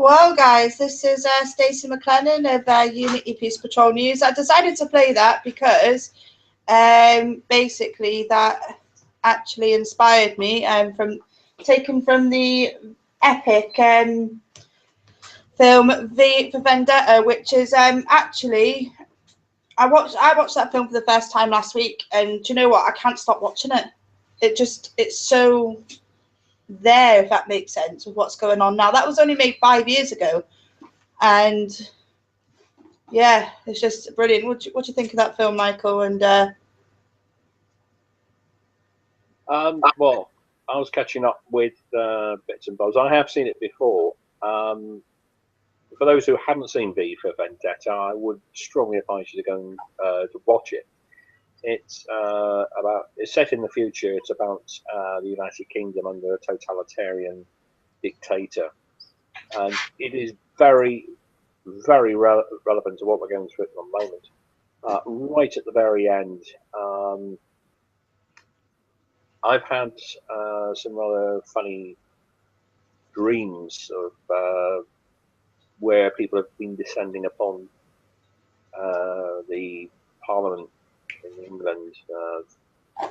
Well, guys, this is Stacey McLennan of Unity Peace Patrol News. I decided to play that because basically that actually inspired me, taken from the epic film V for Vendetta, which is actually I watched that film for the first time last week, and do you know what? I can't stop watching it. It's so there, if that makes sense, with what's going on now. That was only made 5 years ago, and yeah, it's just brilliant. What do you think of that film, Michael? And well, I was catching up with bits and bobs. I have seen it before. For those who haven't seen V for Vendetta, I would strongly advise you to go and to watch it. It's set in the future. It's about the United Kingdom under a totalitarian dictator, and it is very, very relevant to what we're going through at the moment. Right at the very end, I've had some rather funny dreams of where people have been descending upon the Parliament in England,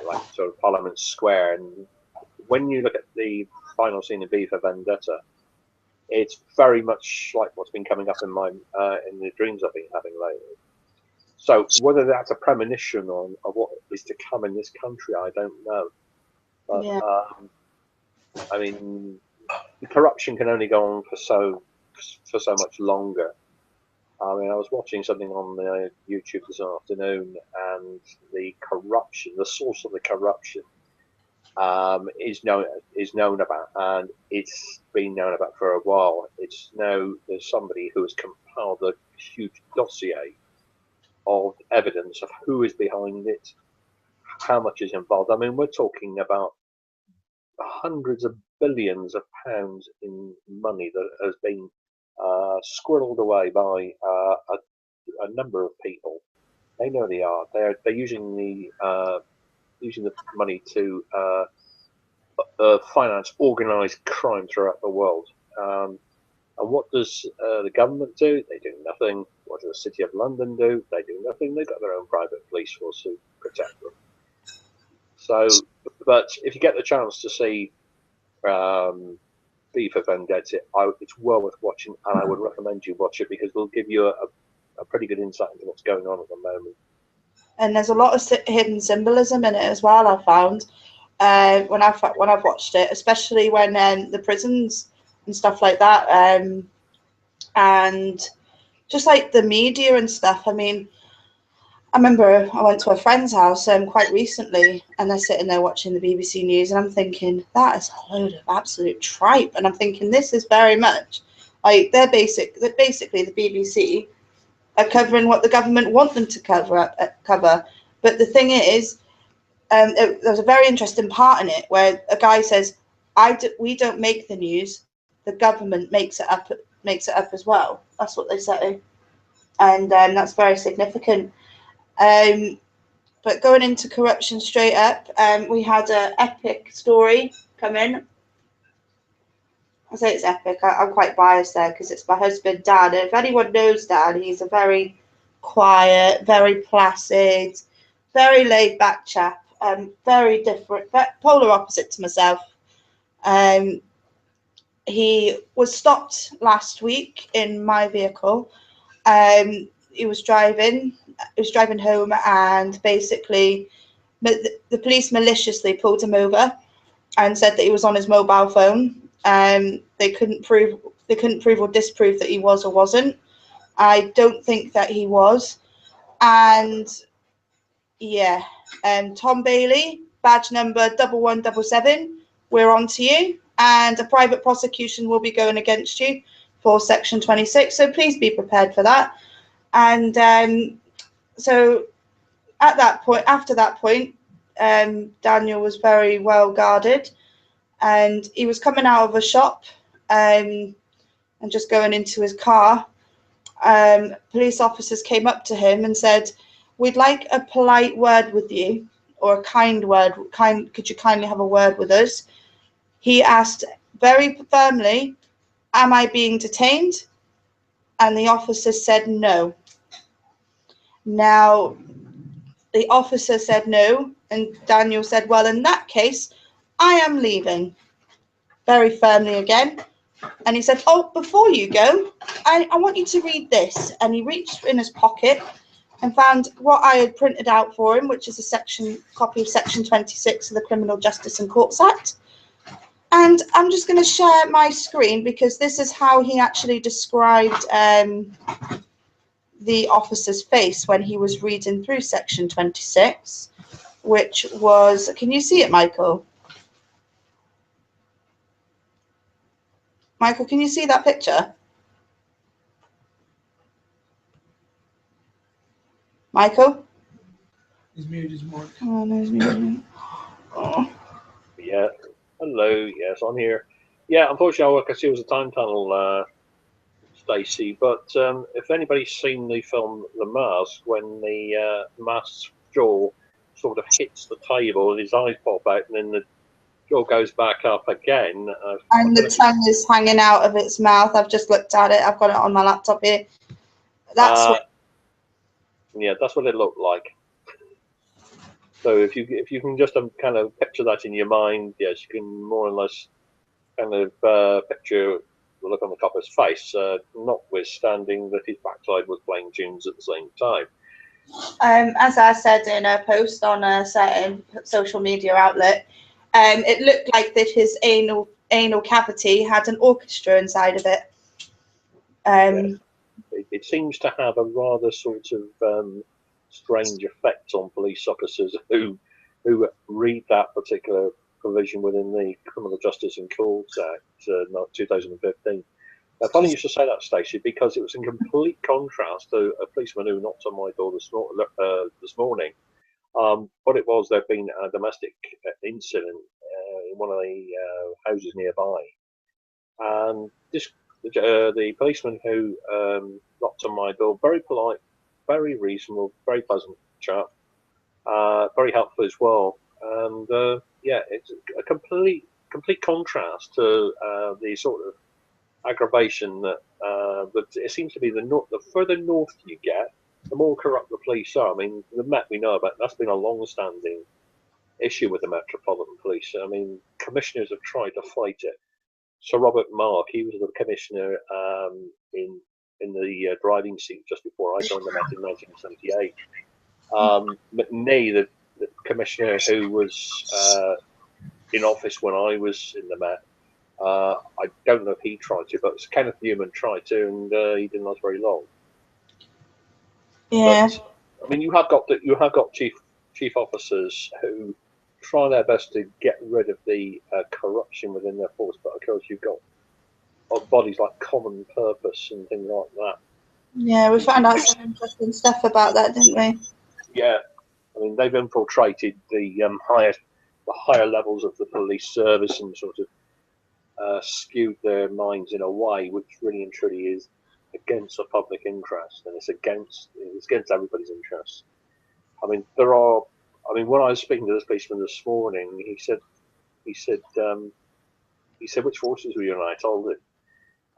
like sort of Parliament Square. And when you look at the final scene of V for Vendetta, it's very much like what's been coming up in the dreams I've been having lately. So whether that's a premonition of what is to come in this country, I don't know. But yeah. I mean, the corruption can only go on for so much longer. I mean, I was watching something on YouTube this afternoon, and the source of the corruption, is known about, and it's been known about for a while. There's somebody who has compiled a huge dossier of evidence of who is behind it, how much is involved. I mean, we're talking about hundreds of billions of pounds in money that has been squirreled away by a number of people. They know they are. They're using the money to finance organised crime throughout the world. And what does the government do? They do nothing. What does the City of London do? They do nothing. They've got their own private police force to protect them. So, but if you get the chance to see V for Vendetta, it's well worth watching, and I would recommend you watch it because it'll give you a pretty good insight into what's going on at the moment. And there's a lot of hidden symbolism in it as well, I found, when I've watched it, especially when the prisons and stuff like that, and just like the media and stuff. I mean, I remember I went to a friend's house quite recently, and they're sitting there watching the BBC News, and I'm thinking, that is a load of absolute tripe. And I'm thinking, this is very much like basically the BBC are covering what the government want them to cover. But the thing is, there's a very interesting part in it where a guy says, we don't make the news, the government makes it up as well. That's what they say, and that's very significant. But going into corruption straight up, we had an epic story come in. I say it's epic. I'm quite biased there because it's my husband, Dan. And if anyone knows Dan, he's a very quiet, very placid, very laid-back chap. Very different, polar opposite to myself. He was stopped last week in my vehicle. He was driving home, and basically the police maliciously pulled him over and said that he was on his mobile phone. They couldn't prove or disprove that he was or wasn't. I don't think that he was. And yeah, Tom Bailey, badge number 1177, we're on to you, and a private prosecution will be going against you for Section 26, so please be prepared for that. And so after that point, Daniel was very well guarded, and he was coming out of a shop and just going into his car. Police officers came up to him and said, "We'd like a polite word with you, or a kind word. Could you kindly have a word with us?" He asked very firmly, am I being detained? And the officer said no. Now, the officer said no, and Daniel said, well, in that case, I am leaving. Very firmly again. And he said, oh, before you go, I want you to read this. And he reached in his pocket and found what I had printed out for him, which is a copy of Section 26 of the Criminal Justice and Courts Act. And I'm just going to share my screen because this is how he actually described the officer's face when he was reading through Section 26, which was, can you see it, Michael? Michael, can you see that picture? Michael? He's muted his mic. Oh, no, he's muted. Oh. Yeah. Hello. Yes, I'm here. Yeah, unfortunately, I see it was a time tunnel, Stacey. But if anybody's seen the film The Mask, when the mask's jaw sort of hits the table and his eyes pop out, and then the jaw goes back up again. And the tongue is hanging out of its mouth. I've just looked at it. I've got it on my laptop here. That's yeah, that's what it looked like. So if you can just kind of picture that in your mind, yes, you can more or less kind of picture the look on the copper's face, notwithstanding that his backside was playing tunes at the same time. As I said in a post on a certain social media outlet, it looked like that his anal cavity had an orchestra inside of it. Yes. It seems to have a rather sort of strange effect on police officers who read that particular provision within the Criminal Justice and Courts Act 2015. Now, funny you should say that, Stacey, because it was in complete contrast to a policeman who knocked on my door this morning. What it was, there'd been a domestic incident in one of the houses nearby, and the policeman who knocked on my door, very polite, very reasonable, very pleasant chap, very helpful as well. And yeah, it's a complete contrast to the sort of aggravation that it seems to be the further north you get, the more corrupt the police are. I mean, the Met we know about, that's been a long-standing issue with the Metropolitan Police. I mean, commissioners have tried to fight it. Sir Robert Mark, he was the commissioner in the driving seat just before I joined the Met in 1978. McNee, the commissioner who was in office when I was in the Met, I don't know if he tried to, but Kenneth Newman tried to, and he didn't last very long. Yeah. But, I mean, you have got chief officers who try their best to get rid of the corruption within their force, but of course you've got bodies like Common Purpose and things like that. Yeah, we found out some interesting stuff about that, didn't we? Yeah, I mean, they've infiltrated the higher levels of the police service and sort of skewed their minds in a way which really and truly is against the public interest, and it's against everybody's interests. I mean, when I was speaking to this policeman this morning, he said, which forces were you in? I told him,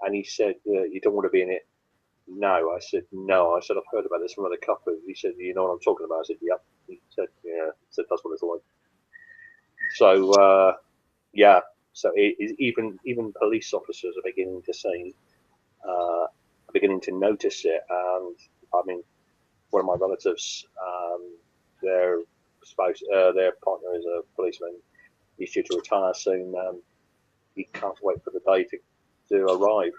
and he said, you don't want to be in it. No, I said, no. I said, I've heard about this from other couples. He said, you know what I'm talking about? I said, yep. He said, yeah. He said, that's what it's like. So, yeah. So even police officers are beginning to say, beginning to notice it. And I mean, one of my relatives, their partner is a policeman. He's due to retire soon. He can't wait for the day to arrive,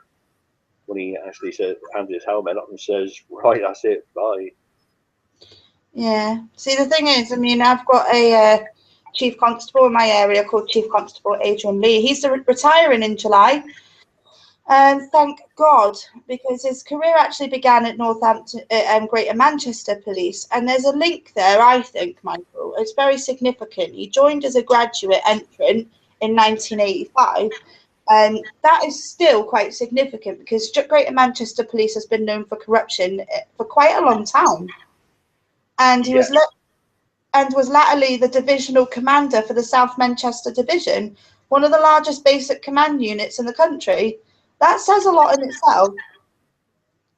when he actually hands his helmet up and says, right, that's it, bye. Yeah. See, the thing is, I mean, I've got a chief constable in my area called Chief Constable Adrian Lee. He's retiring in July. And thank God, because his career actually began at Northampton, Greater Manchester Police. And there's a link there, I think, Michael. It's very significant. He joined as a graduate entrant in 1985. And that is still quite significant because Greater Manchester Police has been known for corruption for quite a long time. And he was latterly the divisional commander for the South Manchester Division, one of the largest basic command units in the country. That says a lot in itself.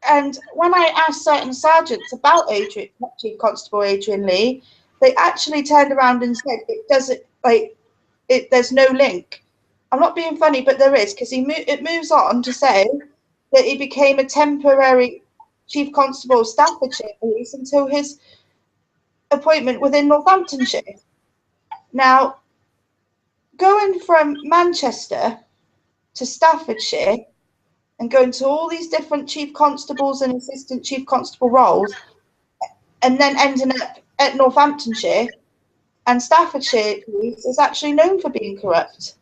And when I asked certain sergeants about Chief Constable Adrian Lee, they actually turned around and said it doesn't, like, there's no link. I'm not being funny, but there is, because it moves on to say that he became a temporary Chief Constable of Staffordshire Police until his appointment within Northamptonshire. Now, going from Manchester to Staffordshire and going to all these different chief constables and assistant chief constable roles, and then ending up at Northamptonshire, and Staffordshire Police is actually known for being corrupt.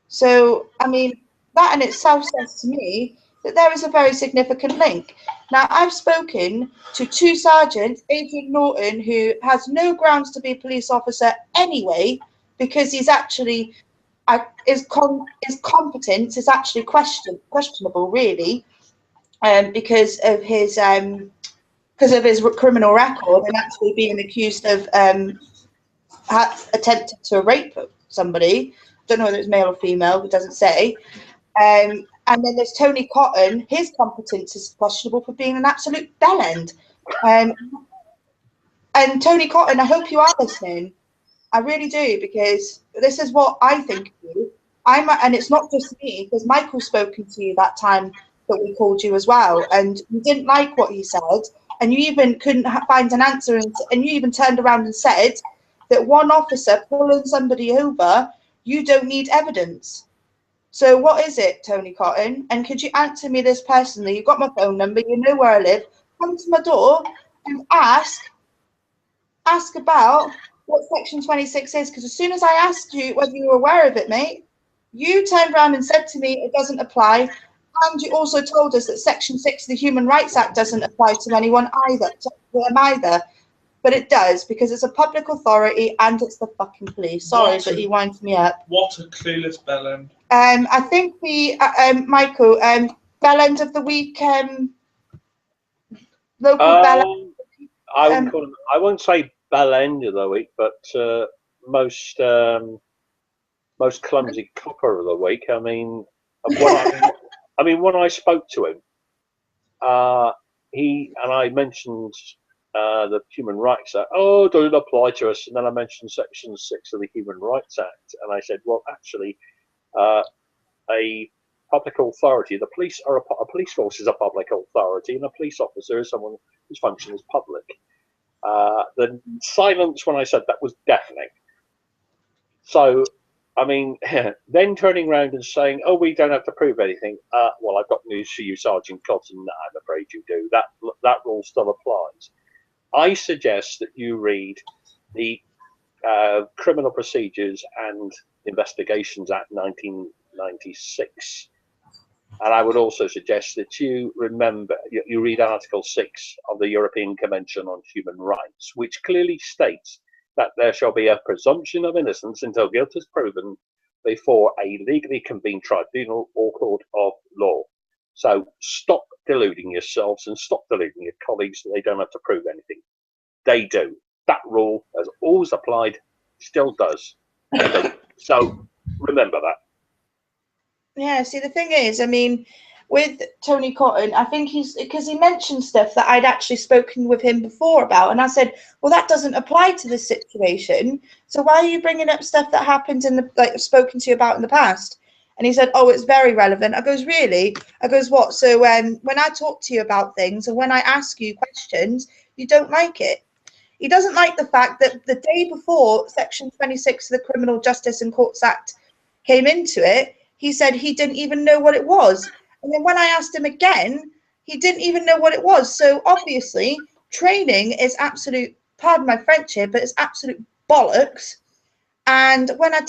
So, I mean, that in itself says to me that there is a very significant link. Now, I've spoken to two sergeants, Adrian Norton, who has no grounds to be a police officer anyway, because he's actually, his competence is actually questionable, really, because of his criminal record and actually being accused of attempted to rape somebody. Don't know whether it's male or female, it doesn't say. And then there's Tony Cotton. His competence is questionable for being an absolute bellend. And Tony Cotton, I hope you are listening. I really do, because this is what I think of you. And it's not just me, because Michael's spoken to you that time that we called you as well, and you didn't like what he said, and you even couldn't find an answer, and you even turned around and said that one officer pulling somebody over, you don't need evidence. So what is it, Tony Cotton? And could you answer me this personally? You've got my phone number, you know where I live. Come to my door and ask about what Section 26 is, because as soon as I asked you whether you were aware of it, mate, you turned around and said to me it doesn't apply, and you also told us that Section 6 of the Human Rights Act doesn't apply to anyone either, but it does, because it's a public authority and it's the fucking police. Sorry, but he winds me up. What a clueless bellend. I think the Michael, bellend of the week, local bellend. I won't say bellend of the week, but most clumsy copper of the week. I mean, when I spoke to him, I mentioned the Human Rights Act. Oh, it doesn't apply to us. And then I mentioned Section 6 of the Human Rights Act, and I said, well, actually, a public authority, the police are a police force is a public authority, and a police officer is someone whose function is public. The silence when I said that was deafening. So, I mean, then turning around and saying, oh, we don't have to prove anything. Well, I've got news for you, Sergeant Cotton. I'm afraid you do. That rule still applies. I suggest that you read the Criminal Procedures and Investigations Act 1996. And I would also suggest that you read Article 6 of the European Convention on Human Rights, which clearly states that there shall be a presumption of innocence until guilt is proven before a legally convened tribunal or court of law. So stop deluding yourselves and stop deluding your colleagues that they don't have to prove anything. They do. That rule has always applied, still does. So remember that. Yeah, see, the thing is, I mean, with Tony Cotton, I think because he mentioned stuff that I'd actually spoken with him before about, and I said, well, that doesn't apply to this situation. So why are you bringing up stuff that happened spoken to you about in the past? And he said, oh, it's very relevant. I goes, really? I goes, what? So when I talk to you about things and when I ask you questions, you don't like it. He doesn't like the fact that the day before Section 26 of the Criminal Justice and Courts Act came into it, he said he didn't even know what it was. And then when I asked him again, he didn't even know what it was. So obviously, training is absolute, pardon my French here, but it's absolute bollocks. And when I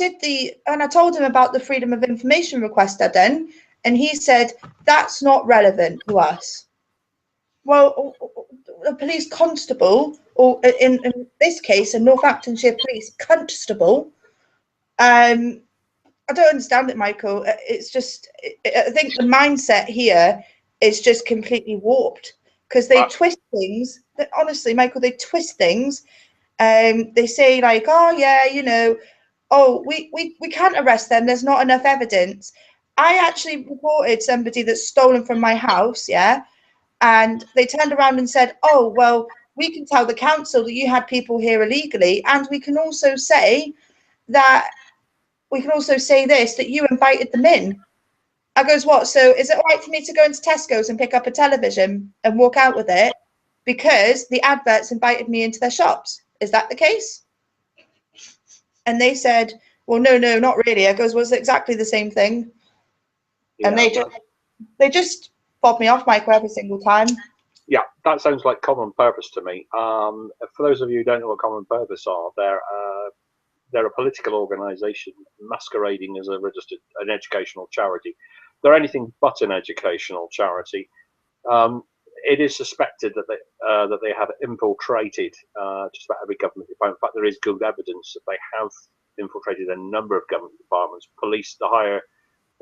told him about the Freedom of Information request I'd done, and he said, that's not relevant to us. Well, a police constable, or in this case, a Northamptonshire police constable, I don't understand it, Michael. It's just, I think the mindset here is just completely warped, because they twist things. Honestly, Michael, they twist things. They say like, oh yeah, you know, oh we can't arrest them. There's not enough evidence. I actually reported somebody that's stolen from my house, yeah, and they turned around and said, oh, well, we can tell the council that you had people here illegally, and we can also say that this, that you invited them in. I goes, what? So is it all right for me to go into Tesco's and pick up a television and walk out with it because the adverts invited me into their shops? Is that the case? And they said, well, no, not really. I goes, well, it's exactly the same thing. Yeah, And they just fob me off, Michael, every single time. Yeah, that sounds like Common Purpose to me. For those of you who don't know what Common Purpose are, they're a political organisation masquerading as an educational charity. They're anything but an educational charity. It is suspected that they have infiltrated just about every government department. In fact, there is good evidence that they have infiltrated a number of government departments, police, the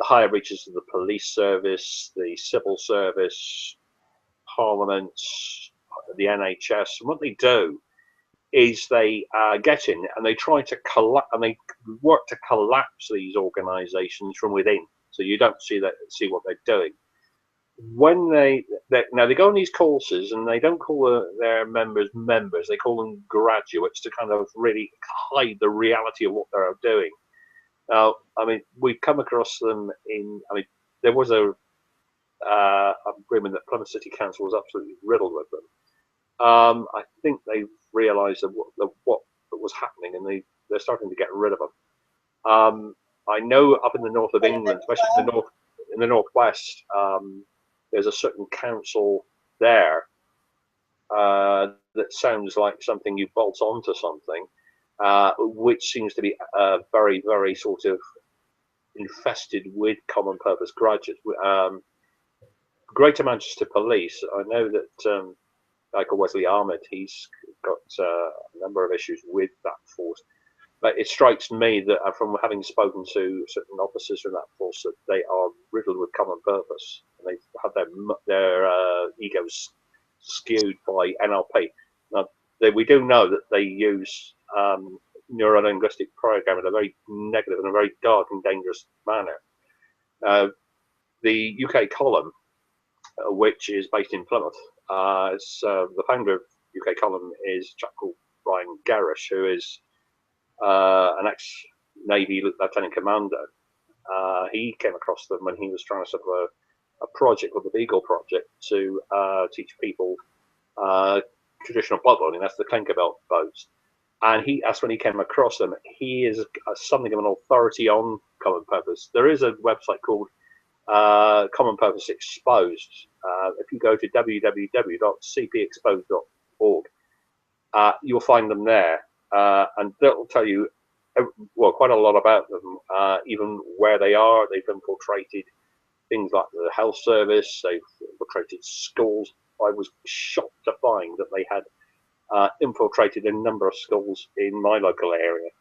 higher reaches of the police service, the civil service, Parliament, the NHS. And what they do is they get in and they try to work to collapse these organisations from within, so you don't see what they're doing. When they go on these courses and they don't call their members, they call them graduates to kind of really hide the reality of what they're doing. Now, I mean, we've come across them there was a agreement that Plymouth City Council was absolutely riddled with them. I think they've realised what was happening, and they're starting to get rid of them. I know up in the north of England, especially in the northwest, there's a certain council there that sounds like something you bolt onto something, which seems to be very, very sort of infested with common purpose graduates. Greater Manchester Police, I know that Michael Wesley Ahmed, he's got a number of issues with that force. But it strikes me that from having spoken to certain officers from that force, that they are riddled with common purpose, and they've had their egos skewed by NLP. Now, we do know that they use neuro-linguistic programming in a very negative and a very dark and dangerous manner. The UK Column, which is based in Plymouth, the founder of UK Column is a chap called Brian Gerrish, who is an ex-Navy lieutenant commander. He came across them when he was trying to set up a project called the Beagle Project to teach people traditional boat building. That's the clinker belt boats. And that's when he came across them. He is something of an authority on common purpose. There is a website called Common Purpose Exposed. If you go to www.cpexposed.org, you'll find them there. And they'll tell you, well, quite a lot about them, even where they are. They've infiltrated things like the health service, they've infiltrated schools. I was shocked to find that they had infiltrated a number of schools in my local area.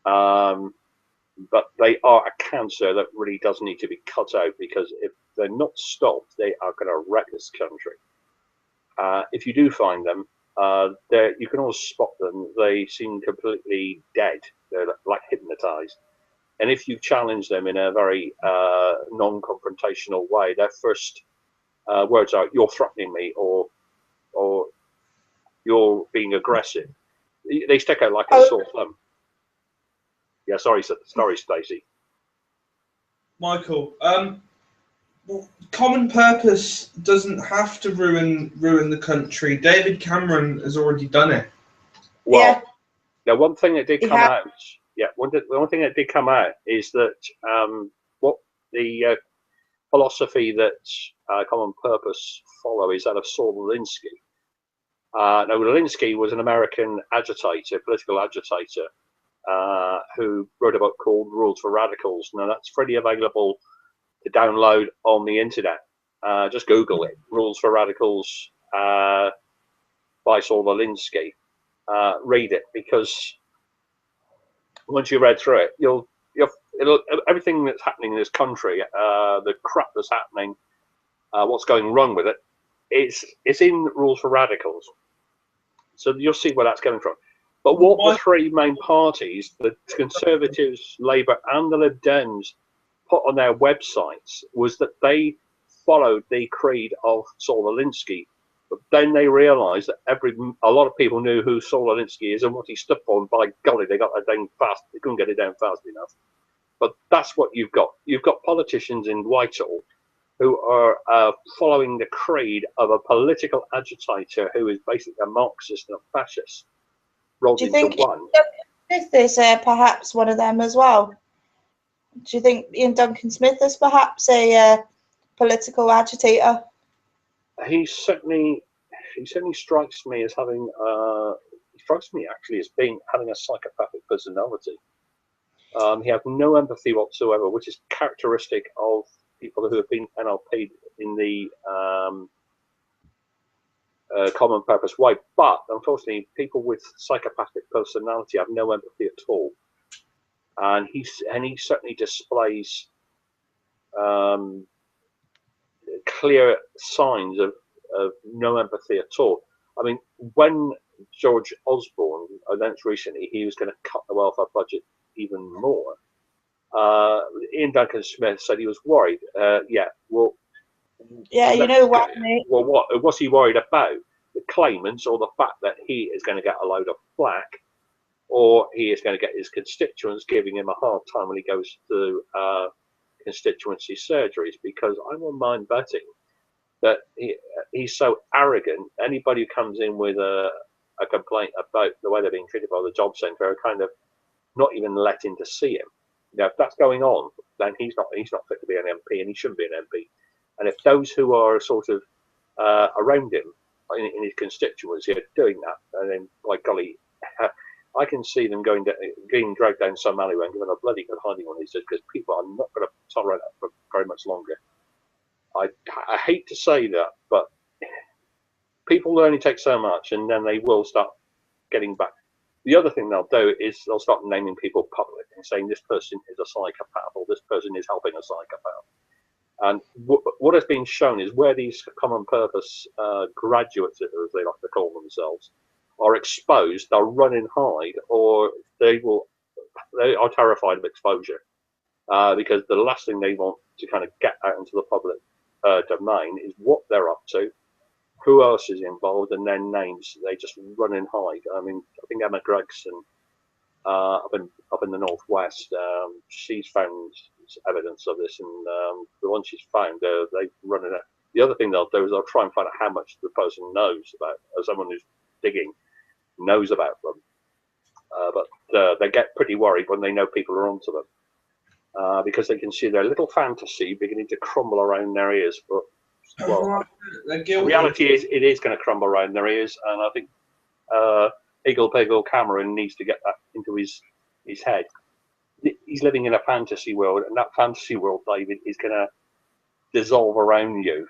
But they are a cancer that really does need to be cut out, because if they're not stopped, they are going to wreck this country. If you do find them, you can always spot them. They seem completely dead. They're like hypnotized. And if you challenge them in a very non-confrontational way, their first words are, "You're threatening me," or "You're being aggressive." They stick out like a sore thumb. Yeah, sorry, Stacey. Michael, well, common purpose doesn't have to ruin the country. David Cameron has already done it. Well, Yeah. now one thing that did come out. Yeah, one thing that did come out is that what the philosophy that Common Purpose follow is that of Saul Alinsky. Now, Alinsky was an American agitator, political agitator, who wrote a book called Rules for Radicals. Now, that's freely available to download on the internet. Just Google it, Rules for Radicals by Saul Alinsky. Read it, because once you read through it, everything that's happening in this country, the crap that's happening, what's going wrong with it, it's in Rules for Radicals. So you'll see where that's coming from. But what the three main parties, the Conservatives, Labour and the Lib Dems, put on their websites was that they followed the creed of Saul Alinsky. But then they realised that a lot of people knew who Saul Alinsky is and what he stood for, and by golly, they got that thing fast. They couldn't get it down fast enough. But that's what you've got. You've got politicians in Whitehall who are following the creed of a political agitator who is basically a Marxist and a fascist rolled Do you into think one. Smith is perhaps one of them as well? Do you think Ian Duncan Smith is perhaps a political agitator? He certainly strikes me as having having a psychopathic personality. He has no empathy whatsoever, which is characteristic of people who have been NLP'd in the common purpose way. But unfortunately, people with psychopathic personality have no empathy at all, and he certainly displays clear signs of no empathy at all. I mean, when George Osborne announced recently he was going to cut the welfare budget even more, Ian Duncan Smith said he was worried. Yeah, you know what, mate? Well, what's he worried about? The claimants, or the fact that he is going to get a load of flack, or he is going to get his constituents giving him a hard time when he goes to constituency surgeries? Because I won't mind betting that he's so arrogant. Anybody who comes in with a complaint about the way they're being treated by the job centre are kind of not even let in to see him. Now, if that's going on, then he's not fit to be an MP, and he shouldn't be an MP. And if those who are sort of around him in his constituency are doing that, and then, by golly, I can see them getting dragged down some alleyway and given a bloody good hiding on these, because people are not going to tolerate that for very much longer. I hate to say that, but people will only take so much, and then they will start getting back. The other thing they'll do is they'll start naming people public and saying this person is a psychopath, or this person is helping a psychopath. And what has been shown is where these common purpose graduates, as they like to call themselves, are exposed, they'll run and hide, or they are terrified of exposure, because the last thing they want to kind of get out into the public domain is what they're up to, who else is involved, and their names. They just run and hide. I mean, I think Emma Gregson up in the northwest, she's found evidence of this, and the one she's found, they run it out. The other thing they'll do is they'll try and find out how much the person knows about, or someone who's digging knows about them. But they get pretty worried when they know people are onto them, because they can see their little fantasy beginning to crumble around their ears. But well, the reality is it is going to crumble around their ears, and I think Eagle Piggle Cameron needs to get that into his head. He's living in a fantasy world, and that fantasy world, David, is going to dissolve around you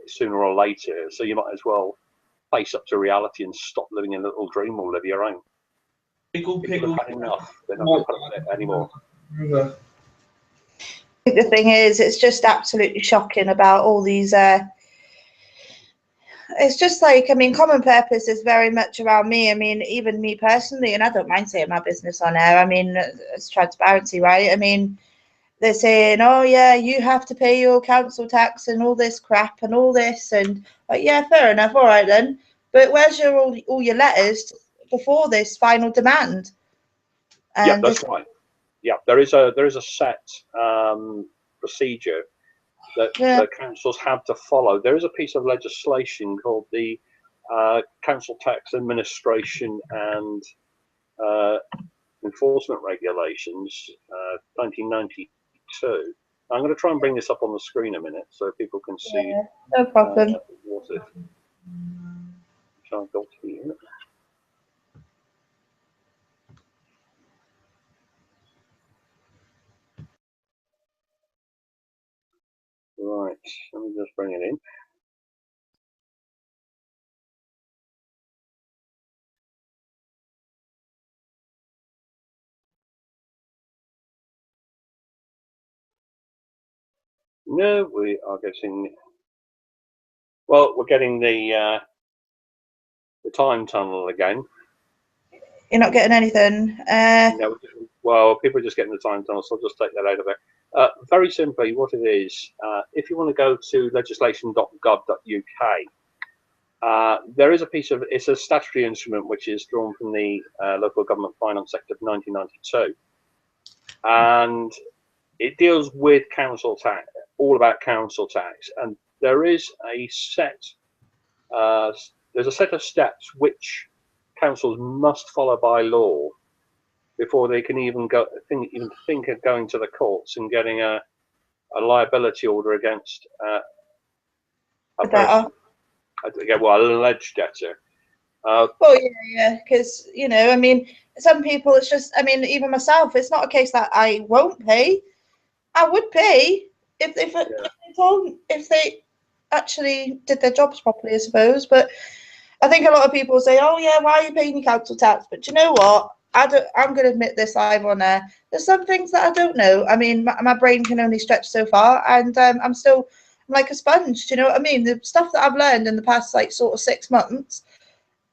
sooner or later. So you might as well face up to reality and stop living in a little dream world of your own. People have had enough. They're not going to put up with it anymore. The thing is, it's just absolutely shocking about all these. It's just like, I mean, common purpose is very much around me. I mean, even me personally, and I don't mind saying my business on air. I mean, it's transparency, right? I mean, they're saying, oh yeah, you have to pay your council tax and all this crap and all this, and like, yeah, fair enough, all right then. But where's all your letters before this final demand? Yeah, that's right. Yeah, there is a set procedure that the councils have to follow. There is a piece of legislation called the Council Tax Administration and Enforcement Regulations, 1992. I'm going to try and bring this up on the screen a minute so people can see. Yeah, no problem. What it. Which I've got here. Right, let me just bring it in. No, we are getting. Well, we're getting the time tunnel again. You're not getting anything. No, well, people are just getting the time tunnel, so I'll just take that out of there. Very simply, what it is, if you want to go to legislation.gov.uk, there is a it's a statutory instrument which is drawn from the Local Government Finance Act of 1992. And it deals with council tax, all about council tax. And there is a set, there's a set of steps which councils must follow by law before they can even think of going to the courts and getting a liability order against a person, well, an alleged debtor. Yeah, because I mean, some people, it's just, I mean, even myself, it's not a case that I won't pay. I would pay if they actually did their jobs properly, I suppose. But I think a lot of people say, "Oh yeah, why are you paying your council tax?" But you know what? I'm going to admit this live on air. There's some things that I don't know. I mean, my brain can only stretch so far, and I'm like a sponge. Do you know what I mean? The stuff that I've learned in the past, like, sort of 6 months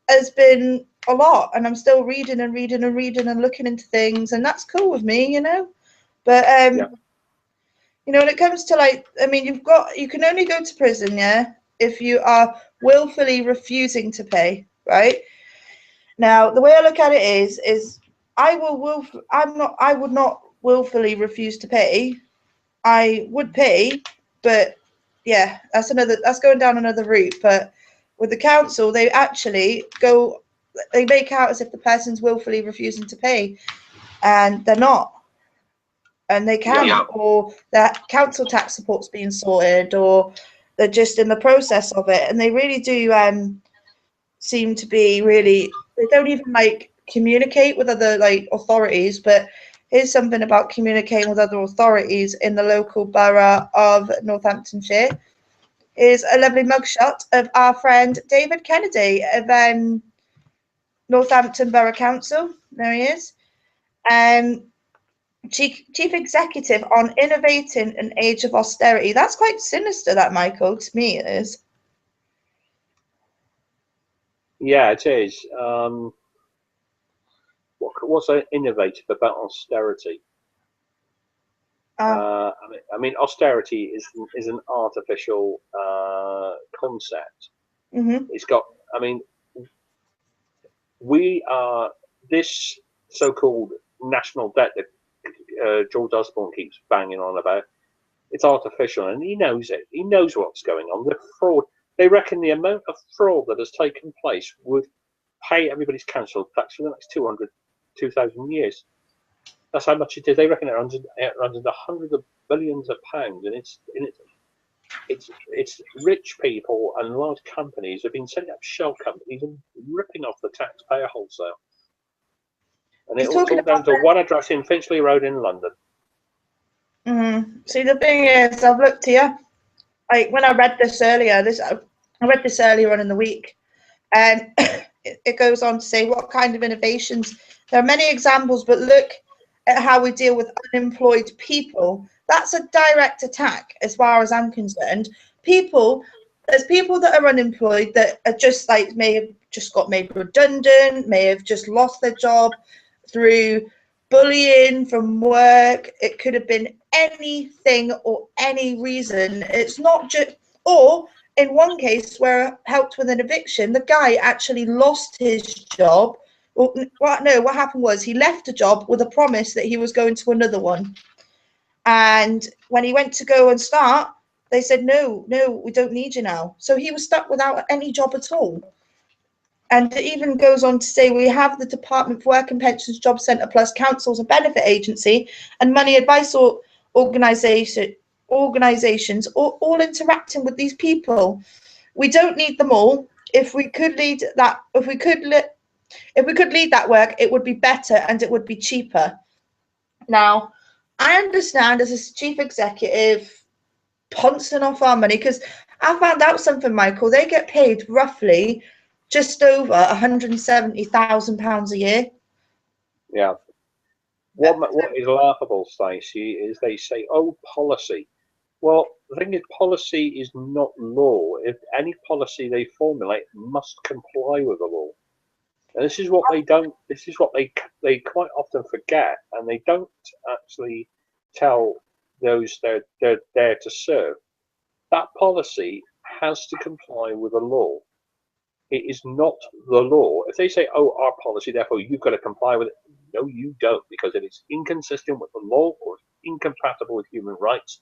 has been a lot, and I'm still reading and reading and reading and looking into things, and that's cool with me, But when it comes to, like, I mean, you can only go to prison, if you are willfully refusing to pay, right? Now, the way I look at it is I would not willfully refuse to pay. I would pay, but yeah, that's going down another route. But with the council, they actually they make out as if the person's willfully refusing to pay, and they're not. And they can, or that council tax support's being sorted, or they're just in the process of it, and they really do seem to be they don't even like communicate with other like authorities. But here's something about communicating with other authorities in the local borough of Northamptonshire. Is a lovely mugshot of our friend David Kennedy of Northampton Borough Council. There he is. Chief Executive on Innovating an Age of Austerity. That's quite sinister, that, Michael. To me, it is. Yeah, it is. What's so innovative about austerity? I mean, austerity is an artificial concept. Mm-hmm. It's got. I mean, we are this so-called national debt that George Osborne keeps banging on about. It's artificial, and he knows it. He knows what's going on. The fraud. They reckon the amount of fraud that has taken place would pay everybody's council tax for the next 2,000 years. That's how much it is. They reckon it runs into hundreds of billions of pounds, and it's rich people and large companies have been setting up shell companies and ripping off the taxpayer wholesale. And it's all down to one address in Finchley Road in London. See, the thing is, I've looked here. Like, when I read this earlier, I read this earlier on in the week, and it goes on to say what kind of innovations. There are many examples, but look at how we deal with unemployed people. That's a direct attack, as far as I'm concerned. There's people that are unemployed that are just like, may have just got made redundant, may have just lost their job through bullying from work. It could have been anything or any reason. It's not just, or in one case where I helped with an eviction, the guy actually lost his job. Well, no, what happened was he left a job with a promise that he was going to another one. And when he went to go and start, they said, no, we don't need you now. So he was stuck without any job at all. And it even goes on to say we have the Department for Work and Pensions Job Centre plus Councils and Benefit Agency and money advice organisations all interacting with these people. We don't need them all. If we could lead that work, it would be better and it would be cheaper. Now, I understand as a chief executive pouncing off our money, because I found out something, Michael. They get paid roughly just over £170,000 a year. Yeah. What is laughable, Stacey, is they say, "Oh, policy." Well, the thing is, policy is not law. If any policy they formulate must comply with the law, and this is what they don't. This is what they quite often forget, and they don't actually tell those they're there to serve. That policy has to comply with the law. It is not the law. If they say, "Oh, our policy, therefore you've got to comply with it," no, you don't, because if it's inconsistent with the law or incompatible with human rights,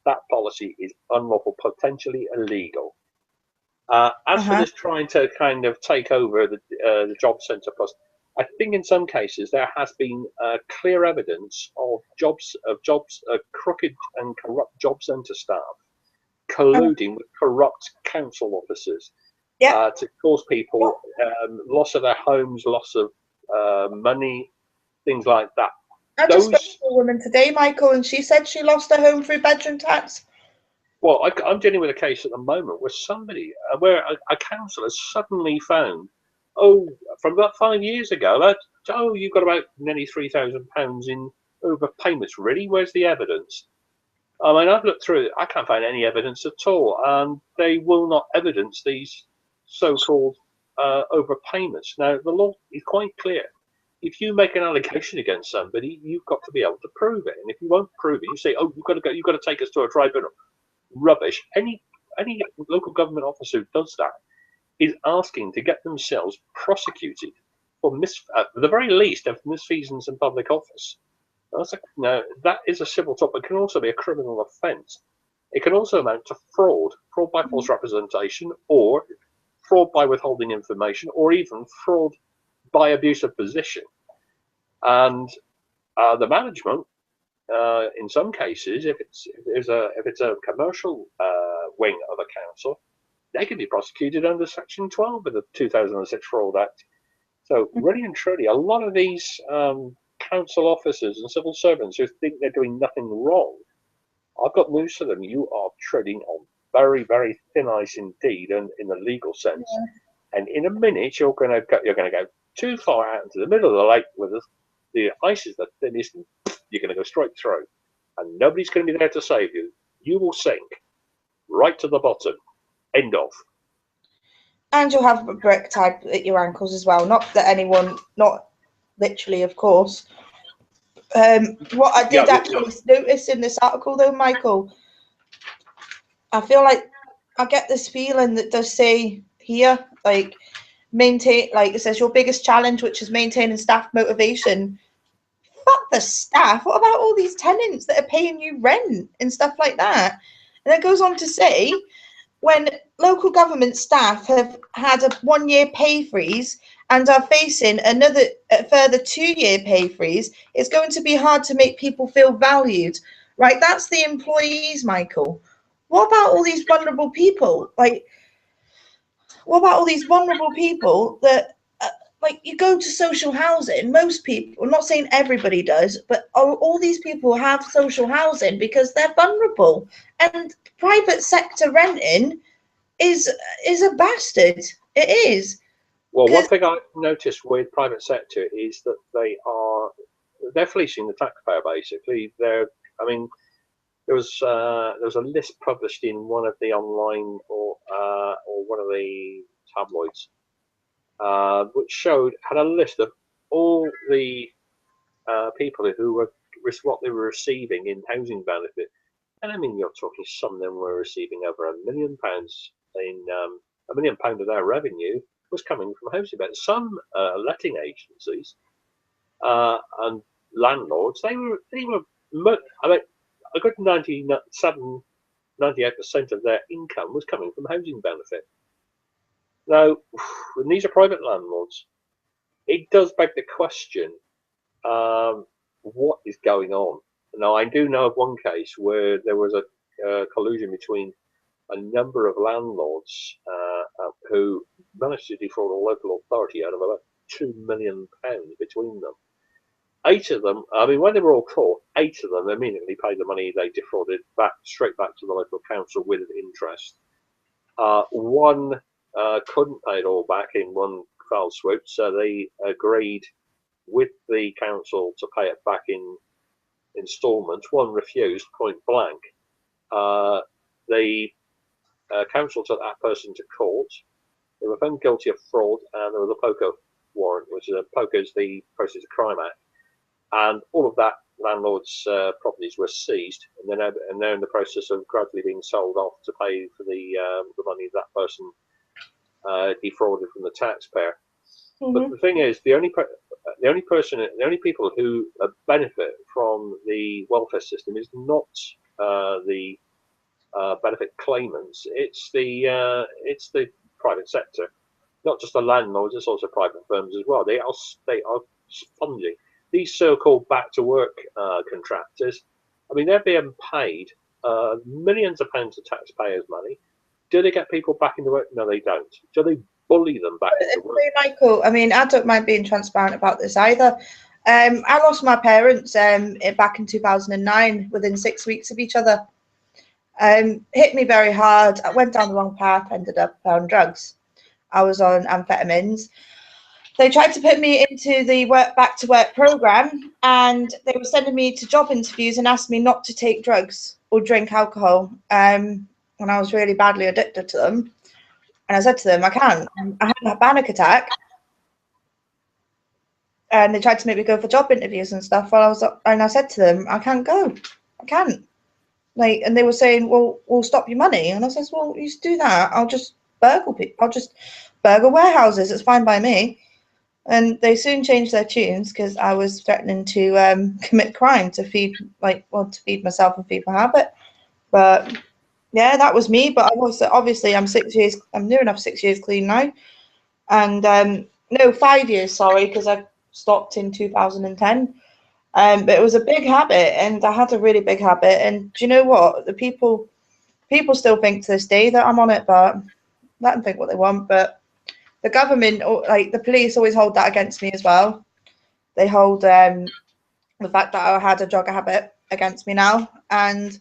that policy is unlawful, potentially illegal. As for this trying to kind of take over the Job Centre Plus, I think in some cases there has been clear evidence of crooked and corrupt Job Centre staff colluding with corrupt council officers to cause people loss of their homes, loss of money, things like that. I just spoke to a woman today, Michael, and she said she lost her home through bedroom tax. Well, I'm dealing with a case at the moment where somebody, where a council has suddenly found, from about 5 years ago, you've got about nearly £3,000 in overpayments. Really? Where's the evidence? I mean, I've looked through it. I can't find any evidence at all, and they will not evidence these so-called overpayments. Now, the law is quite clear. If you make an allegation against somebody, you've got to be able to prove it. And if you won't prove it, you say, "Oh, you've got to take us to a tribunal." Rubbish. Any local government officer who does that is asking to get themselves prosecuted for at the very least of misfeasance in public office. Now, that is a civil topic. It can also be a criminal offence. It can also amount to fraud by false representation, or fraud by withholding information, or even fraud by abuse of position. And the management, in some cases, if it's a commercial wing of a council, they can be prosecuted under Section 12 of the 2006 Fraud Act. So really and truly, a lot of these council officers and civil servants who think they're doing nothing wrong, I've got news for them. You are treading on very, very thin ice indeed, and in the legal sense. Yeah. And in a minute, you're going to go too far out into the middle of the lake where the ice is the thinnest, and you're going to go straight through, and nobody's going to be there to save you. You will sink right to the bottom. End of. And you'll have a brick tied at your ankles as well. Not that anyone, not literally, of course. What I did notice in this article, though, Michael, I feel like I get this feeling that does say here, like, maintain, like it says, your biggest challenge, which is maintaining staff motivation. Fuck the staff. What about all these tenants that are paying you rent and stuff like that? And it goes on to say, when local government staff have had a 1-year pay freeze and are facing a further 2-year pay freeze, it's going to be hard to make people feel valued. Right? That's the employees, Michael. What about all these vulnerable people? Like, what about all these vulnerable people that, like, you go to social housing, most people, I'm not saying everybody does, but all these people have social housing because they're vulnerable. And private sector renting is a bastard. It is. Well, one thing I noticed with private sector is that they're fleecing the taxpayer, basically. There was a list published in one of the online or one of the tabloids, which had a list of all the people who were what they were receiving in housing benefit, and I mean, you're talking some of them were receiving over £1 million in £1 million of their revenue was coming from housing benefit. Some letting agencies and landlords, they were I mean, a good 98% of their income was coming from housing benefit. Now, when these are private landlords, it does beg the question, what is going on? Now, I do know of one case where there was a collusion between a number of landlords who managed to defraud a local authority out of about £2 million between them. 8 of them, I mean, when they were all caught, 8 of them immediately paid the money they defrauded straight back to the local council with interest. One couldn't pay it all back in one fell swoop, so they agreed with the council to pay it back in instalments. One refused point blank. The council took that person to court. They were found guilty of fraud, and there was a POCO warrant, which is POCO is the Process of Crime Act, and all of that landlords' properties were seized, and they're in the process of gradually being sold off to pay for the money that person defrauded from the taxpayer. But the thing is, the only people who benefit from the welfare system is not the benefit claimants. It's the private sector, not just the landlords. It's also private firms as well. They are sponging these so-called back-to-work contractors. I mean, they're being paid millions of pounds of taxpayers' money. Do they get people back into work? No, they don't. Do they bully them back into work? Michael, I mean, I don't mind being transparent about this either. I lost my parents back in 2009, within 6 weeks of each other. Hit me very hard. I went down the wrong path, ended up on drugs. I was on amphetamines. They tried to put me into the back to work program, and they were sending me to job interviews and asked me not to take drugs or drink alcohol. And I was really badly addicted to them. And I said to them, I can't. I had a panic attack. And they tried to make me go for job interviews and stuff. And I said to them, I can't go. I can't. Like, and they were saying, well, we'll stop your money. And I says, well, you do that. I'll just burgle people. I'll just burgle warehouses. It's fine by me. And they soon changed their tunes because I was threatening to commit crime to feed myself and feed my habit. But yeah, that was me. But I was obviously I'm near enough 6 years clean now, and no, 5 years, sorry, because I stopped in 2010. But it was a big habit, and I had a really big habit. And do you know what? The people still think to this day that I'm on it, but let them think what they want. But the government, like the police, always hold that against me as well. They hold the fact that I had a drug habit against me now, and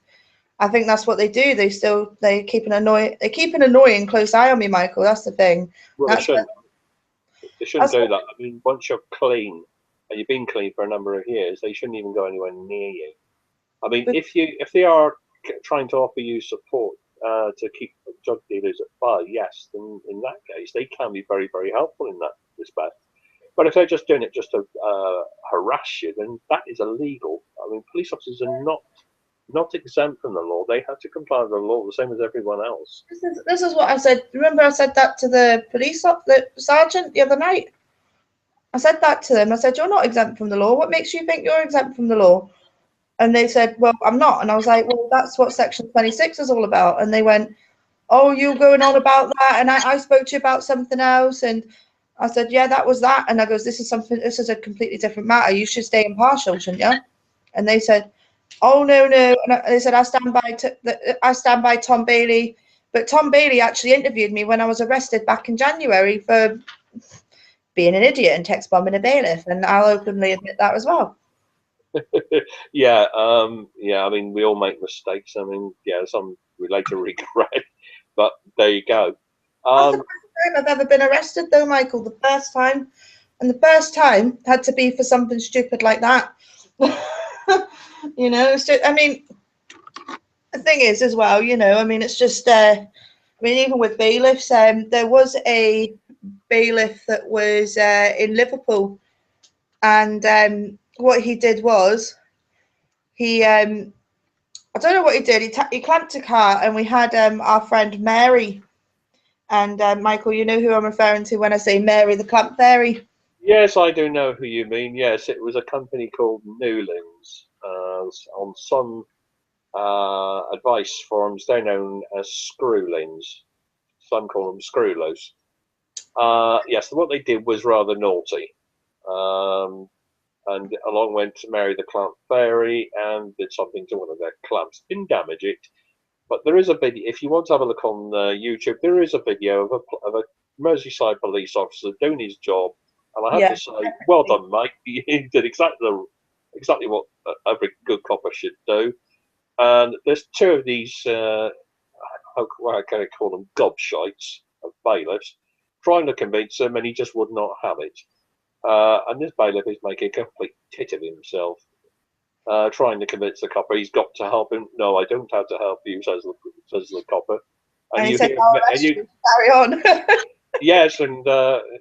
I think that's what they do. They keep an annoying close eye on me, Michael. That's the thing. Well, they shouldn't do that. I mean, once you're clean and you've been clean for a number of years, they shouldn't even go anywhere near you. I mean, if they are trying to offer you support to keep drug dealers at bay, yes, then in that case they can be very, very helpful in that respect. But if they're just doing it just to harass you, then that is illegal. I mean, police officers are not exempt from the law. They have to comply with the law the same as everyone else. This is what I said. Remember, I said that to the the sergeant the other night. I said that to them. I said, you're not exempt from the law. What makes you think you're exempt from the law? And they said, well, I'm not. And I was like, well, that's what Section 26 is all about. And they went, oh, you're going on about that. And I spoke to you about something else. And I said, yeah, that was that. And I goes, this is a completely different matter. You should stay impartial, shouldn't you? And they said, oh, no. And they said, I stand by Tom Bailey. But Tom Bailey actually interviewed me when I was arrested back in January for being an idiot and text bombing a bailiff. And I'll openly admit that as well. Yeah. I mean, we all make mistakes. I mean, yeah, some we later regret. But there you go. That's the first time I've ever been arrested, though, Michael. The first time. And the first time had to be for something stupid like that. You know, I mean, the thing is as well, you know, I mean, it's just, I mean, even with bailiffs, there was a bailiff that was in Liverpool, and what he did was I don't know what he did. He clamped a car, and we had our friend Mary, and Michael, you know who I'm referring to when I say Mary the Clamp Fairy. Yes, I do know who you mean. Yes, it was a company called Newlands. On some advice forums, they're known as Screwlings. Some call them Screwlows. Yes, what they did was rather naughty. And along went Mary the Clamp Fairy and did something to one of their clamps. Didn't damage it, but there is a video. If you want to have a look on YouTube, there is a video of a Merseyside police officer doing his job. And I have to say, well done, mate. You did exactly what every good copper should do. And there's two of these, how can I call them, gobshites of bailiffs, trying to convince him, and he just would not have it. And this bailiff is making a complete tit of himself, trying to convince the copper he's got to help him. No, I don't have to help you, says the copper. And he said, carry on. Yes, and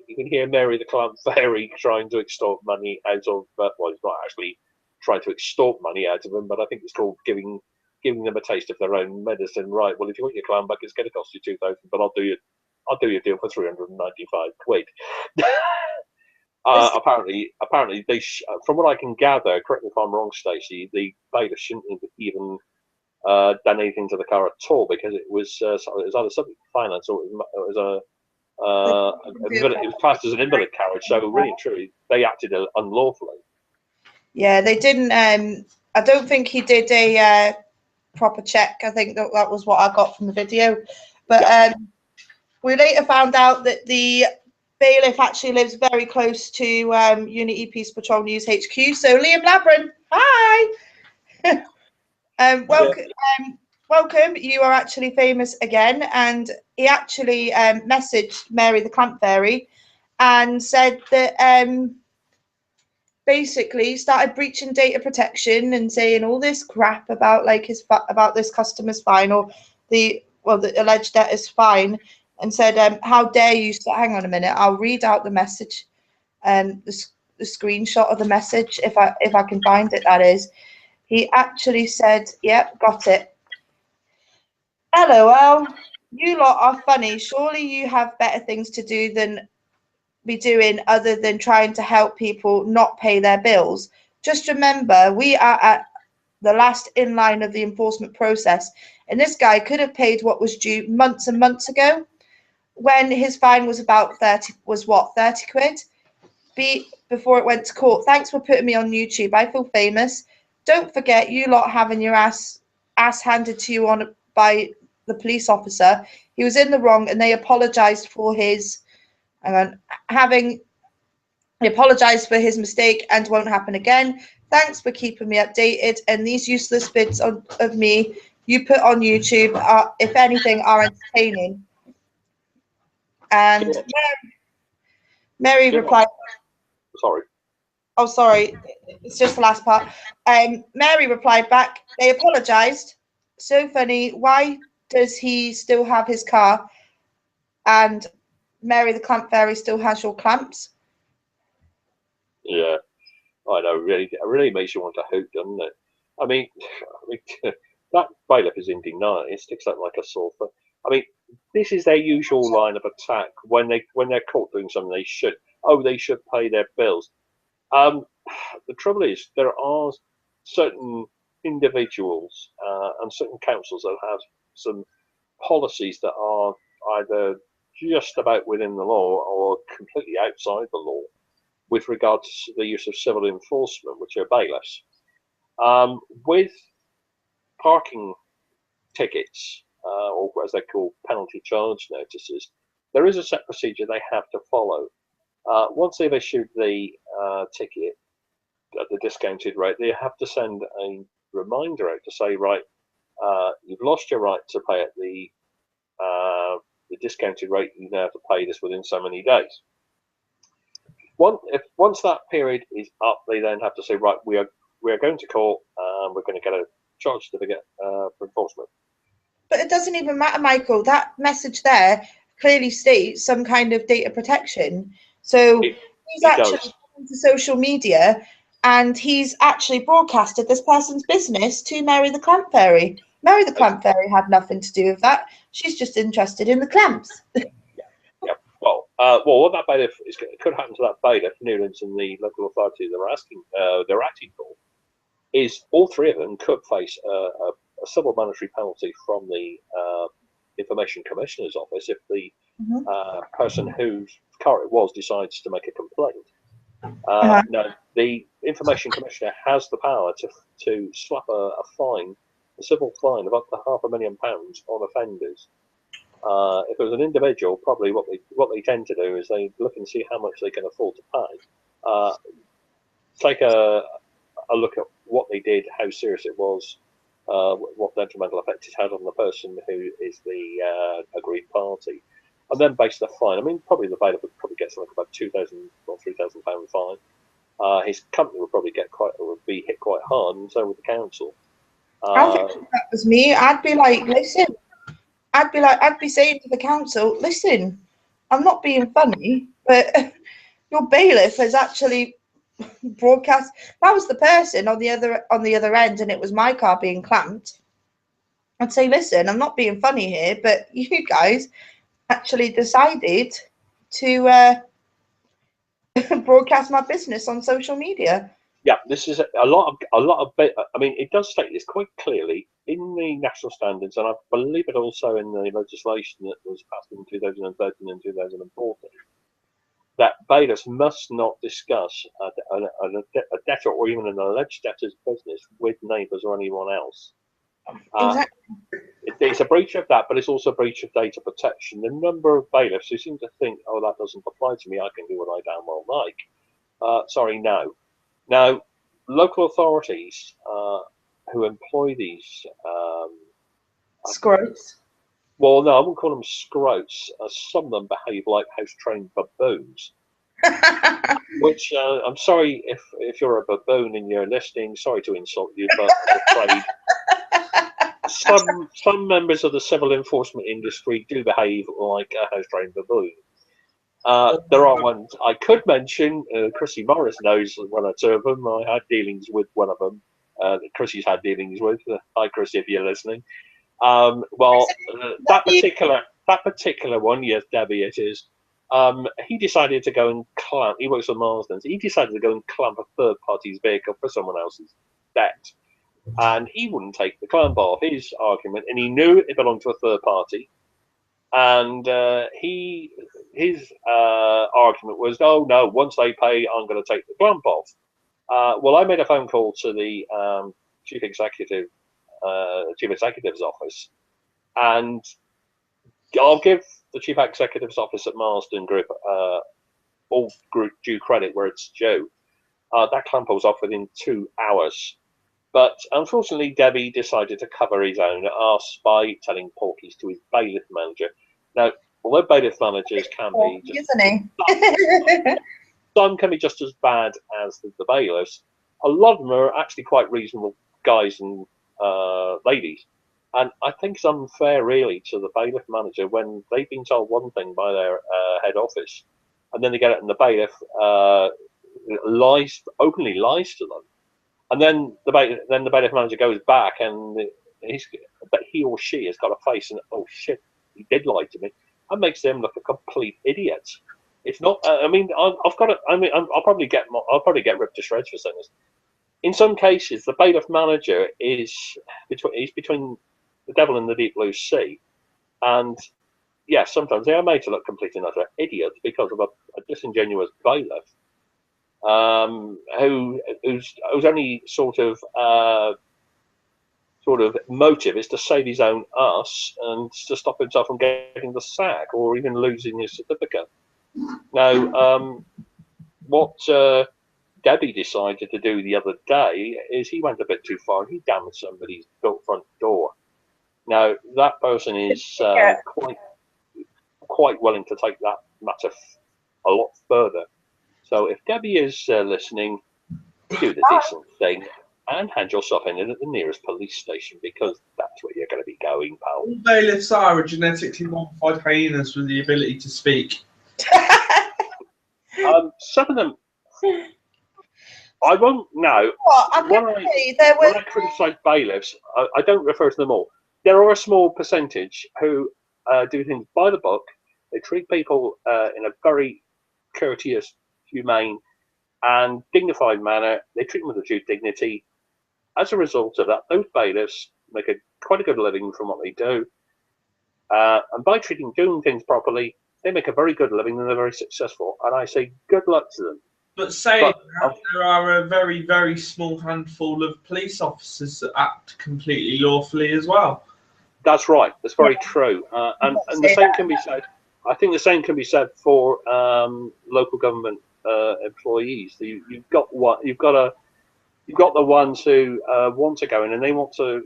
you can hear Mary the Clamp Fairy trying to extort money out of, well, he's not actually trying to extort money out of them, but I think it's called giving them a taste of their own medicine. Right. Well, if you want your clan back, it's going to cost you 2,000, but I'll do your deal for 395 quid. Apparently, they from what I can gather, correct me if I'm wrong, Stacey, the bailiff shouldn't even done anything to the car at all, because it was either subject to finance or it was it was classed as an invalid carriage. So really and truly, they acted unlawfully. Yeah, they didn't. I don't think he did a proper check. I think that was what I got from the video. But we later found out that the bailiff actually lives very close to Unity Peace Patrol News HQ. So Liam Labron, hi. Welcome. You are actually famous again. And he actually messaged Mary the Clamp Fairy and said that basically started breaching data protection and saying all this crap about like about this customer's fine, or the alleged debtor's fine, and said, how dare you hang on a minute, I'll read out the message, the screenshot of the message, if I can find it, that is. He actually said, yep, got it. LOL, you lot are funny. Surely you have better things to do than be doing other than trying to help people not pay their bills. Just remember, we are at the last in line of the enforcement process, and this guy could have paid what was due months and months ago, when his fine was about 30 quid before it went to court. Thanks for putting me on YouTube. I feel famous. Don't forget, you lot having your ass handed to you on by the police officer. He was in the wrong, and they apologized for his he apologized for his mistake and won't happen again. Thanks for keeping me updated, and these useless bits of me you put on YouTube are, if anything, are entertaining. And Mary replied, sorry. Oh, sorry, it's just the last part. Mary replied back, they apologized. So funny. Why does he still have his car? And Mary the Clamp Fairy still has your clamps. Yeah, I know. Really, it really makes you want to hoot, doesn't it? I mean that bailiff is in denial. It sticks out like a sore thumb. I mean, this is their usual line of attack when they're caught doing something they should. Oh, they should pay their bills. The trouble is, there are certain individuals and certain councils that have some policies that are either just about within the law or completely outside the law with regard to the use of civil enforcement, which are bailiffs. With parking tickets, or as they call penalty charge notices, there is a set procedure they have to follow. Once they've issued the ticket at the discounted rate, they have to send a reminder out to say, right, you've lost your right to pay at the discounted rate. You now have to pay this within so many days. Once that period is up, they then have to say, right, we are going to court. We're going to get a charge certificate for enforcement. But it doesn't even matter, Michael. That message there clearly states some kind of data protection. So he's actually going to social media, and he's actually broadcasted this person's business to Mary the Clamp Fairy. Mary the Clamp Fairy had nothing to do with that. She's just interested in the clamps. Well, what that bailiff could happen to that bailiff, Newlands, and the local authority they're acting for, is all three of them could face a civil monetary penalty from the Information Commissioner's Office if the person whose car it was decides to make a complaint. No, the Information Commissioner has the power to slap a civil fine of up to £500,000 on offenders. If it was an individual, probably what they tend to do is they look and see how much they can afford to pay. Take a look at what they did, how serious it was, what detrimental effect it had on the person who is the aggrieved party, and then base the fine. I mean, probably the bailiff would probably get something about £2,000 or £3,000 fine. His company would probably be hit quite hard, and so would the council. I think if that was me, I'd be like, listen. I'd be saying to the council, listen, I'm not being funny, but your bailiff has actually broadcast. If I was the person on the other end, and it was my car being clamped, I'd say, listen, I'm not being funny here, but you guys actually decided to broadcast my business on social media. Yeah, this is a lot of. I mean, it does state this quite clearly in the national standards, and I believe it also in the legislation that was passed in 2013 and 2014, that bailiffs must not discuss a debtor or even an alleged debtor's business with neighbours or anyone else. Exactly. It's a breach of that, but it's also a breach of data protection. The number of bailiffs who seem to think, oh, that doesn't apply to me, I can do what I damn well like. Sorry, no. Now, local authorities who employ these... Scroats. Well, no, I wouldn't call them scroats. Some of them behave like house-trained baboons. Which, I'm sorry if you're a baboon and you're listening, sorry to insult you, but I'm afraid some members of the civil enforcement industry do behave like a house-trained baboon. There are ones I could mention. Chrissy Morris knows one or two of them. I had dealings with one of them. Chrissy's had dealings with. Hi, Chrissy, if you're listening. That particular one, yes, Debbie, it is. He decided to go and clamp. He works for Marsden's. He decided to go and clamp a third party's vehicle for someone else's debt, and he wouldn't take the clamp off. His argument, and he knew it belonged to a third party, and his argument was, "Oh no, once they pay, I'm going to take the clamp off." Well, I made a phone call to the chief executive's office, and I'll give the chief executive's office at Marsden Group all due credit where it's due. That clamp was off within 2 hours. But unfortunately, Debbie decided to cover his own arse by telling porkies to his bailiff manager. Now, although bailiff managers can be just, isn't he? some can be just as bad as the bailiffs, a lot of them are actually quite reasonable guys and ladies. And I think it's unfair, really, to the bailiff manager when they've been told one thing by their head office, and then they get it, and the bailiff openly lies to them, and then the bailiff manager goes back, and he or she has got a face, and oh shit, he did lie to me, and makes them look a complete idiot. It's not. I mean, I'll probably get ripped to shreds for saying this. In some cases, the bailiff manager is between the devil and the deep blue sea, and yes, sometimes they are made to look complete and utter idiots because of a disingenuous bailiff whose only sort of motive is to save his own ass and to stop himself from getting the sack or even losing his certificate. Now, what Debbie decided to do the other day is he went a bit too far. He damaged somebody's built front door. Now, that person is quite willing to take that matter a lot further. So if Debbie is listening, do the decent thing and hand yourself in at the nearest police station, because that's where you're going to be going, pal. All bailiffs are genetically modified hyenas with the ability to speak. Some of them, I won't know. When I criticise bailiffs, I don't refer to them all. There are a small percentage who do things by the book. They treat people in a very courteous, humane, and dignified manner. They treat them with due dignity. As a result of that, those bailiffs make quite a good living from what they do. And by doing things properly, they make a very good living and they're very successful. And I say good luck to them. But saying that, there are a very, very small handful of police officers that act completely lawfully as well. That's right. That's very true. And the same can be said. I think the same can be said for local government employees. You've got the ones who want to go in and they want to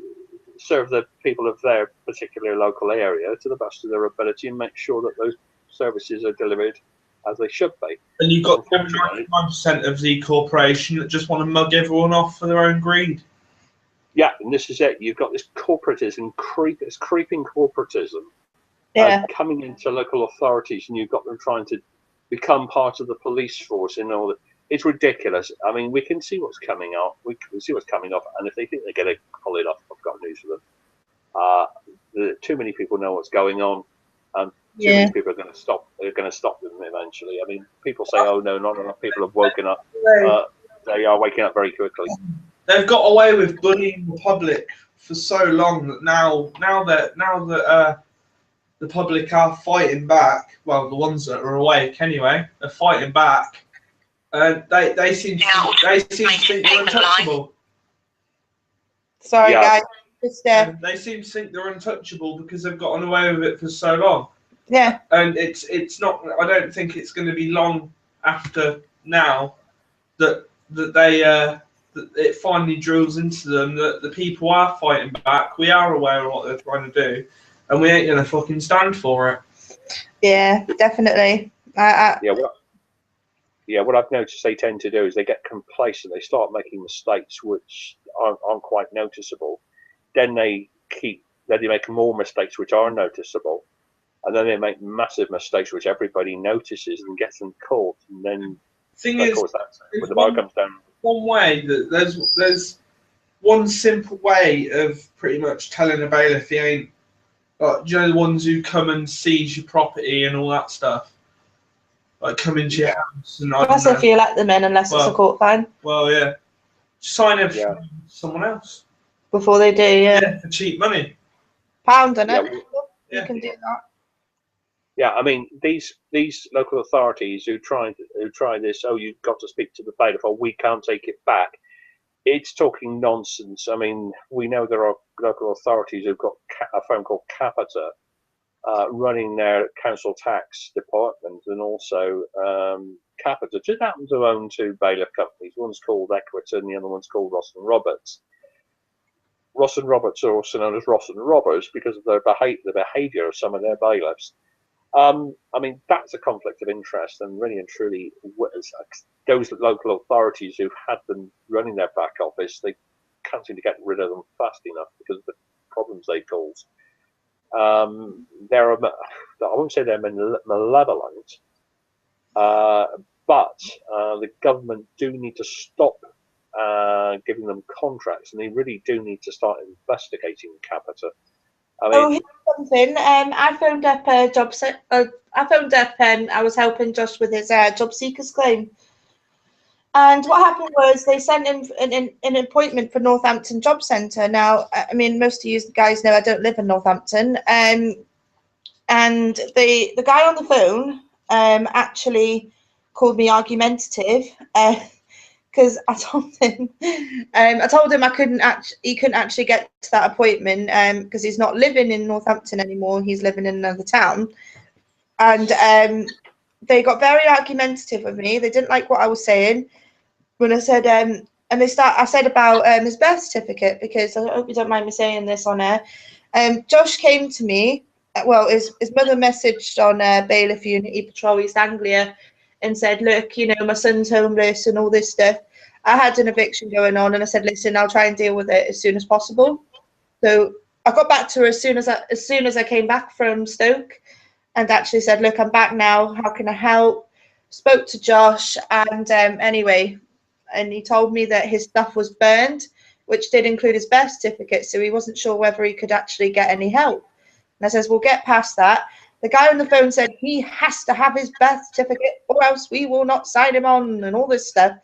serve the people of their particular local area to the best of their ability and make sure that those services are delivered as they should be. And you've got 99% of the corporation that just want to mug everyone off for their own greed. Yeah, and this is it. You've got this corporatism, this creeping corporatism coming into local authorities, and you've got them trying to become part of the police force in order. it's ridiculous. I mean, we can see what's coming up. We can see what's coming up, and if they think they're going to pull it off, I've got news for them. Too many people know what's going on, and too many people are going to stop. They're going to stop them eventually. I mean, people say, "Oh no, not enough people have woken up." They are waking up very quickly. They've got away with bullying the public for so long that now that the public are fighting back. Well, the ones that are awake anyway are fighting back. They seem to think they're untouchable. Sorry, guys. Just, they seem to think they're untouchable because they've gotten away with it for so long. Yeah. And it's not. I don't think it's going to be long after now that it finally drills into them that the people are fighting back. We are aware of what they're trying to do, and we ain't gonna fucking stand for it. Yeah, definitely. What I've noticed they tend to do is they get complacent. They start making mistakes which aren't quite noticeable. Then they make more mistakes which are noticeable, and then they make massive mistakes which everybody notices and gets them caught. And then, of course, that's when the bar comes down. One way that there's one simple way of pretty much telling a bailiff he ain't, like, you know, the ones who come and seize your property and all that stuff, like come into your house and unless if you let them in, unless it's a court fine. Well, yeah, sign everything with someone else before they do. Yeah, for cheap money. £1, isn't it? You can do that. Yeah, I mean, these local authorities who try this, oh, you've got to speak to the bailiff, or we can't take it back. It's talking nonsense. I mean, we know there are local authorities who've got a firm called Capita running their council tax department, and also Capita just happen to own two bailiff companies. One's called Equita and the other one's called Ross and Roberts. Ross and Roberts are also known as Ross and Roberts because of the behaviour of some of their bailiffs. I mean, that's a conflict of interest, and really and truly, those local authorities who've had them running their back office, they can't seem to get rid of them fast enough because of the problems they cause. I won't say they're malevolent, but the government do need to stop giving them contracts, and they really do need to start investigating Capita. I mean, here's something. I phoned up a job set. I phoned up and I was helping Josh with his job seekers claim. And what happened was they sent him an appointment for Northampton Job Centre. Now, I mean, most of you guys know I don't live in Northampton. And the guy on the phone actually called me argumentative. Because I told him, he couldn't actually get to that appointment because he's not living in Northampton anymore. He's living in another town, and they got very argumentative with me. They didn't like what I was saying when I said, I said about his birth certificate, because I hope you don't mind me saying this on air. Josh came to me. Well, his mother messaged on Bailiff Unity Patrol East Anglia and said, look, you know, my son's homeless and all this stuff. I had an eviction going on, and I said, listen, I'll try and deal with it as soon as possible. So I got back to her as soon as I came back from Stoke, and actually said, look, I'm back now. How can I help? Spoke to Josh, and anyway, and he told me that his stuff was burned, which did include his birth certificate. So he wasn't sure whether he could actually get any help. And I says, we'll get past that. The guy on the phone said he has to have his birth certificate or else we will not sign him on, and all this stuff.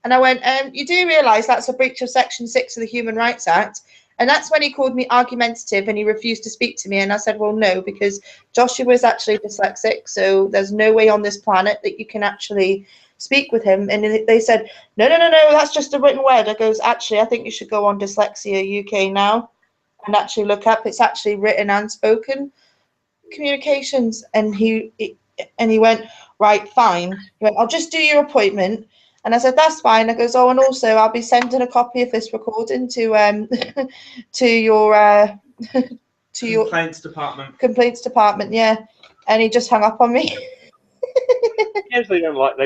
And I went, you do realise that's a breach of Section 6 of the Human Rights Act? And that's when he called me argumentative and he refused to speak to me. And I said, well, no, because Joshua is actually dyslexic, so there's no way on this planet that you can actually speak with him. And they said, no, that's just a written word. I goes, actually, I think you should go on Dyslexia UK now and actually look up. It's actually written and spoken communications. And he went, right, fine. He went, I'll just do your appointment. And I said, that's fine. I goes, oh, and also I'll be sending a copy of this recording to your complaints department. Complaints department, yeah. And he just hung up on me. Yes, they don't like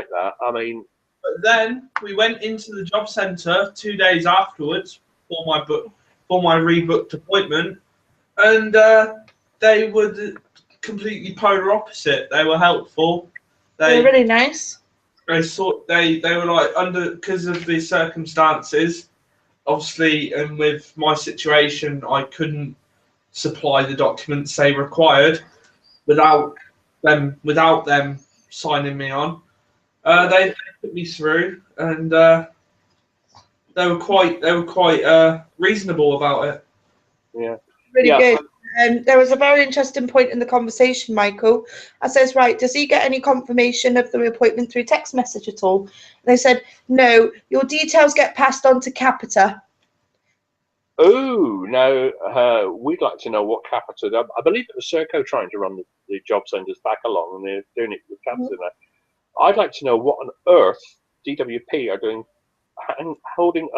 that. I mean, but then we went into the job centre 2 days afterwards for my rebooked appointment, and they were completely polar opposite. They were helpful. They were really nice. they were like because of the circumstances, obviously, and with my situation, I couldn't supply the documents they required without them signing me on. They put me through, and they were quite reasonable about it. Yeah. Really Yeah. good. There was a very interesting point in the conversation, Michael. I says, right, does he get any confirmation of the appointment through text message at all? And they said, no, your details get passed on to Capita. Oh, now we'd like to know what Capita. I believe it was Serco trying to run the job centres back along, and they're doing it with Capita now. I'd like to know what on earth DWP are doing, holding,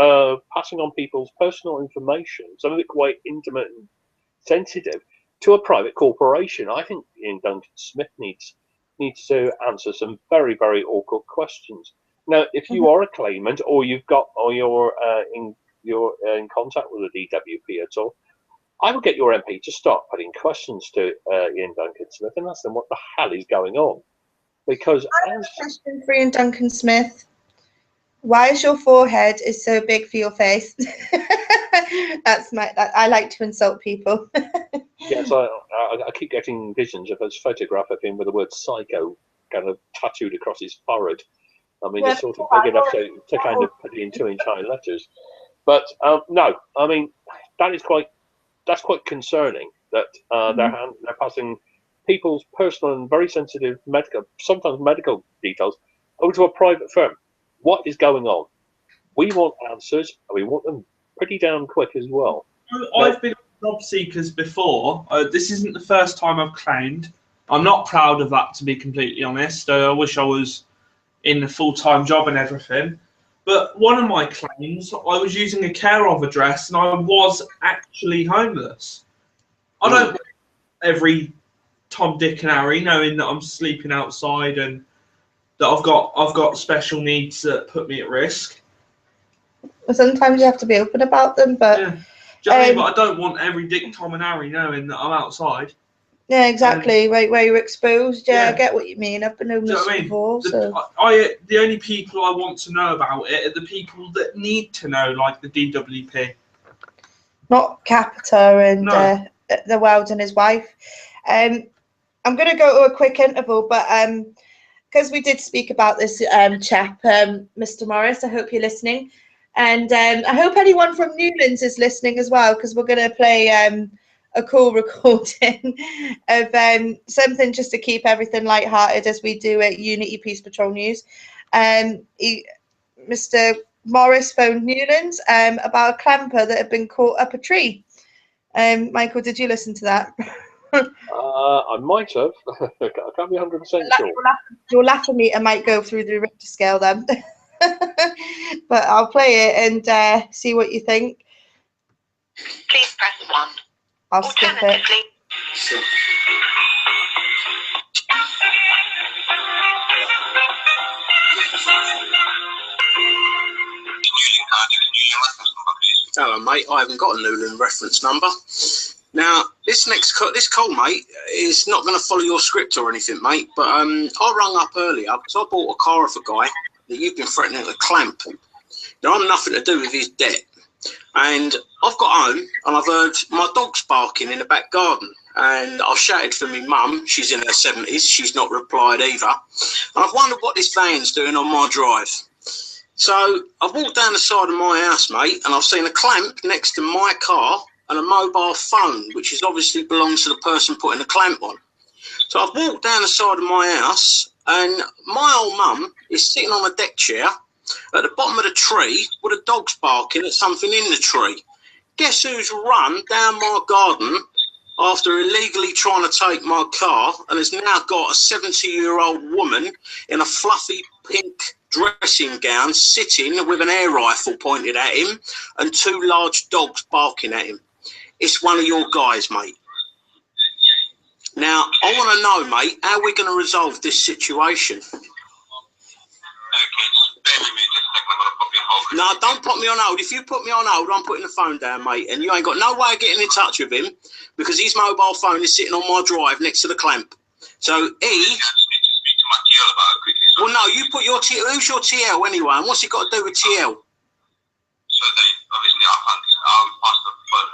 passing on people's personal information, some of it quite intimate and sensitive, to a private corporation. I think Ian Duncan Smith needs to answer some very, very awkward questions. Now, if you are a claimant, or you're in contact with the DWP at all, I would get your MP to start putting questions to Ian Duncan Smith and ask them what the hell is going on. Because I have a question for Ian Duncan Smith. Why is your forehead is so big for your face? I like to insult people. Yes, I keep getting visions of his photograph of him with the word "psycho" kind of tattooed across his forehead. I mean, it's sort of big enough to kind of put it in 2-inch high letters. But no, I mean that's quite concerning that they're passing people's personal and very sensitive sometimes medical details over to a private firm. What is going on? We want answers, and we want them pretty damn quick as well. I've been job seekers before. This isn't the first time I've claimed. I'm not proud of that, to be completely honest. I wish I was in a full-time job and everything. But one of my claims, I was using a care of address, and I was actually homeless. I don't want every Tom, Dick, and Harry knowing that I'm sleeping outside and that I've got special needs that put me at risk. Sometimes you have to be open about them, but yeah. Do you know what I mean? But I don't want every Dick, Tom, and Harry knowing that I'm outside. Yeah, exactly. Where you're exposed. Yeah, I get what you mean. I've been homeless before. The only people I want to know about it are the people that need to know, like the DWP. Not Capita and the Weld and his wife. I'm going to go to a quick interval, but because we did speak about this chap, Mr. Morris, I hope you're listening. And I hope anyone from Newlands is listening as well, because we're going to play a cool recording of something just to keep everything lighthearted as we do at Unity Peace Patrol News. Mr. Morris phoned Newlands about a clamper that had been caught up a tree. Michael, did you listen to that? I might have. I can't be 100% sure. Your laughter meter might go through the Richter scale then. But I'll play it and see what you think. Please press 1. I'll skip it. Hello, mate. I haven't got a Newland reference number. Now, this call, mate, is not going to follow your script or anything, mate. But I rung up earlier because I bought a car off a guy that you've been threatening to clamp. Now, I'm nothing to do with his debt. And I've got home and I've heard my dog's barking in the back garden. And I've shouted for my mum. She's in her 70s. She's not replied either. And I've wondered what this van's doing on my drive. So I've walked down the side of my house, mate, and I've seen a clamp next to my car and a mobile phone, which is obviously belongs to the person putting the clamp on. So I've walked down the side of my house and my old mum is sitting on a deck chair at the bottom of the tree with a dog's barking at something in the tree. Guess who's run down my garden after illegally trying to take my car and has now got a 70-year-old woman in a fluffy pink dressing gown sitting with an air rifle pointed at him and 2 large dogs barking at him. It's one of your guys, mate. Now, I want to know, mate, how we're going to resolve this situation. No, don't put me on hold. If you put me on hold, I'm putting the phone down, mate, and you ain't got no way of getting in touch with him because his mobile phone is sitting on my drive next to the clamp. So he... Well, no, you put your TL. Who's your TL anyway? And what's it got to do with TL? So they obviously I'll pass the phone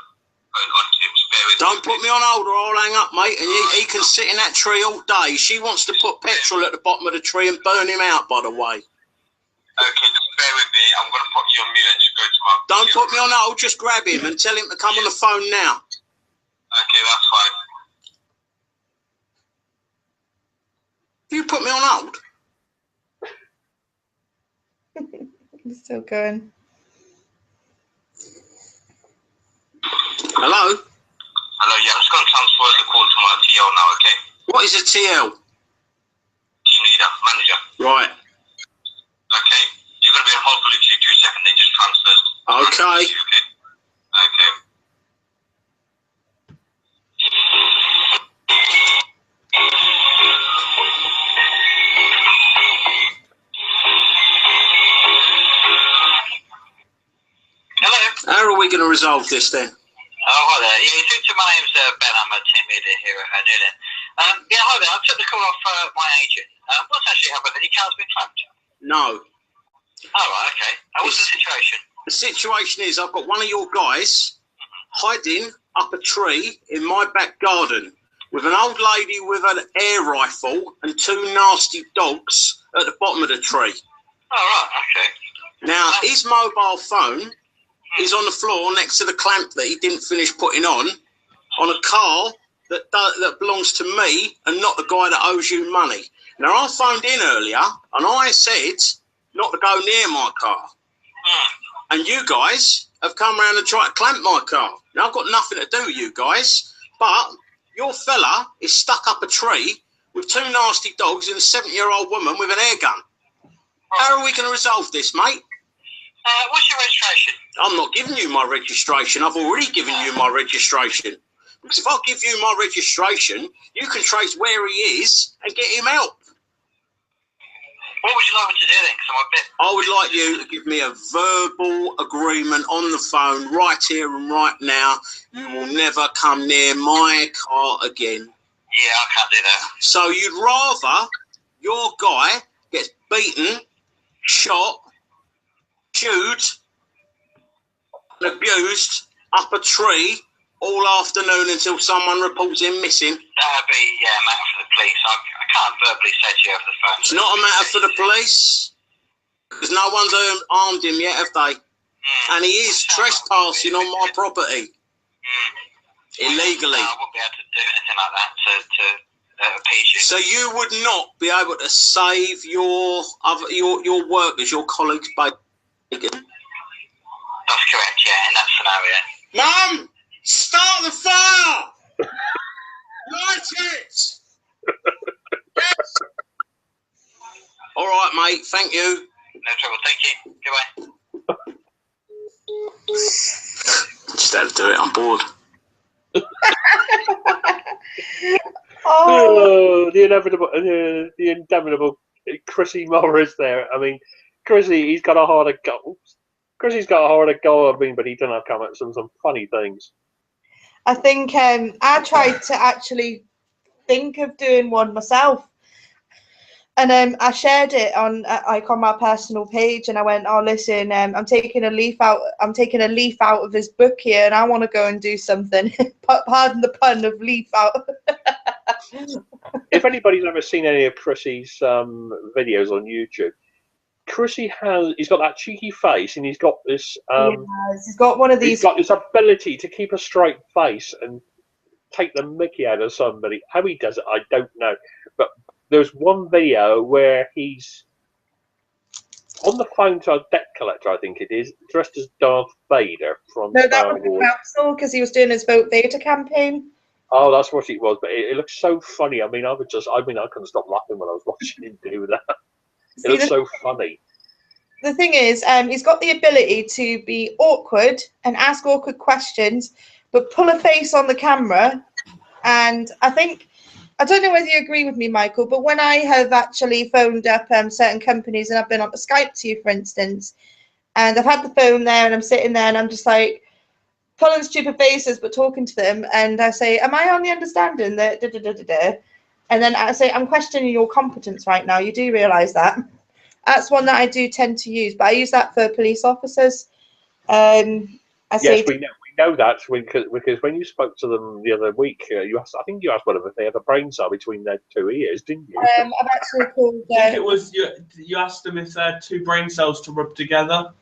on to him. Spare with Don't put me on hold or I'll hang up, mate. And he can sit in that tree all day. She wants to put petrol at the bottom of the tree and burn him out, by the way. Okay, just bear with me. I'm going to put you on mute and just go to my... Don't put me on hold. Just grab him and tell him to come on the phone now. Okay, that's fine. You put me on hold. He's still going. Hello? Hello, yeah, I'm just going to transfer the call to my TL now, okay? What is a TL? Team leader, manager. Right. Okay, you're going to be on hold for literally 2 seconds, then just transfer. Okay. Okay? Okay. Hello? How are we going to resolve this then? Oh, hi there. Yeah, you think my name's Ben. I'm a team leader here at Newland. Yeah, hi there. I took the call off my agent. What's actually happened? Any car's been clamped? No. Oh, right, okay. What's the situation? The situation is I've got one of your guys hiding up a tree in my back garden with an old lady with an air rifle and 2 nasty dogs at the bottom of the tree. Oh, right, okay. Now, his mobile phone is on the floor next to the clamp that he didn't finish putting on a car that belongs to me and not the guy that owes you money. Now, I phoned in earlier and I said not to go near my car. And you guys have come around and tried to clamp my car. Now, I've got nothing to do with you guys, but your fella is stuck up a tree with 2 nasty dogs and a 70-year-old woman with an air gun. How are we going to resolve this, mate? What's your registration? I'm not giving you my registration. I've already given you my registration. Because if I give you my registration, you can trace where he is and get him help. What would you like me to do then? Because I'm a bit... I would like you to give me a verbal agreement on the phone right here and right now. You will never come near my car again. Yeah, I can't do that. So you'd rather your guy gets beaten, shot, chewed, and abused up a tree all afternoon until someone reports him missing? That'd be, yeah, a matter for the police. I can't verbally say to you over the phone. It's not a matter for the police, because no one's armed him yet, have they? And he is trespassing on my property illegally. No, I wouldn't be able to do anything like that to appease you. So you would not be able to save your workers, your colleagues, by... That's correct, yeah, in that scenario. Mum, start the fire! Light it! Yes! All right, mate, thank you. No trouble, thank you. Goodbye. Just had to do it, I'm bored. Oh, the inevitable Chrissy Morris there. I mean, Chrissy, he's got a harder go. Chrissy's got a harder go of me, but he done have come at some funny things. I think I tried to actually think of doing one myself, and I shared it on my personal page, and I went, "Oh, listen, I'm taking a leaf out of his book here, and I want to go and do something." Pardon the pun of leaf out. If anybody's ever seen any of Chrissy's videos on YouTube, he's got that cheeky face, and he's got this. He's got one of these. He's got this ability to keep a straight face and take the mickey out of somebody. How he does it, I don't know. But there's one video where he's on the phone to a debt collector, I think it is, dressed as Darth Vader from No, that Star was the Wars. council, because he was doing his Vote Vader campaign. Oh, that's what it was. But it looks so funny. I mean, I couldn't stop laughing when I was watching him do that. It looks so funny. The thing is, he's got the ability to be awkward and ask awkward questions, but pull a face on the camera. And I don't know whether you agree with me, Michael, but when I have actually phoned up certain companies, and I've been on Skype to you, for instance, and I've had the phone there and I'm sitting there and I'm just like pulling stupid faces but talking to them, and I say, am I on the understanding that And then I say, I'm questioning your competence right now. You do realise that? That's one that I do tend to use, but I use that for police officers. I say, Yes, we know that because when you spoke to them the other week, you asked, I think you asked one of them if they had a brain cell between their two ears, didn't you? I've actually called. I think it was you asked them if they had two brain cells to rub together.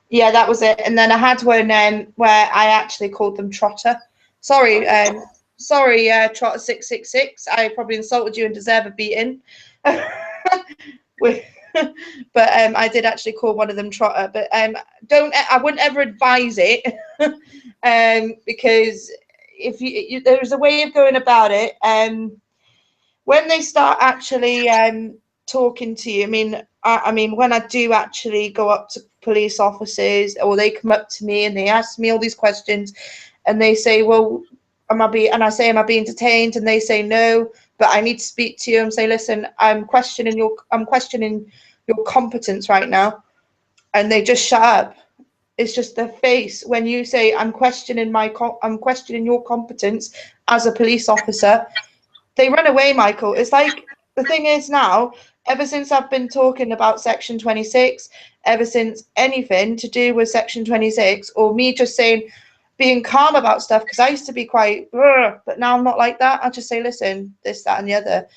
Yeah, that was it. And then I had one where I actually called them Trotter. Sorry, Trotter 666. I probably insulted you and deserve a beating. But I did actually call one of them Trotter. But I wouldn't ever advise it because if there's a way of going about it. When they start actually talking to you, I mean, when I do actually go up to police officers or they come up to me and they ask me all these questions, and they say, "Well, am I being detained?" And they say no, but I need to speak to you. I'm saying, "Listen, I'm questioning your competence right now," and they just shut up. It's just their face when you say, "I'm questioning your competence as a police officer." They run away, Michael. It's like the thing is now, ever since I've been talking about Section 26, ever since anything to do with Section 26, or me just saying, being calm about stuff, because I used to be quite, but now I'm not like that. I just say, listen, this, that, and the other.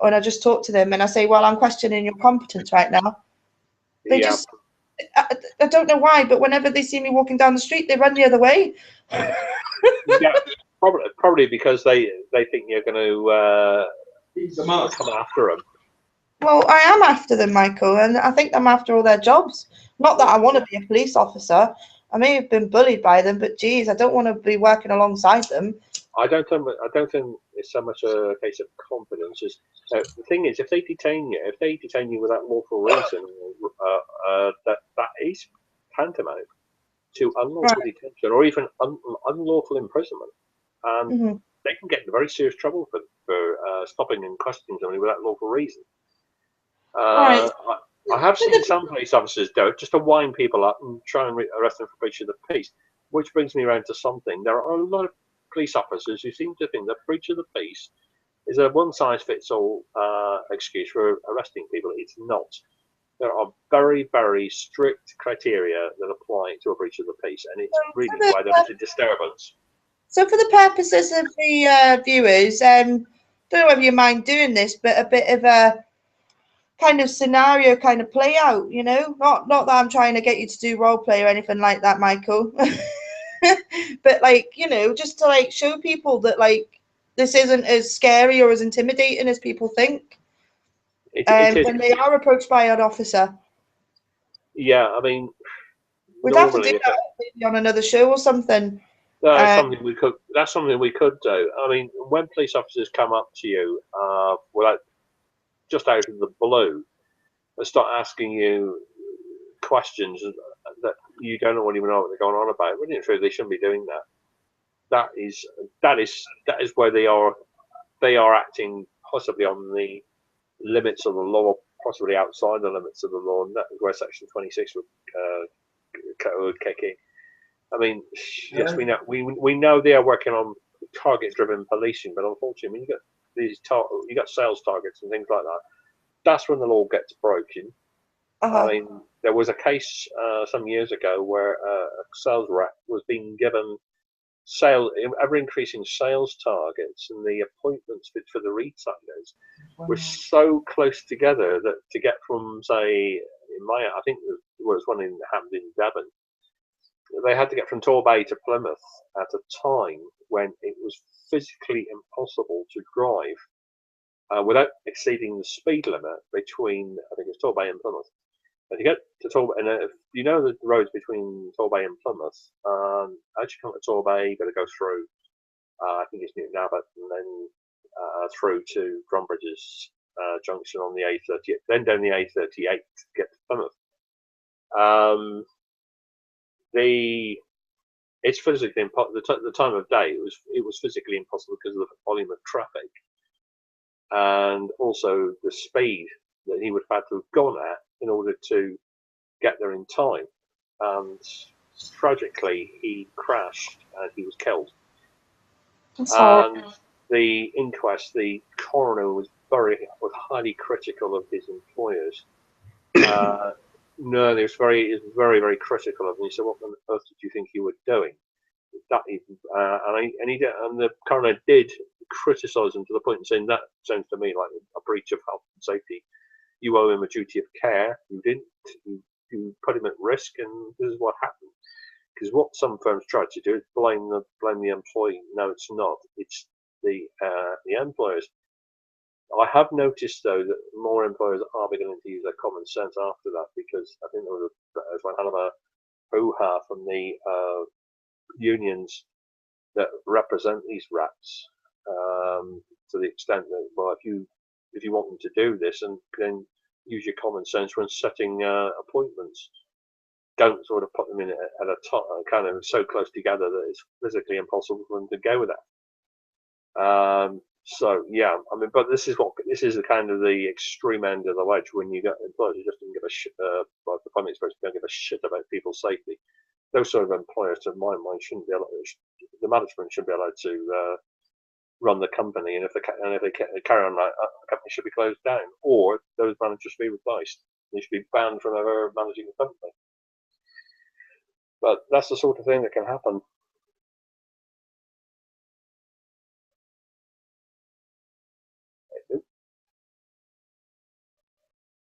And I just talk to them and I say, well, I'm questioning your competence right now. They just, I don't know why, but whenever they see me walking down the street, they run the other way. Yeah, probably because they think you're going to come after them. Well, I am after them, Michael, and I think I'm after all their jobs. Not that I want to be a police officer. I may have been bullied by them, but geez, I don't want to be working alongside them. I don't think it's so much a case of confidence. The thing is, if they detain you without lawful reason, that is tantamount to unlawful detention or even unlawful imprisonment, and they can get in very serious trouble for stopping and questioning somebody without lawful reason. I have seen some police officers do it just to wind people up and try and arrest them for breach of the peace, which brings me around to something. There are a lot of police officers who seem to think that breach of the peace is a one-size-fits-all excuse for arresting people. It's not. There are very, very strict criteria that apply to a breach of the peace, and it's really why there is a disturbance. So for the purposes of the viewers, don't know whether you mind doing this, but a bit of a kind of scenario kind of play out, you know, not that I'm trying to get you to do role play or anything like that, Michael. But like, you know, just to like show people that like this isn't as scary or as intimidating as people think. When they are approached by an officer. Yeah, I mean, we'd have to do that maybe on another show or something. That's something we could. That's something we could do. I mean, when police officers come up to you, without just out of the blue, they start asking you questions that you don't even know what they're going on about. Really and truly, they shouldn't be doing that. That is where they are acting possibly on the limits of the law, or possibly outside the limits of the law, and that is where Section 26 would kick in. I mean, yes, we know they are working on target-driven policing, but unfortunately, when you get you got sales targets and things like that, that's when the law gets broken. I mean, there was a case some years ago where a sales rep was being given ever-increasing sales targets, and the appointments for the retailers were so close together that to get from, say, I think there was one in happened in Devon. They had to get from Torbay to Plymouth at a time when it was physically impossible to drive without exceeding the speed limit between, I think it's Torbay and Plymouth. And to get to Torbay, and if you know the roads between Torbay and Plymouth, as you come to Torbay, you've got to go through, I think it's Newton Abbot, and then through to Grumbridge's junction on the A38, then down the A38 to get to Plymouth. It's physically impossible. The time of day it was physically impossible because of the volume of traffic, and also the speed that he would have had to have gone at in order to get there in time. And tragically, he crashed and he was killed. And the inquest, the coroner was highly critical of his employers. No, he was very, very critical of them. He said, "What on earth did you think you were doing?" And the coroner did criticise him to the point of saying, "That sounds to me like a breach of health and safety. You owe him a duty of care. You didn't. You put him at risk, and this is what happened." Because what some firms try to do is blame the employee. No, it's not. It's the employers. I have noticed though that more employers are beginning to use their common sense after that, because I think there was one hell of a hoo-ha from the unions that represent these rats, to the extent that, well, if you want them to do this, and then use your common sense when setting appointments. Don't sort of put them in at a top, kind of so close together that it's physically impossible for them to go with that. So yeah, I mean, but this is the kind of the extreme end of the wedge when you get employers who just don't give a shit. Like the public expression, don't give a shit about people's safety. Those sort of employers, to my mind, shouldn't be allowed. The management should be allowed to run the company, and if they carry on, the company should be closed down, or those managers should be replaced. They should be banned from ever managing the company. But that's the sort of thing that can happen.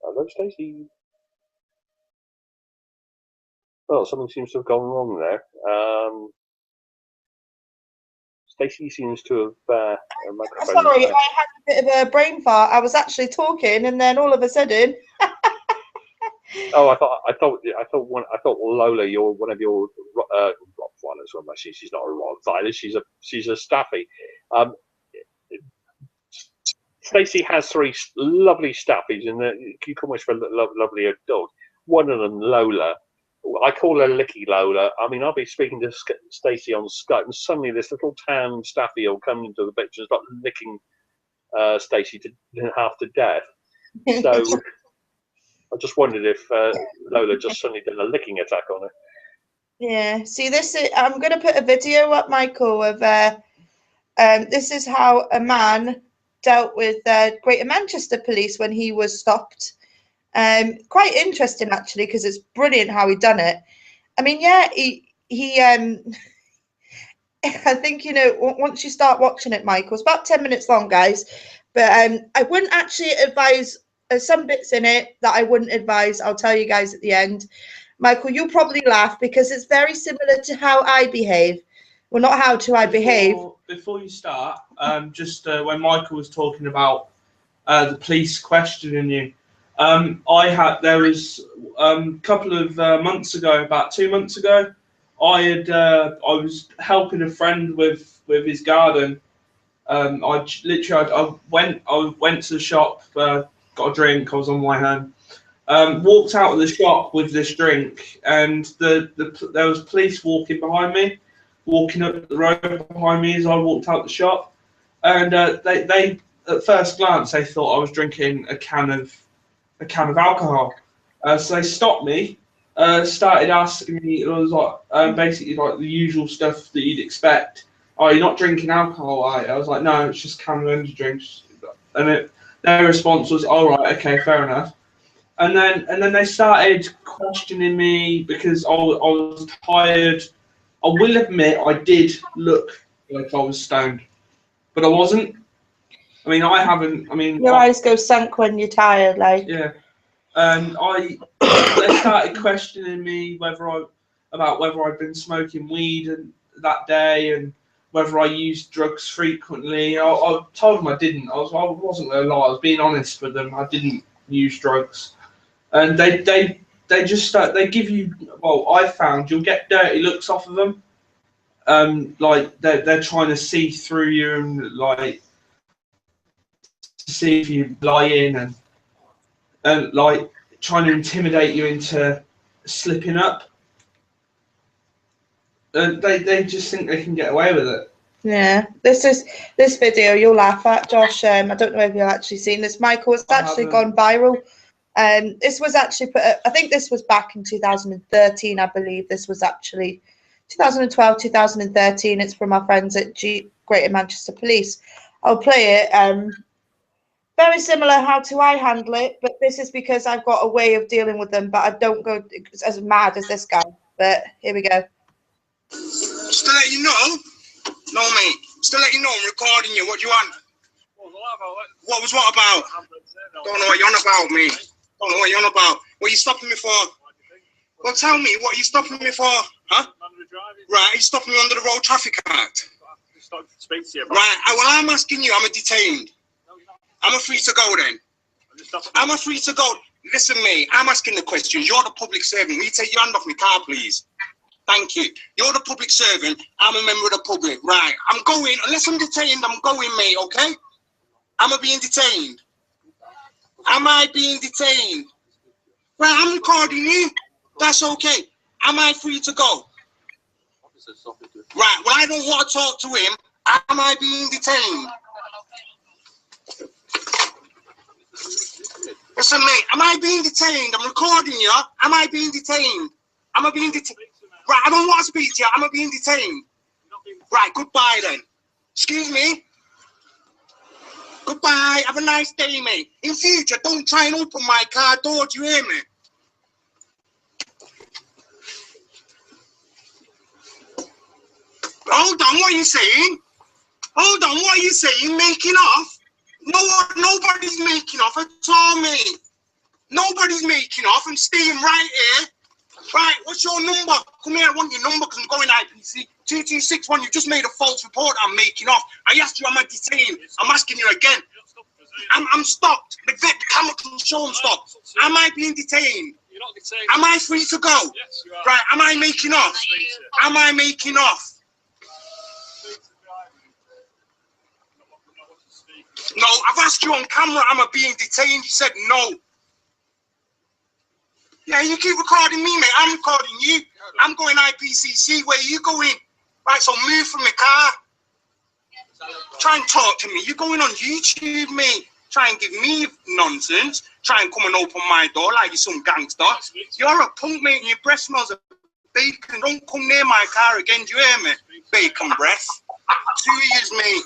Hello, Stacey. Well, something seems to have gone wrong there. Stacey seems to have her microphone. Sorry, I had a bit of a brain fart. I was actually talking, and then all of a sudden. Oh, I thought Lola, you're one of your Rottweilers. Well, she's not a Rottweiler. She's a Staffy. Stacey has 3 lovely Staffies, and you can almost feel a lovely dog. One of them, Lola. I call her Licky Lola. I mean, I'll be speaking to Stacey on Skype, and suddenly this little tan Staffy will come into the picture and start licking Stacey to half to death. So I just wondered if Lola just suddenly did a licking attack on her. Yeah. See, I'm going to put a video up, Michael, of this is how a man dealt with Greater Manchester Police when he was stopped. Quite interesting, actually, because it's brilliant how he done it. I mean, yeah, he I think, once you start watching it, Michael, it's about 10 minutes long, guys, but I wouldn't actually advise, some bits in it that I wouldn't advise. I'll tell you guys at the end. Michael, you'll probably laugh because it's very similar to how I behave. Well, not how do I behave. Before you start, just when Michael was talking about the police questioning you, there was a couple of months ago, about 2 months ago, I was helping a friend with his garden. I went to the shop, got a drink. I was on my way home. Walked out of the shop with this drink, and there was police walking behind me, walking up the road behind me as I walked out the shop, and they at first glance they thought I was drinking a can of alcohol. So they stopped me, started asking me. It was like basically like the usual stuff that you'd expect. Oh, you're not drinking alcohol, are you? I was like, no, it's just can of energy drinks. And their response was, all right, okay, fair enough. And then they started questioning me because I was tired. I will admit I did look like I was stoned, but I wasn't. I mean, I haven't. I mean, your eyes go sunk when you're tired, like. Yeah. They started questioning me about whether I'd been smoking weed that day and whether I used drugs frequently. I told them I didn't. I wasn't going to lie. I was being honest with them. I didn't use drugs, and they just start. They give you. Well, I found you'll get dirty looks off of them. Like they're trying to see through you and like to see if you lie in and like trying to intimidate you into slipping up. They just think they can get away with it. Yeah, this video you'll laugh at, Josh. I don't know if you've actually seen this, Michael. It's actually gone viral. This was actually I think this was back in 2013, I believe. This was actually 2012, 2013. It's from our friends at Greater Manchester Police. I'll play it. Very similar how to I handle it, but this is because I've got a way of dealing with them, but I don't go as mad as this guy. But here we go. Just to let you know, no mate, just to let you know I'm recording you. What do you want? What was what about? Don't know what you're on about, mate. Don't know what you're on about. What are you stopping me for? Well, tell me, what are you stopping me for? Huh? Right, you stopping me under the Road Traffic Act. Right, well, I'm asking you, I'm a detained. I'm a free to go then. I'm a free to go. Listen, mate, I'm asking the questions. You're the public servant. Will you take your hand off my car, please? Thank you. You're the public servant. I'm a member of the public. Right, I'm going. Unless I'm detained, I'm going, mate, okay? Am I being detained? Am I being detained? Right, I'm recording you. That's okay. Am I free to go? Right, well, I don't want to talk to him. Am I being detained? Listen, mate, am I being detained? I'm recording you. Am I being detained? Am I being detained? Right, I don't want to speak to you. Am I being detained? Right, goodbye then. Excuse me? Goodbye. Have a nice day, mate. In future, don't try and open my car door. Do you hear me? Hold on, what are you saying? Hold on, what are you saying? Making off? No, nobody's making off at all, mate. Nobody's making off. I'm staying right here. Right, what's your number? Come here, I want your number because I'm going IPC. 2261, you just made a false report. I'm making off. I asked you, am I detained? I'm asking you again. I'm stopped. The camera can show I'm stopped. Am I being detained? You're not detained. Am I free to go? Yes, you are. Right, am I making off? Am I making off? No, I've asked you on camera, am I being detained? You said no. Yeah, you keep recording me, mate. I'm recording you. I'm going IPCC. Where are you going? Right, so move from the car. Try and talk to me. You're going on YouTube, mate. Try and give me nonsense. Try and come and open my door like you're some gangster. You're a punk, mate, and your breath smells of bacon. Don't come near my car again. Do you hear me? Bacon breath. 2 years, mate.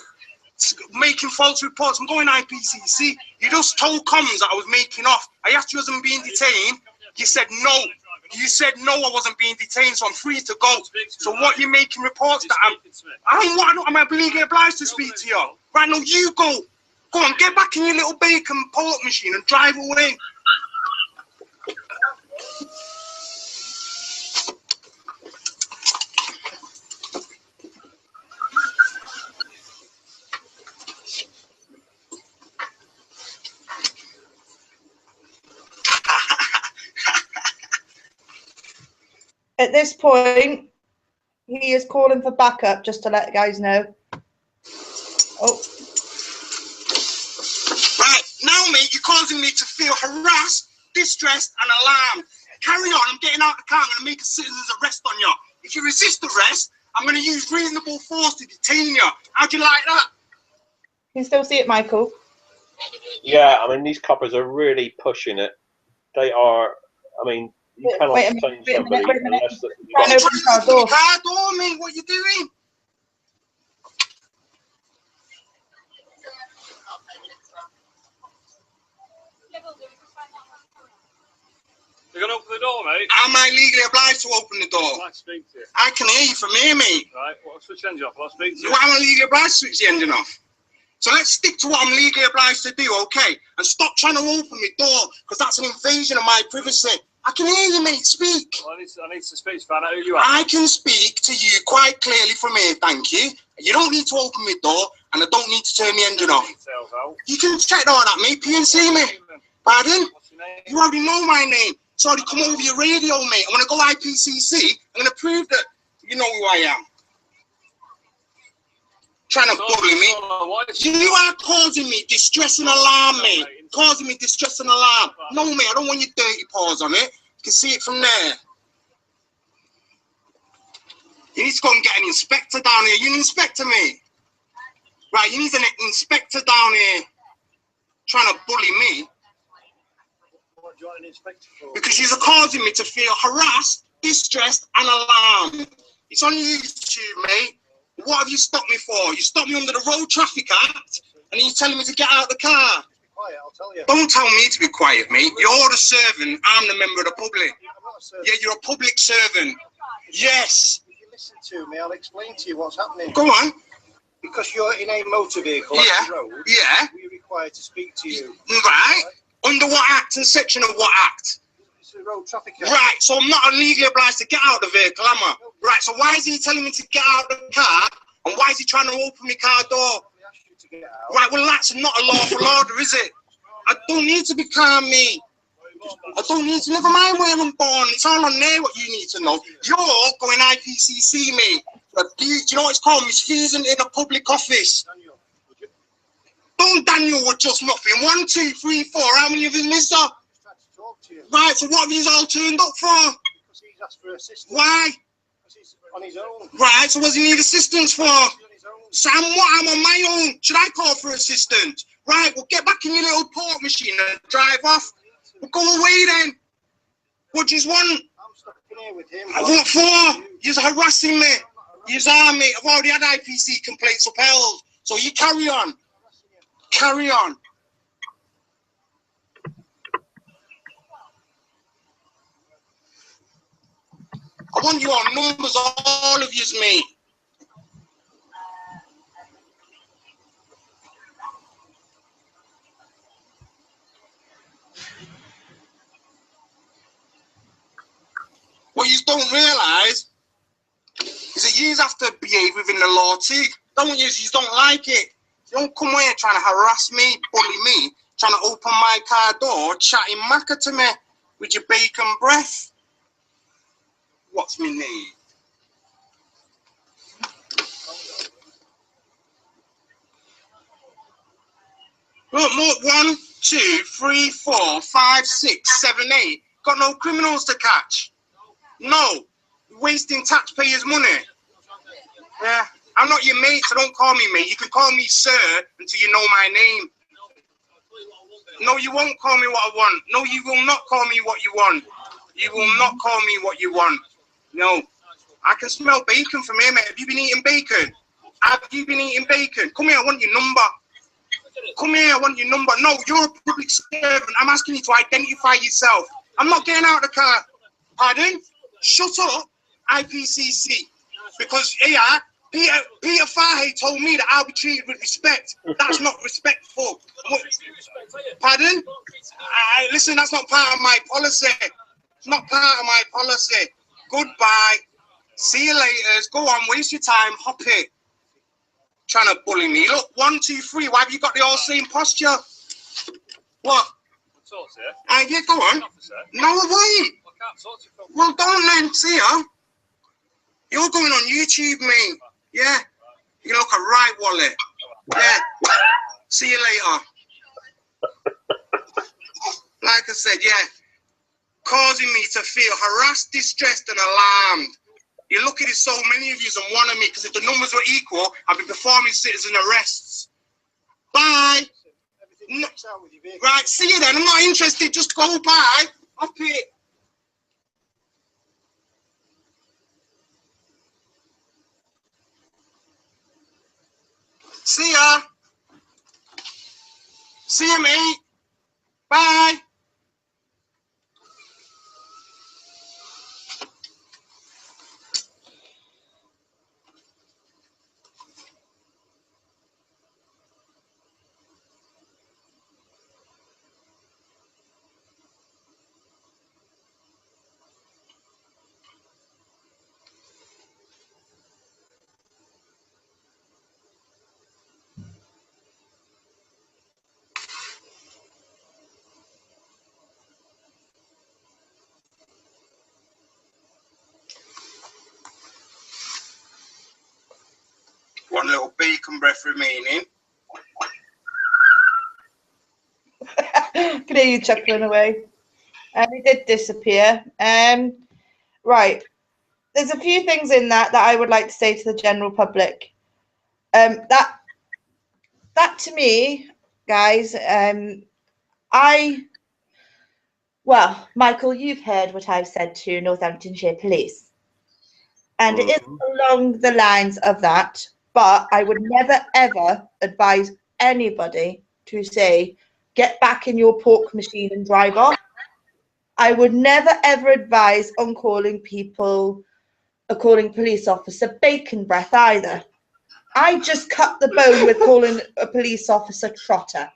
Making false reports. I'm going IPCC. You just told comms that I was making off. I asked you, wasn't being detained. You said no. You said no, I wasn't being detained, so I'm free to go. So what you're making reports that am I legally obliged to speak to you? Right, now you go. Go on, get back in your little bacon pork machine and drive away. At this point, he is calling for backup, just to let you guys know. Oh. Right, now, mate, you're causing me to feel harassed, distressed, and alarmed. Carry on, I'm getting out of the car, I'm going to make a citizen's arrest on you. If you resist arrest, I'm going to use reasonable force to detain you. How'd you like that? You can still see it, Michael. Yeah, I mean, these coppers are really pushing it. They are, I mean, you cannot detain somebody unless that you've got... Open the car door. Car door, mate, what are you doing? You're going to open the door, mate? Am I legally obliged to open the door? I'll speak to you. I can hear you from here, mate. Right, well, I'll switch the engine off. I'll speak to you. Well, I'm legally obliged to switch the engine off. So let's stick to what I'm legally obliged to do, okay? And stop trying to open my door, because that's an invasion of my privacy. I can hear you, mate, speak. Well, I need to speak to find out who you are. I can speak to you quite clearly from here, thank you. You don't need to open my door, and I don't need to turn the engine off. You can check all that, mate. PNC me. Pardon? What's your name? You already know my name. It's already come over your radio, mate. I'm going to go IPCC. I'm going to prove that you know who I am. Trying to bully me. You are causing me distress and alarm, mate. Causing me distress and alarm. No, mate, I don't want your dirty paws on it. You can see it from there. You need to go and get an inspector down here. You an inspector, mate? Right, you need an inspector down here trying to bully me. What do you want an inspector for? Because you're causing me to feel harassed, distressed, and alarmed. It's on YouTube, mate. What have you stopped me for? You stopped me under the Road Traffic Act, and then you're telling me to get out of the car. Quiet, I'll tell you. Don't tell me to be quiet, mate. You're the servant. I'm the member of the public. I'm not a servant. Yeah, you're a public servant. Yes. If you listen to me, I'll explain to you what's happening. Go on. Because you're in a motor vehicle Yeah. on the road, Yeah. we're required to speak to you. Right. Under what act and section of what act? It's the Road Traffic Act. Right. So I'm not legally obliged to get out of the vehicle, am I? Right. So why is he telling me to get out of the car? And why is he trying to open my car door? We asked you to get out. Right. Well, that's not a lawful order, is it? I don't need to be calm, me. I don't need to. Never mind where I'm born. It's all on there. What you need to know. You're going IPCC, me. Do you know what it's called? Misfeasance in a public office. Daniel, would you Don't Daniel with just nothing. 1, 2, 3, 4. How many of you, mister? just try to talk to you? Right, so what have you all turned up for? Because he's asked for assistance. Why? Because he's on his own. Right, so what does he need assistance for? He's on his own. Sam, what? I'm on my own. Should I call for assistance? Right, well, get back in your little port machine and drive off. Well, go away then. What do you want? I'm stuck in here with him. What for? You're harassing me. You're me. I've already had IPC complaints upheld. So you carry on. Carry on. I want you on numbers, all of yous, mate. What you don't realise is that you have to behave within the law too. Don't you? You don't like it. You don't come here trying to harass me, bully me, trying to open my car door, chatting macca to me with your bacon breath. What's my name? Look, 1, 2, 3, 4, 5, 6, 7, 8. Got no criminals to catch. No. Wasting taxpayers' money. Yeah. I'm not your mate, so don't call me mate. You can call me sir until you know my name. No, you won't call me what I want. No, you will not call me what you want. You will not call me what you want. No. I can smell bacon from here, mate. Have you been eating bacon? Have you been eating bacon? Come here, I want your number. Come here, I want your number. No, you're a public servant. I'm asking you to identify yourself. I'm not getting out of the car. Pardon? Shut up, IPCC. Because here, Peter Fahey told me that I'll be treated with respect. That's not respectful. Pardon? Listen, that's not part of my policy. It's not part of my policy. Goodbye. See you later. Go on, waste your time. Hop it. Trying to bully me. Look, 1, 2, 3. Why have you got the all same posture? What? Yeah, go on. No, I won't. Well, don't then. See ya. You're going on YouTube, mate. Yeah. You look a right wallet. Yeah. See you later. Like I said, yeah. Causing me to feel harassed, distressed, and alarmed. You're lucky there's so many of you and one of me, because if the numbers were equal, I'd be performing citizen arrests. Bye. No. Right, see you then. I'm not interested. Just go by. Up it. See ya. See you, mate. Bye. One little bacon breath remaining. Can hear you chuckling away. He did disappear. Right. There's a few things in that I would like to say to the general public. That to me, guys, well, Michael, you've heard what I've said to Northamptonshire Police. And it is along the lines of that, but I would never ever advise anybody to say, get back in your pork machine and drive off. I would never ever advise on calling police officer bacon breath either. I just cut the bone with calling a police officer trotter.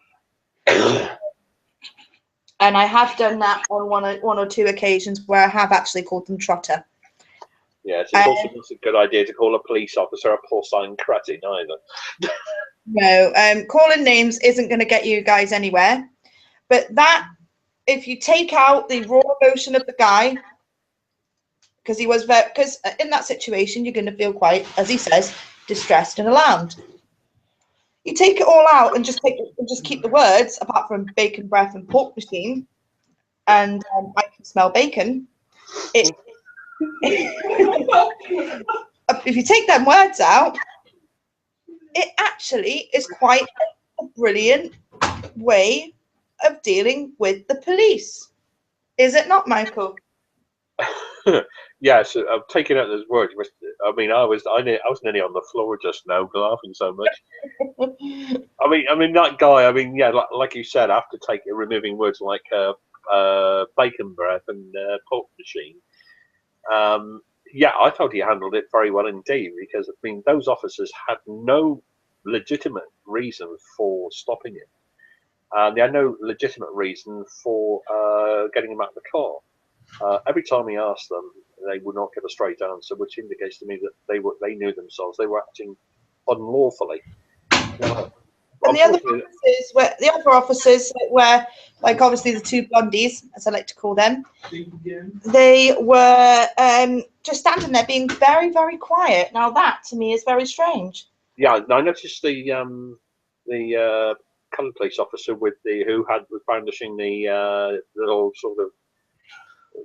And I have done that on one or two occasions where I have actually called them trotter. Yes, it's also not a good idea to call a police officer a porcine cretin either. No, calling names isn't going to get you guys anywhere. But that, if you take out the raw emotion of the guy, because in that situation you're going to feel quite, as he says, distressed and alarmed. You take it all out and just keep the words, apart from bacon breath and pork machine, and I can smell bacon. If you take them words out, it actually is quite a brilliant way of dealing with the police. Is it not, Michael? Yes, I'm taking out those words. I mean, I was nearly on the floor just now, laughing so much. I mean that guy. I mean, yeah, like you said, after removing words like bacon breath and pork machine. Yeah, I thought he handled it very well indeed, because I mean those officers had no legitimate reason for stopping him. They had no legitimate reason for getting him out of the car. Every time he asked them, they would not give a straight answer, which indicates to me that they knew themselves. They were acting unlawfully. And the other officers were, like, obviously the two blondies, as I like to call them. They were just standing there being very, very quiet. Now that to me is very strange. Yeah, I noticed the coloured police officer was brandishing the little sort of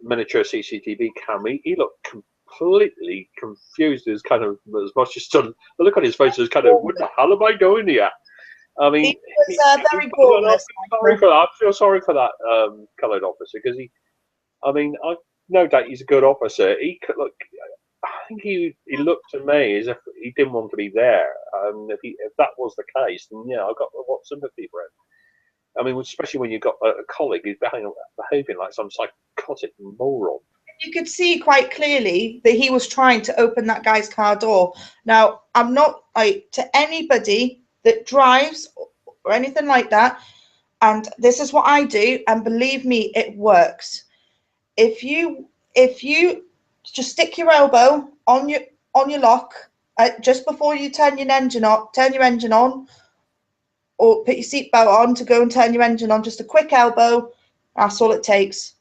miniature CCTV camera. He looked completely confused. As kind of as much as the look on his face was kind of, what the hell am I doing here? I mean, he was very gorgeous. I feel sorry for that coloured officer, because I no doubt he's a good officer. He could look. I think he looked to me as if he didn't want to be there. If that was the case, then yeah, I've got a lot of sympathy for him. I mean, especially when you've got a colleague who's behaving like some psychotic moron. You could see quite clearly that he was trying to open that guy's car door. Now, I'm not to anybody that drives or anything like that, and this is what I do, and believe me, it works. If you just stick your elbow on your lock just before you turn your engine on, or put your seatbelt on to go and turn your engine on, just a quick elbow, that's all it takes.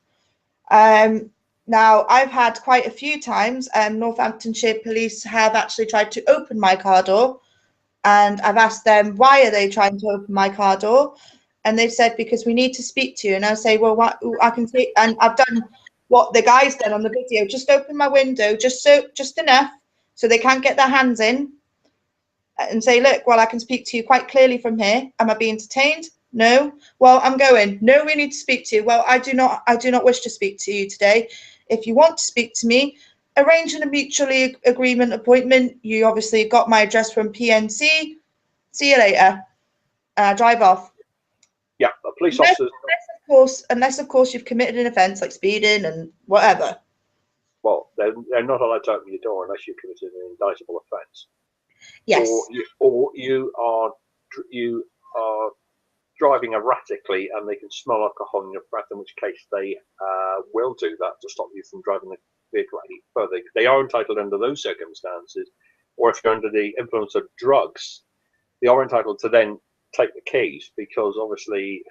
Now, I've had quite a few times, Northamptonshire police have actually tried to open my car door, and I've asked them, why are they trying to open my car door? And they've said, because we need to speak to you. And I say, well, what I can see, and I've done what the guy's done on the video, just open my window, just enough so they can't get their hands in, and say, look, well, I can speak to you quite clearly from here. Am I being detained? No. Well, I'm going. No, we need to speak to you. Well, I do not wish to speak to you today. If you want to speak to me, arrange a mutually agreement appointment. You obviously got my address from PNC. See you later. Drive off. Yeah, the police officers. Unless of course you've committed an offence like speeding and whatever. Well, they're not allowed to open your door unless you've committed an indictable offence. Yes. Or you are driving erratically and they can smell alcohol in your breath, in which case they will do that to stop you from driving the vehicle any further. They are entitled under those circumstances, or if you're under the influence of drugs, they are entitled to then take the keys, because obviously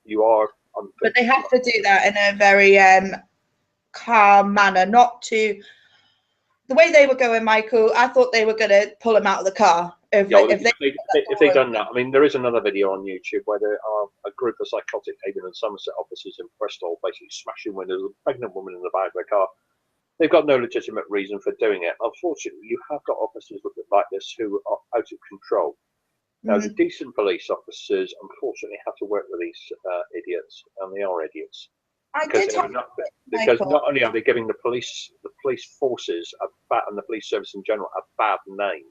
you are unfit. But they have to do that in a very calm manner, not to the way they were going, Michael. I thought they were going to pull him out of the car. If they've done that, I mean, there is another video on YouTube where there are a group of psychotic Hayden and Somerset officers in Bristol basically smashing windows of a pregnant woman in the back of the car. They've got no legitimate reason for doing it. Unfortunately, you have got officers like this who are out of control. Now, the decent police officers, unfortunately, have to work with these idiots, and they are idiots. I because did they're have not, it, because Michael. not only are they giving the police forces and the police service in general a bad name,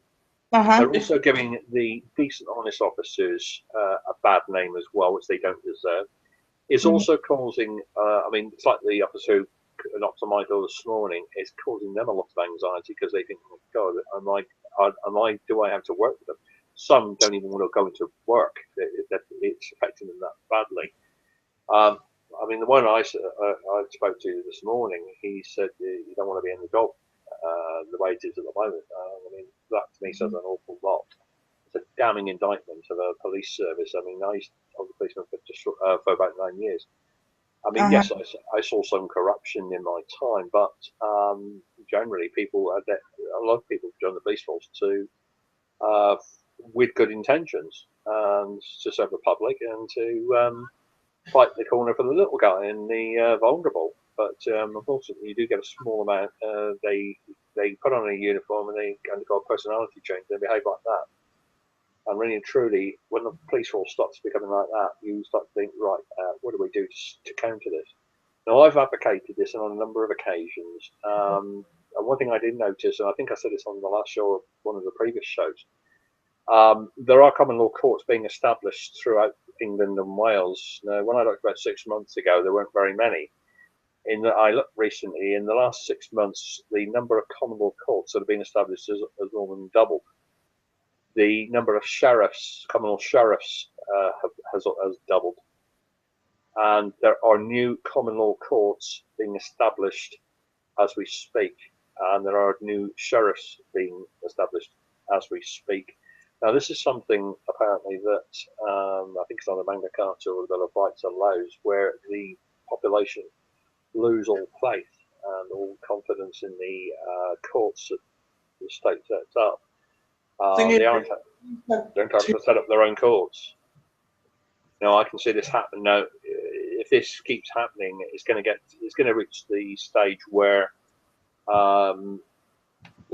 Uh-huh. they're also giving the decent, honest officers a bad name as well, which they don't deserve. It's Mhm. also causing, I mean, it's like the officer who knocked on my door this morning. It's causing them a lot of anxiety because they think, oh, God, do I have to work with them? Some don't even want to go into work. It's affecting them that badly. I mean, the one I spoke to this morning, he said you don't want to be in the job the way it is at the moment. I mean, that to me says an awful lot. It's a damning indictment of a police service. I mean, I was a policeman for about 9 years. I mean, yes, I saw some corruption in my time, but generally, a lot of people join the police force with good intentions and to serve the public and to fight the corner for the little guy and the vulnerable. But unfortunately, you do get a small amount. They put on a uniform and they undergo a personality change. They behave like that. And really and truly, when the police force starts becoming like that, you start to think, right, what do we do to counter this? Now, I've advocated this on a number of occasions. And one thing I did notice, and I think I said this on the last show of one of the previous shows, there are common law courts being established throughout England and Wales. Now, when I looked about 6 months ago, there weren't very many. I looked recently, in the last 6 months, the number of common law courts that have been established has more than doubled. The number of common law sheriffs, has doubled. And there are new common law courts being established as we speak. And there are new sheriffs being established as we speak. Now, this is something apparently that I think it's on the Magna Carta or the Bill of Rights allows, where the population lose all faith and all confidence in the courts that the state sets up. They don't have to set up their own courts. Now, I can see this happen. Now, if this keeps happening, it's going to reach the stage where the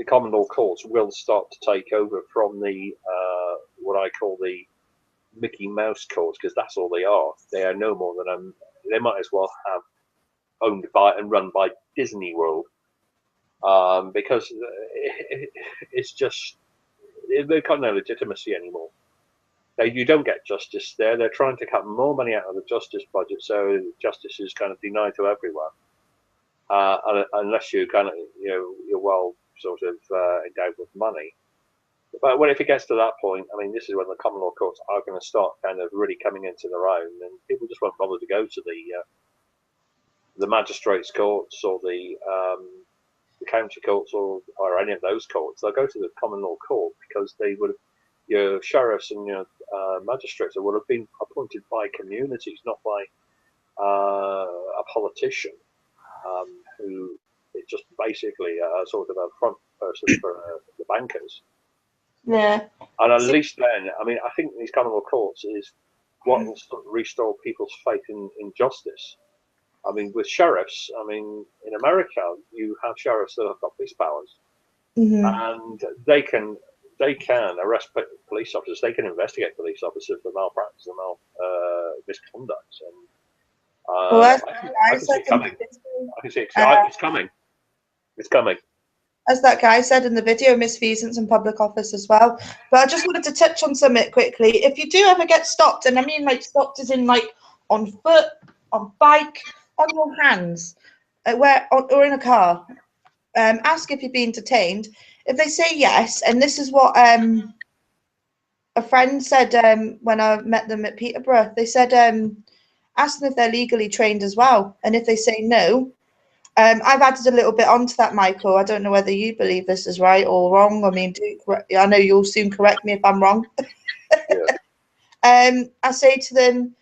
common law courts will start to take over from the what I call the Mickey Mouse courts, because that's all they are. They are no more than they might as well have owned by and run by Disney World, because it's just they've got no legitimacy anymore. You don't get justice there. They're trying to cut more money out of the justice budget, so justice is kind of denied to everyone, unless you kind of you're well sort of endowed with money. But if it gets to that point, I mean, this is when the common law courts are going to start kind of really coming into their own, and people just won't bother to go to the magistrates' courts or the county courts or any of those courts. They'll go to the common law court because they would. Your sheriffs and your magistrates would have been appointed by communities, not by a politician who is just basically a sort of a front person for the bankers. Yeah. And at least then, I mean, I think these common law courts is what will restore people's faith in justice. I mean, with sheriffs, I mean, in America, you have sheriffs that have got police powers, and they can arrest police officers. They can investigate police officers for malpractice and misconduct. And I can see it coming. I can see it's coming. It's coming. As that guy said in the video, misfeasance in public office as well. But I just wanted to touch on something quickly. If you do ever get stopped, and I mean like stopped as in like on foot, on bike, on your hands, or in a car, ask if you're being detained. If they say yes, and this is what a friend said when I met them at Peterborough, they said ask them if they're legally trained as well, and if they say no, I've added a little bit onto that, Michael. I don't know whether you believe this is right or wrong. I mean, I know you'll soon correct me if I'm wrong. Yeah. I say to them,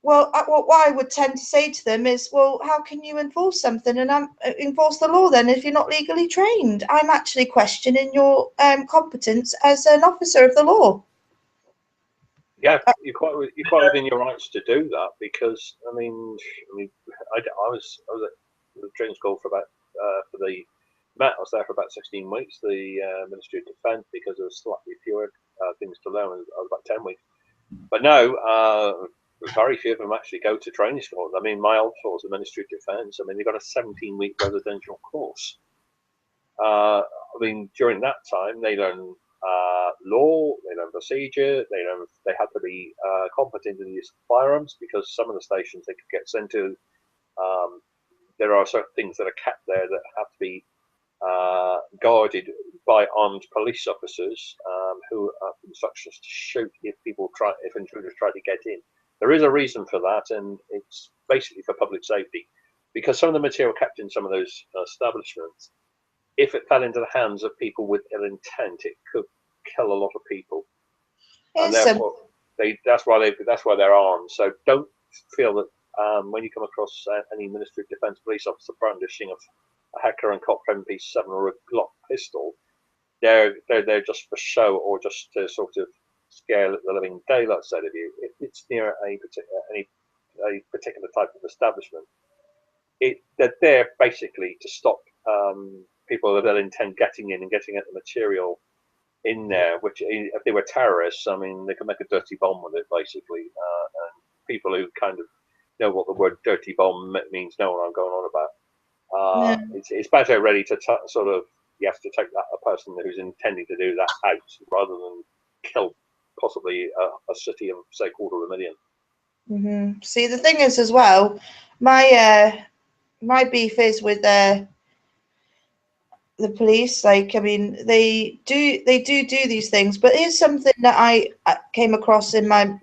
well, what I would tend to say to them is, well, how can you enforce something and enforce the law then if you're not legally trained? I'm actually questioning your competence as an officer of the law. Yeah, you're quite within your rights to do that, because I was at the training school for I was there for about 16 weeks. The Ministry of Defence, because there was slightly fewer things to learn. I was about 10 weeks. But no, very few of them actually go to training schools. I mean, my old force, the Ministry of Defence, I mean, they've got a 17-week residential course. I mean, during that time, they learn law, they learn procedure, they have to be competent in the use of firearms, because some of the stations they could get sent to, there are certain things that are kept there that have to be guarded by armed police officers who have instructions to shoot if intruders try to get in. There is a reason for that, and it's basically for public safety, because some of the material kept in some of those establishments, if it fell into the hands of people with ill intent, it could kill a lot of people, and therefore that's why they're armed. So don't feel that when you come across any Ministry of Defence police officer brandishing a Heckler and Koch MP7 or a Glock pistol, they're just for show, or just to sort of scare the living daylights out of you. If it's near a particular type of establishment, they're there basically to stop people with ill intent getting in and getting at the material in there, which if they were terrorists, I mean, they could make a dirty bomb with it, basically. And people who kind of know what the word dirty bomb means know what I'm going on about. It's better ready to sort of, you have to take a person who's intending to do that out, rather than kill possibly a city of, say, 250,000. See, the thing is as well, my beef is with the police. Like, I mean, they do these things, but here's something that I came across in my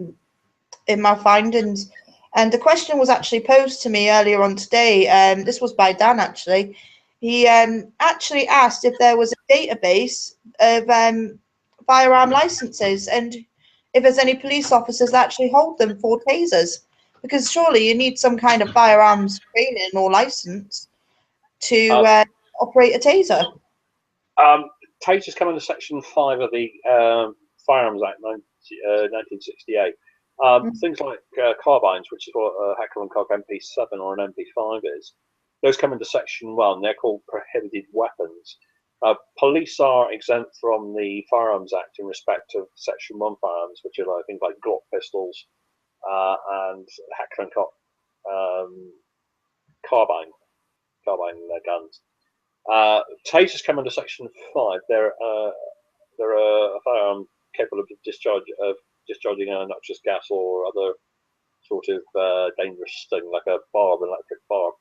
findings, and the question was actually posed to me earlier on today. This was by Dan, actually. He actually asked if there was a database of firearm licenses, and if there's any police officers that actually hold them for tasers, because surely you need some kind of firearms training or license to operate a taser. Tasers come under Section 5 of the Firearms Act 1968. Things like carbines, which is what a Heckler and Koch MP7 or an MP5 is, those come into Section 1. They're called prohibited weapons. Police are exempt from the Firearms Act in respect of Section 1 firearms, which are things like Glock pistols and Heckler and Koch carbine guns. Tasers come under Section 5. They're a firearm capable of discharging a noxious gas or other sort of dangerous thing, like an electric barb.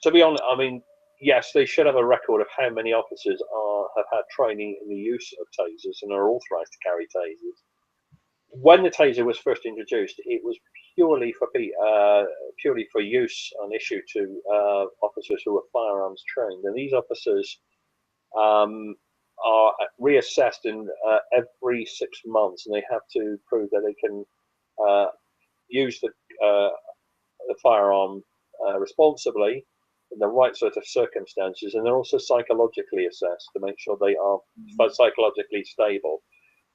To be honest, I mean, yes, they should have a record of how many officers have had training in the use of tasers and are authorised to carry tasers. When the taser was first introduced, it was purely for use and issue to officers who were firearms trained, and these officers are reassessed in every 6 months, and they have to prove that they can use the firearm responsibly in the right sort of circumstances, and they're also psychologically assessed to make sure they are psychologically stable.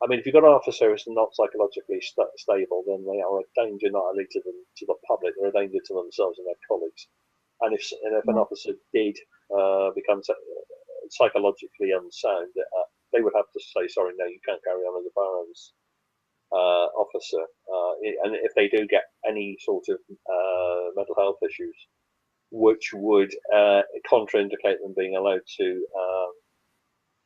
I mean, if you've got an officer who's not psychologically stable, then they are a danger not only to the public, they're a danger to themselves and their colleagues. And if an officer did become psychologically unsound, they would have to say, sorry, no, you can't carry on as a firearms officer. And if they do get any sort of mental health issues, which would contraindicate them being allowed to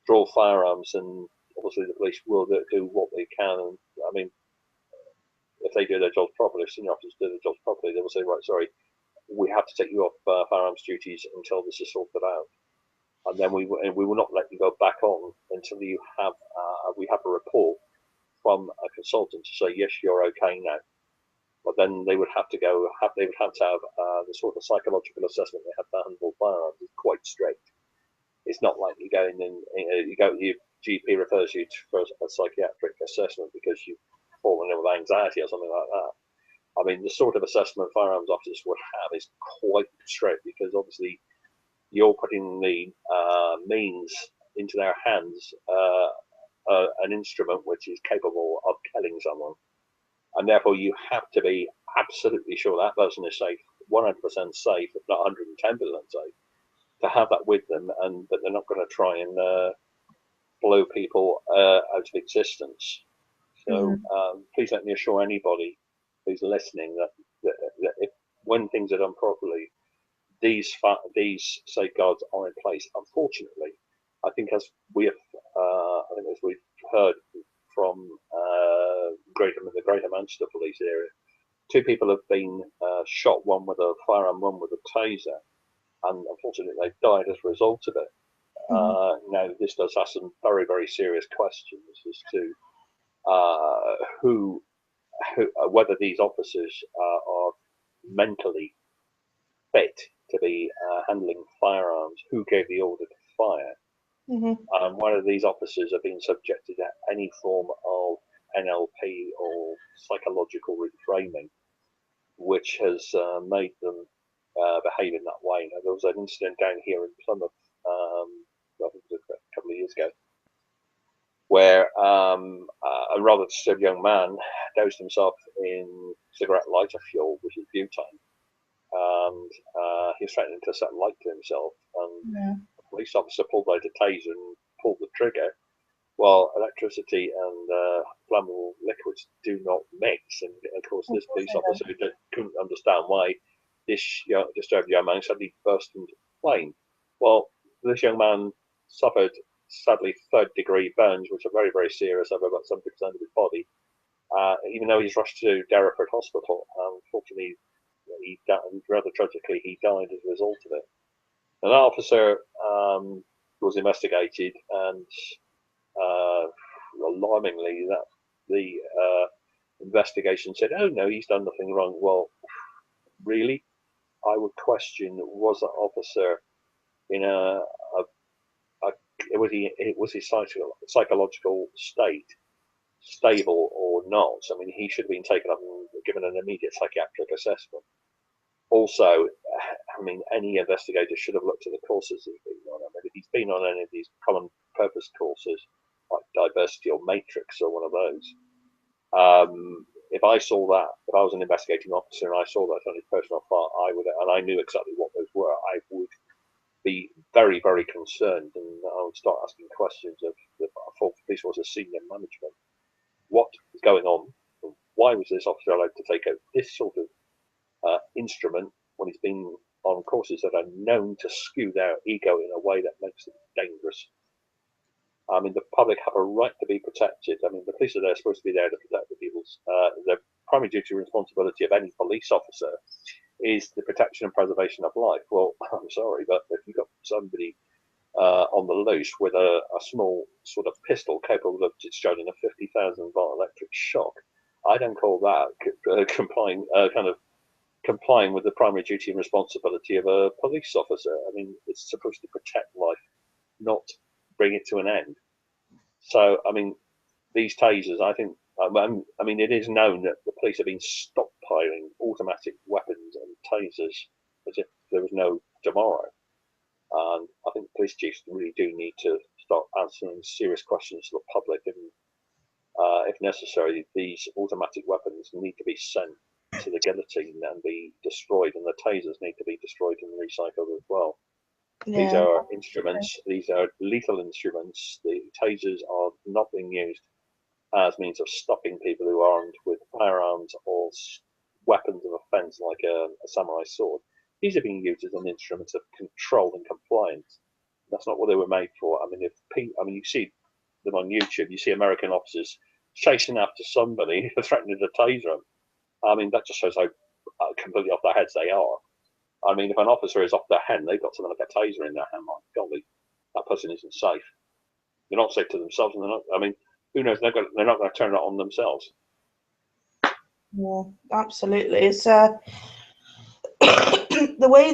draw firearms, and obviously the police will do what they can. And I mean, if they do their jobs properly, if senior officers do their jobs properly, they will say, right, sorry, we have to take you off firearms duties until this is sorted out, and then we will not let you go back on until you have we have a report from a consultant to say, yes, you're okay now. But then they would have to have the sort of psychological assessment they have to handle firearms is quite strict. It's not like you go in and your GP refers you for a psychiatric assessment because you've fallen in with anxiety or something like that. I mean, the sort of assessment firearms officers would have is quite strict, because obviously you're putting the means into their hands, an instrument which is capable of killing someone. And therefore, you have to be absolutely sure that person is safe, 100% safe, if not 110% safe, to have that with them, and that they're not going to try and blow people out of existence. So please let me assure anybody who's listening that if, when things are done properly, these safeguards are in place. Unfortunately, I think as we've heard from the Greater Manchester Police area, 2 people have been shot, one with a firearm, one with a taser, and unfortunately they've died as a result of it. Now, this does ask some very, very serious questions as to whether these officers are mentally fit to be handling firearms, who gave the order to fire, and whether these officers are being subjected to any form of NLP or psychological reframing, which has made them behave in that way. Now, there was an incident down here in Plymouth, I think it was a couple of years ago, where a rather disturbed young man doused himself in cigarette lighter fuel, which is butane, and he was threatening to set light to himself, and a police officer pulled out a taser and pulled the trigger. Well, electricity and flammable liquids do not mix, and of course this police officer couldn't understand why this disturbed young man suddenly burst into flame. Well, this young man suffered, sadly, 3rd-degree burns, which are very, very serious over about 70% of his body. Even though he's rushed to Derriford Hospital, unfortunately, rather tragically, he died as a result of it. And that officer was investigated, and alarmingly, that the investigation said, "Oh no, he's done nothing wrong." Well, really, I would question: was that officer in was his psychological state stable or not? I mean, he should have been taken up and given an immediate psychiatric assessment. Also, I mean, any investigator should have looked at the courses he's been on. I mean, if he's been on any of these common purpose courses, like Diversity or Matrix or one of those, if I saw that, if I was an investigating officer and I saw that on his personal file, and I knew exactly what those were, I would be very, very concerned, and I would start asking questions of the police force as senior management. What is going on? Why was this officer allowed to take out this sort of instrument when he's been on courses that are known to skew their ego in a way that makes them dangerous? I mean, the public have a right to be protected. I mean, the police are there, supposed to be there to protect the people's. The primary duty and responsibility of any police officer is the protection and preservation of life. Well, I'm sorry, but if you've got somebody on the loose with a small sort of pistol capable of discharging a 50,000 volt electric shock, I don't call that complying with the primary duty and responsibility of a police officer. I mean, it's supposed to protect life, not bring it to an end. So, I mean, these tasers, I think, I mean, it is known that the police have been stockpiling automatic weapons and tasers as if there was no tomorrow. And I think police chiefs really do need to start answering serious questions to the public. And if necessary, these automatic weapons need to be sent to the guillotine and be destroyed, and the tasers need to be destroyed and recycled as well. These are instruments, these are lethal instruments. The tasers are not being used as means of stopping people who are armed with firearms or weapons of offence like a samurai sword. These are being used as an instrument of control and compliance. That's not what they were made for. I mean, you see them on YouTube, you see American officers chasing after somebody, threatening to taser them. I mean, that just shows how completely off their heads they are. I mean, if an officer is off their head, they've got something like a taser in their hand, my golly, that person isn't safe. They're not safe to themselves, and they're not. I mean, who knows? They're not going to turn it on themselves. Yeah, absolutely. It's the way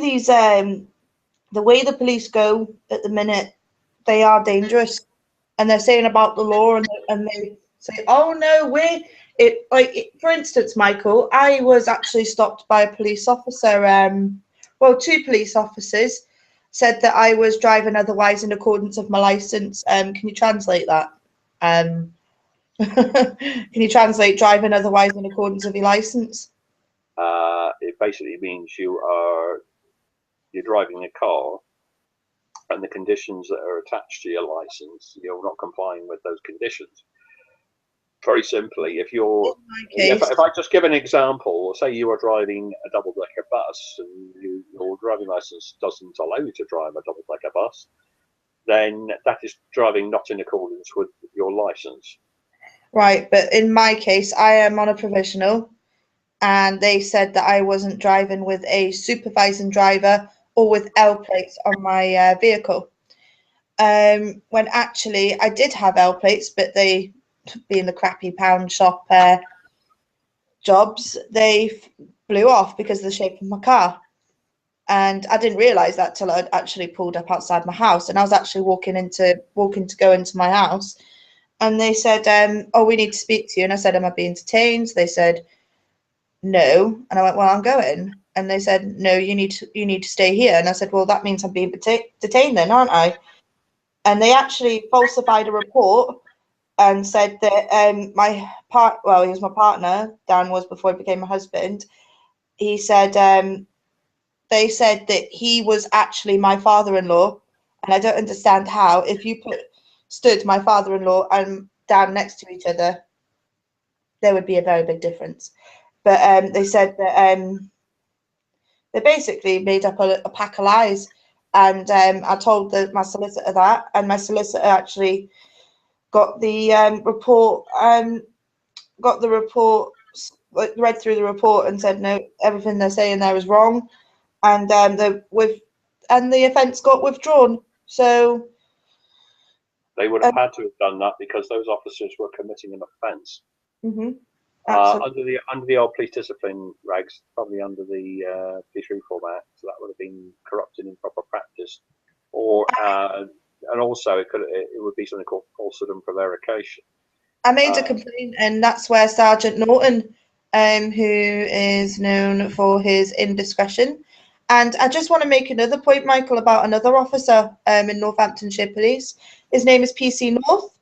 the police go at the minute, they are dangerous, and they're saying about the law, and they say, "Oh no, for instance, Michael, I was actually stopped by a police officer. Well, 2 police officers said that I was driving otherwise in accordance with my license. Can you translate that? Can you translate driving otherwise in accordance with your license? It basically means you're driving a car, and the conditions that are attached to your license, you're not complying with those conditions. very simply, if you're, case, if I just give an example, say you are driving a double-decker bus and your driving license doesn't allow you to drive a double-decker bus, then that is driving not in accordance with your license. right, but in my case, I am on a provisional, and they said that I wasn't driving with a supervising driver or with L plates on my vehicle. When actually I did have L plates, but they, being the crappy pound shop jobs, they blew off because of the shape of my car. And I didn't realise that till I'd actually pulled up outside my house, and I was actually walking to go into my house, and they said, "Oh, we need to speak to you." And I said, "Am I being detained?" They said, "No," and I went, "Well, I'm going." And they said, "No, you need to stay here." And I said, "Well, that means I'm being detained then, aren't I?" And they actually falsified a report and said that well, he was my partner. Dan was before he became my husband. He said they said that he was actually my father-in-law, and I don't understand how, if you stood my father-in-law and Dan next to each other, there would be a very big difference. But they said that they basically made up a pack of lies, and I told my solicitor that, and my solicitor actually got the report, read through the report and said, no, everything they're saying there is wrong, and the offence got withdrawn. So they would have had to have done that because those officers were committing an offence. Under the old police discipline regs, probably under the Police Reform Act, so that would have been corrupt and improper practice, or and also it would be something called falsehood and prevarication. I made a complaint, and that's where Sergeant Norton, who is known for his indiscretion. And I just want to make another point, Michael, about another officer in Northamptonshire Police. His name is PC North.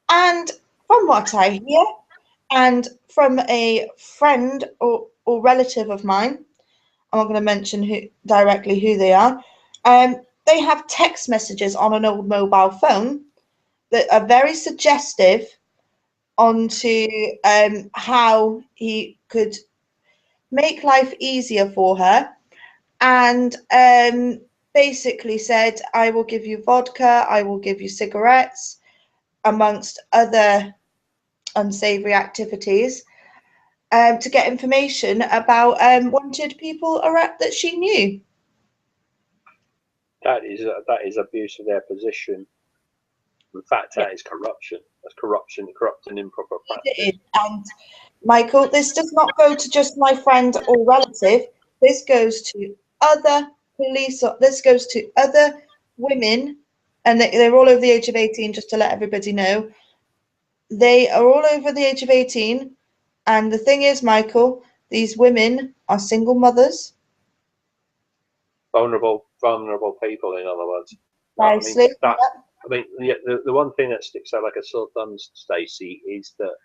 And from what I hear, and from a friend or relative of mine, I'm not going to mention directly who they are, they have text messages on an old mobile phone that are very suggestive onto how he could make life easier for her, and basically said, I will give you vodka, I will give you cigarettes, amongst other unsavory activities, to get information about wanted people that she knew. That is abuse of their position. In fact, that is corruption. That's corruption, corrupt and improper practice. It is. And Michael, this does not go to just my friend or relative. This goes to other police. This goes to other women, and they're all over the age of 18. Just to let everybody know, they are all over the age of 18. And the thing is, Michael, these women are single mothers. Vulnerable people, in other words. The one thing that sticks out like a sore thumb, Stacey, is that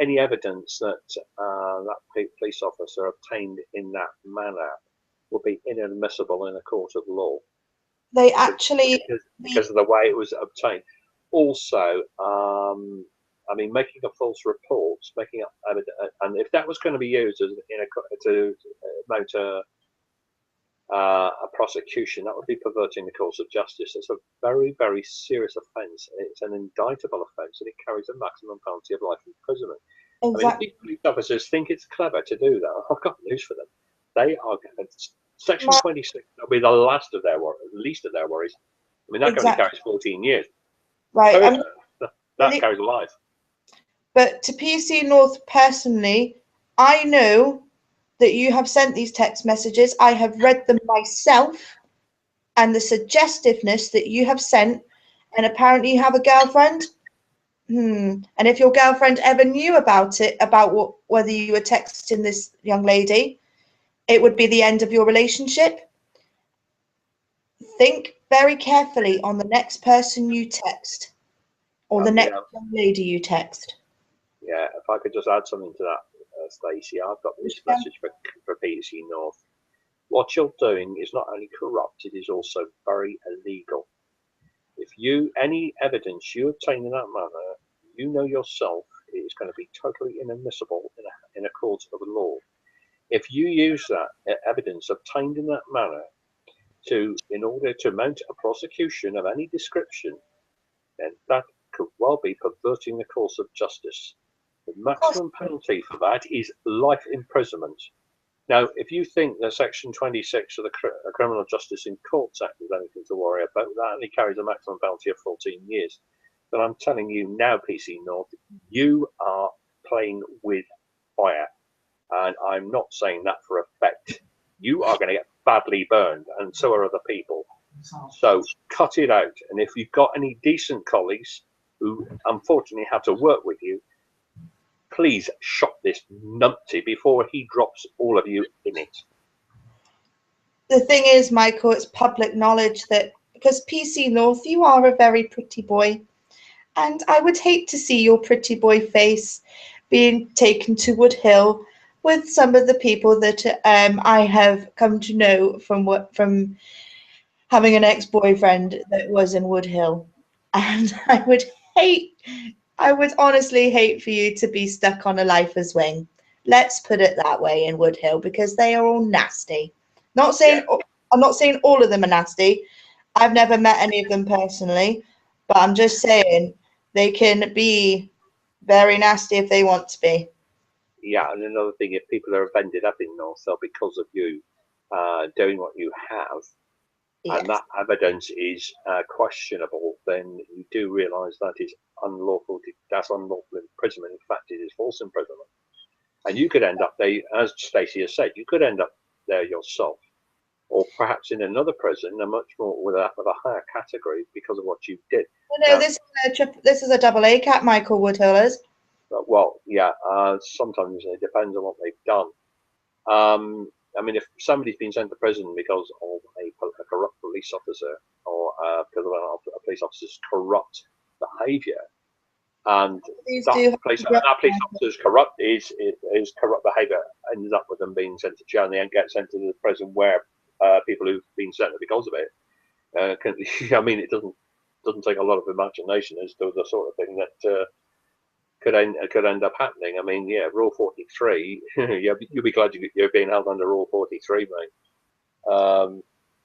any evidence that that police officer obtained in that manner will be inadmissible in a court of law. They actually, because of the way it was obtained. Also, making a false report, making up evidence, and if that was going to be used to mount a prosecution, that would be perverting the course of justice. It's a very, very serious offence. It's an indictable offence, and it carries a maximum penalty of life imprisonment. exactly. I mean, if police officers think it's clever to do that, I've got news for them. They are going to, Section 26 will be the least of their worries. I mean, that only carries 14 years. Right. That carries a life. But to PC North personally, I know that you have sent these text messages. I have read them myself, and the suggestiveness that you have sent, and apparently you have a girlfriend. And if your girlfriend ever knew about it, about whether you were texting this young lady, it would be the end of your relationship. Think very carefully on the next person you text, or the next young lady you text. Yeah, if I could just add something to that, Stacey, I've got this message for PC North. What you're doing is not only corrupt, it is also very illegal. If any evidence you obtain in that manner, you know yourself, is going to be totally inadmissible in a court of law. If you use that evidence obtained in that manner in order to mount a prosecution of any description, then that could well be perverting the course of justice. The maximum penalty for that is life imprisonment. Now, if you think that Section 26 of the Criminal Justice in Courts Act is anything to worry about, that only carries a maximum penalty of 14 years. But I'm telling you now, PC North, you are playing with fire. And I'm not saying that for effect. You are going to get badly burned, and so are other people. So cut it out. And if you've got any decent colleagues who unfortunately have to work with you, please shop this numpty before he drops all of you in it. The thing is, Michael, it's public knowledge that because PC North, you are a very pretty boy. And I would hate to see your pretty boy face being taken to Wood Hill with some of the people that I have come to know from having an ex-boyfriend that was in Wood Hill. And I would honestly hate for you to be stuck on a lifer's wing. Let's put it that way in Wood Hill, because they are all nasty. I'm not saying all of them are nasty. I've never met any of them personally, but I'm just saying they can be very nasty if they want to be. Yeah, and another thing, if people are offended up in Northside because of you doing what you have, Yes. and that evidence is questionable, then you do realise that is unlawful. That's unlawful imprisonment. In fact, it is false imprisonment. And you could end up there, as Stacey has said, you could end up there yourself, or perhaps in another prison, a much more with a higher category because of what you did. No, this is a double A cat, Michael Woodhill is. Well, yeah, sometimes it depends on what they've done. I mean, if somebody's been sent to prison because of a corrupt police officer, or because of a police officer's corrupt behaviour, and that police officer's corrupt is corrupt behaviour ends up with them being sent to jail, and they don't get sent to the prison where people who've been sent because of it. I mean, it doesn't take a lot of imagination as to the sort of thing that could end up happening. I mean, yeah, Rule 43. You'll be glad you're being held under Rule 43, mate.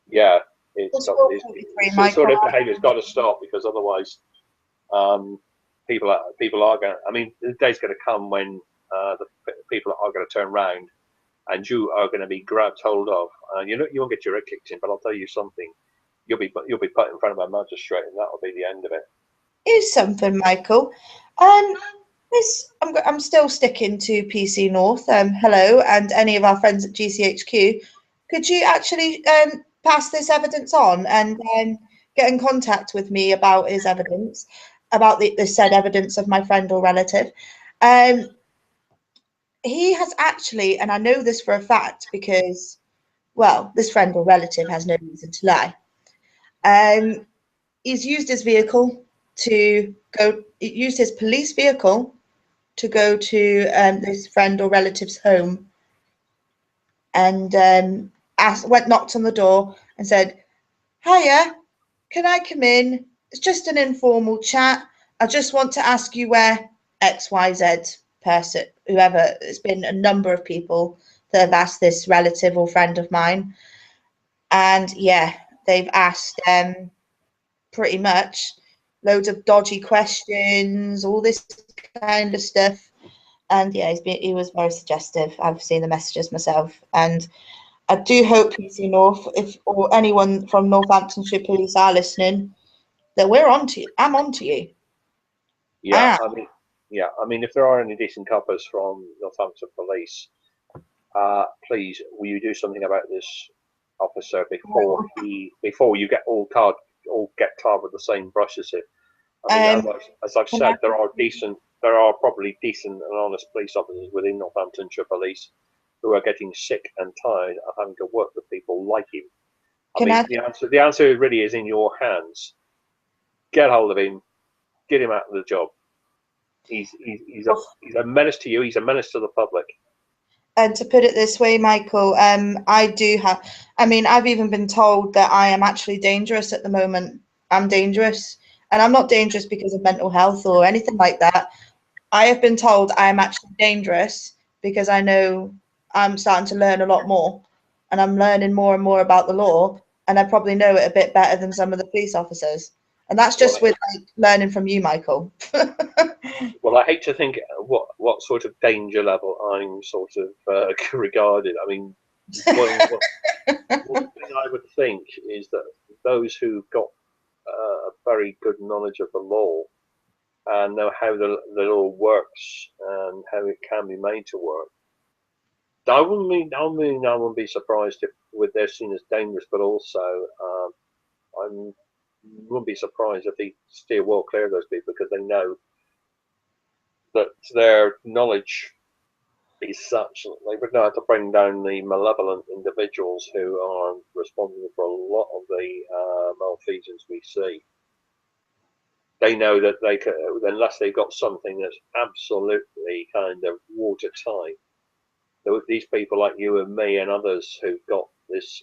Yeah, it's sort of behaviour's got to stop, because otherwise, people are going. I mean, the day's going to come when the people are going to turn round, and you are going to be grabbed hold of. You won't get your head kicked in, but I'll tell you something. You'll be put in front of a magistrate, and that'll be the end of it. Here's something, Michael. I'm still sticking to PC North. Hello, and any of our friends at GCHQ. Could you actually pass this evidence on and get in contact with me about his evidence, about the said evidence of my friend or relative? He has actually, and I know this for a fact because, well, this friend or relative has no reason to lie. He's used his vehicle to go, used his police vehicle to go to this friend or relative's home, and knocked on the door and said, "Hiya, can I come in? It's just an informal chat. I just want to ask you where XYZ person," whoever. It's been a number of people that have asked this relative or friend of mine, and yeah, they've asked pretty much loads of dodgy questions, all this kind of stuff. And yeah, he was very suggestive. I've seen the messages myself, and I do hope PC North, or anyone from Northamptonshire Police are listening, that we're on to you. I'm on to you. Yeah, I mean, if there are any decent coppers from Northampton Police, please, will you do something about this officer before you get all get tarred with the same brush as him? I mean, as I've said, there are probably decent and honest police officers within Northamptonshire Police who are getting sick and tired of having to work with people like him. The answer really is in your hands. Get hold of him, get him out of the job. He's a menace to you. He's a menace to the public. And to put it this way, Michael, I've even been told that I am actually dangerous at the moment. I'm dangerous, and I'm not dangerous because of mental health or anything like that. I have been told I am actually dangerous because I know I'm starting to learn a lot more, and I'm learning more and more about the law, and I probably know it a bit better than some of the police officers. And that's just with like learning from you, Michael. Well, I hate to think what sort of danger level I'm sort of regarded. I mean, one thing I would think is that those who've got a very good knowledge of the law and know how the law works and how it can be made to work. I wouldn't be surprised if they're seen as dangerous, but also I wouldn't be surprised if they steer well clear of those people because they know that their knowledge is such that they would know how to bring down the malevolent individuals who are responsible for a lot of the malfeasance we see. They know that they can, unless they've got something that's absolutely kind of watertight. These people like you and me and others who've got this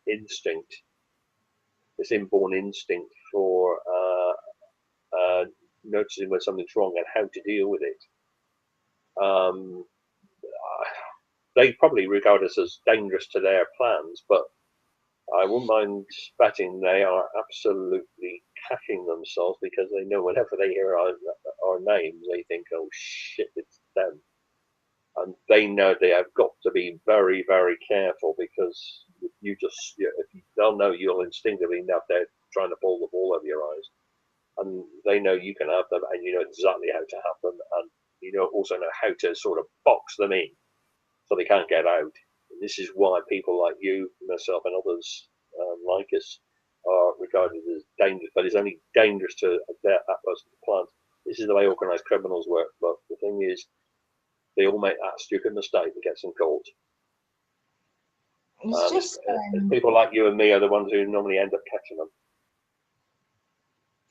instinct, this inborn instinct for noticing when something's wrong and how to deal with it. They probably regard us as dangerous to their plans, but I wouldn't mind betting they are absolutely cashing themselves because they know whenever they hear our names, they think, "Oh shit, it's them," and they know they have got to be very, very careful because they'll know you'll instinctively know they're trying to pull the ball over your eyes, and they know you can have them, and you know exactly how to have them, and you also know how to sort of box them in so they can't get out. This is why people like you, myself, and others like us are regarded as dangerous, but it's only dangerous to that person's plant. This is the way organised criminals work, but the thing is, they all make that stupid mistake that gets them caught. People like you and me are the ones who normally end up catching them.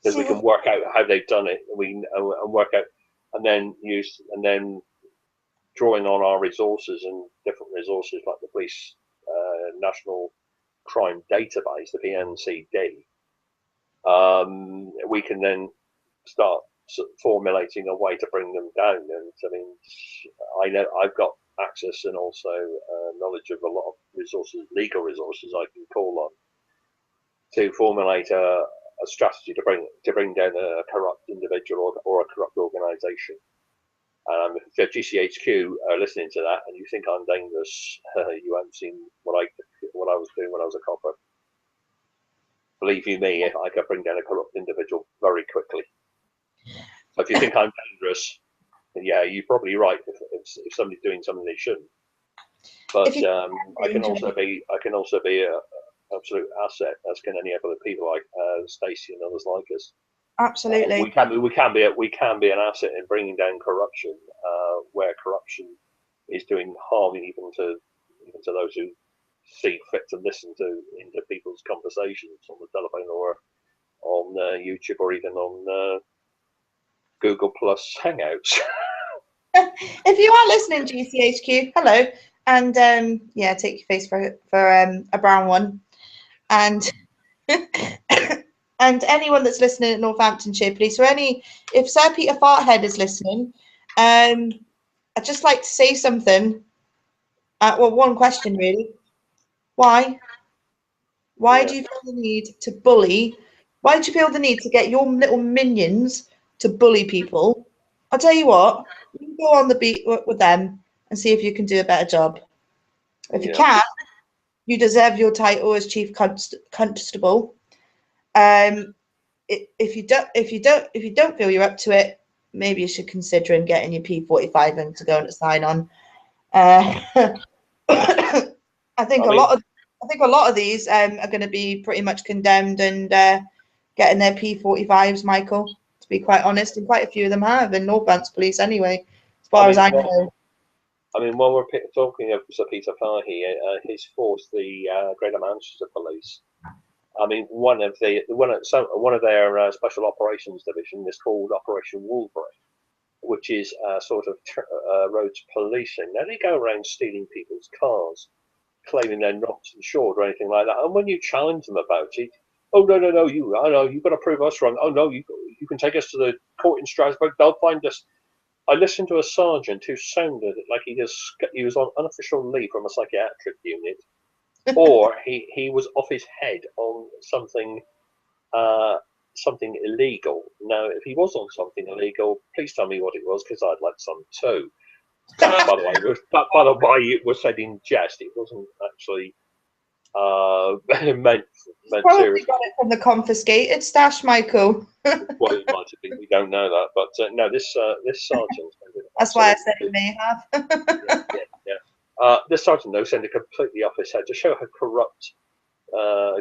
Because we can work out how they've done it, and work out, and then drawing on our resources and different resources like the police national crime database, the PNCD, we can then start formulating a way to bring them down. And I mean, I know I've got access and also knowledge of a lot of resources, legal resources I can call on to formulate a strategy to bring down a corrupt individual or a corrupt organisation. If GCHQ are listening to that and you think I'm dangerous, you haven't seen what I was doing when I was a copper. Believe you me, I could bring down a corrupt individual very quickly. So if you think I'm dangerous, then yeah, you're probably right. If somebody's doing something they shouldn't, but I can also be a absolute asset, as can any other people like Stacey and others like us. Absolutely. We can be an asset in bringing down corruption where corruption is doing harm even to those who see fit to listen into people's conversations on the telephone or on YouTube or even on Google Plus Hangouts. If you are listening, GCHQ, hello, and yeah, take your face for a brown one, and and anyone that's listening at Northamptonshire Police, or if Sir Peter Farthead is listening, I'd just like to say something. Well, one question really. Why? Why do you feel the need to bully? Why do you feel the need to get your little minions to bully people? I'll tell you what, you can go on the beat with them and see if you can do a better job. If you can, you deserve your title as Chief Constable. If you don't feel you're up to it, maybe you should consider getting your P45 in to go and sign on. I think a lot of these are going to be pretty much condemned and getting their P45s, Michael. To be quite honest, and quite a few of them have in Northants Police anyway, as far as I know. I mean, when we're talking of Sir Peter Farhy, his force, the Greater Manchester Police. I mean, one of their special operations division is called Operation Wolverine, which is sort of roads policing. Now they go around stealing people's cars, claiming they're not insured or anything like that. And when you challenge them about it, oh no, you've got to prove us wrong. Oh no, you can take us to the court in Strasbourg. They'll find us. I listened to a sergeant who sounded like he was on unofficial leave from a psychiatric unit, or he was off his head on something something illegal. Now, if he was on something illegal, please tell me what it was, because I'd like some too. By the way, it was said in jest. It wasn't actually meant Probably seriously. got it from the confiscated stash, Michael. Well, it might have been. We don't know that, but no, this sergeant. That's why I said it may have. yeah. This sergeant though sent it completely off his head to show how corrupt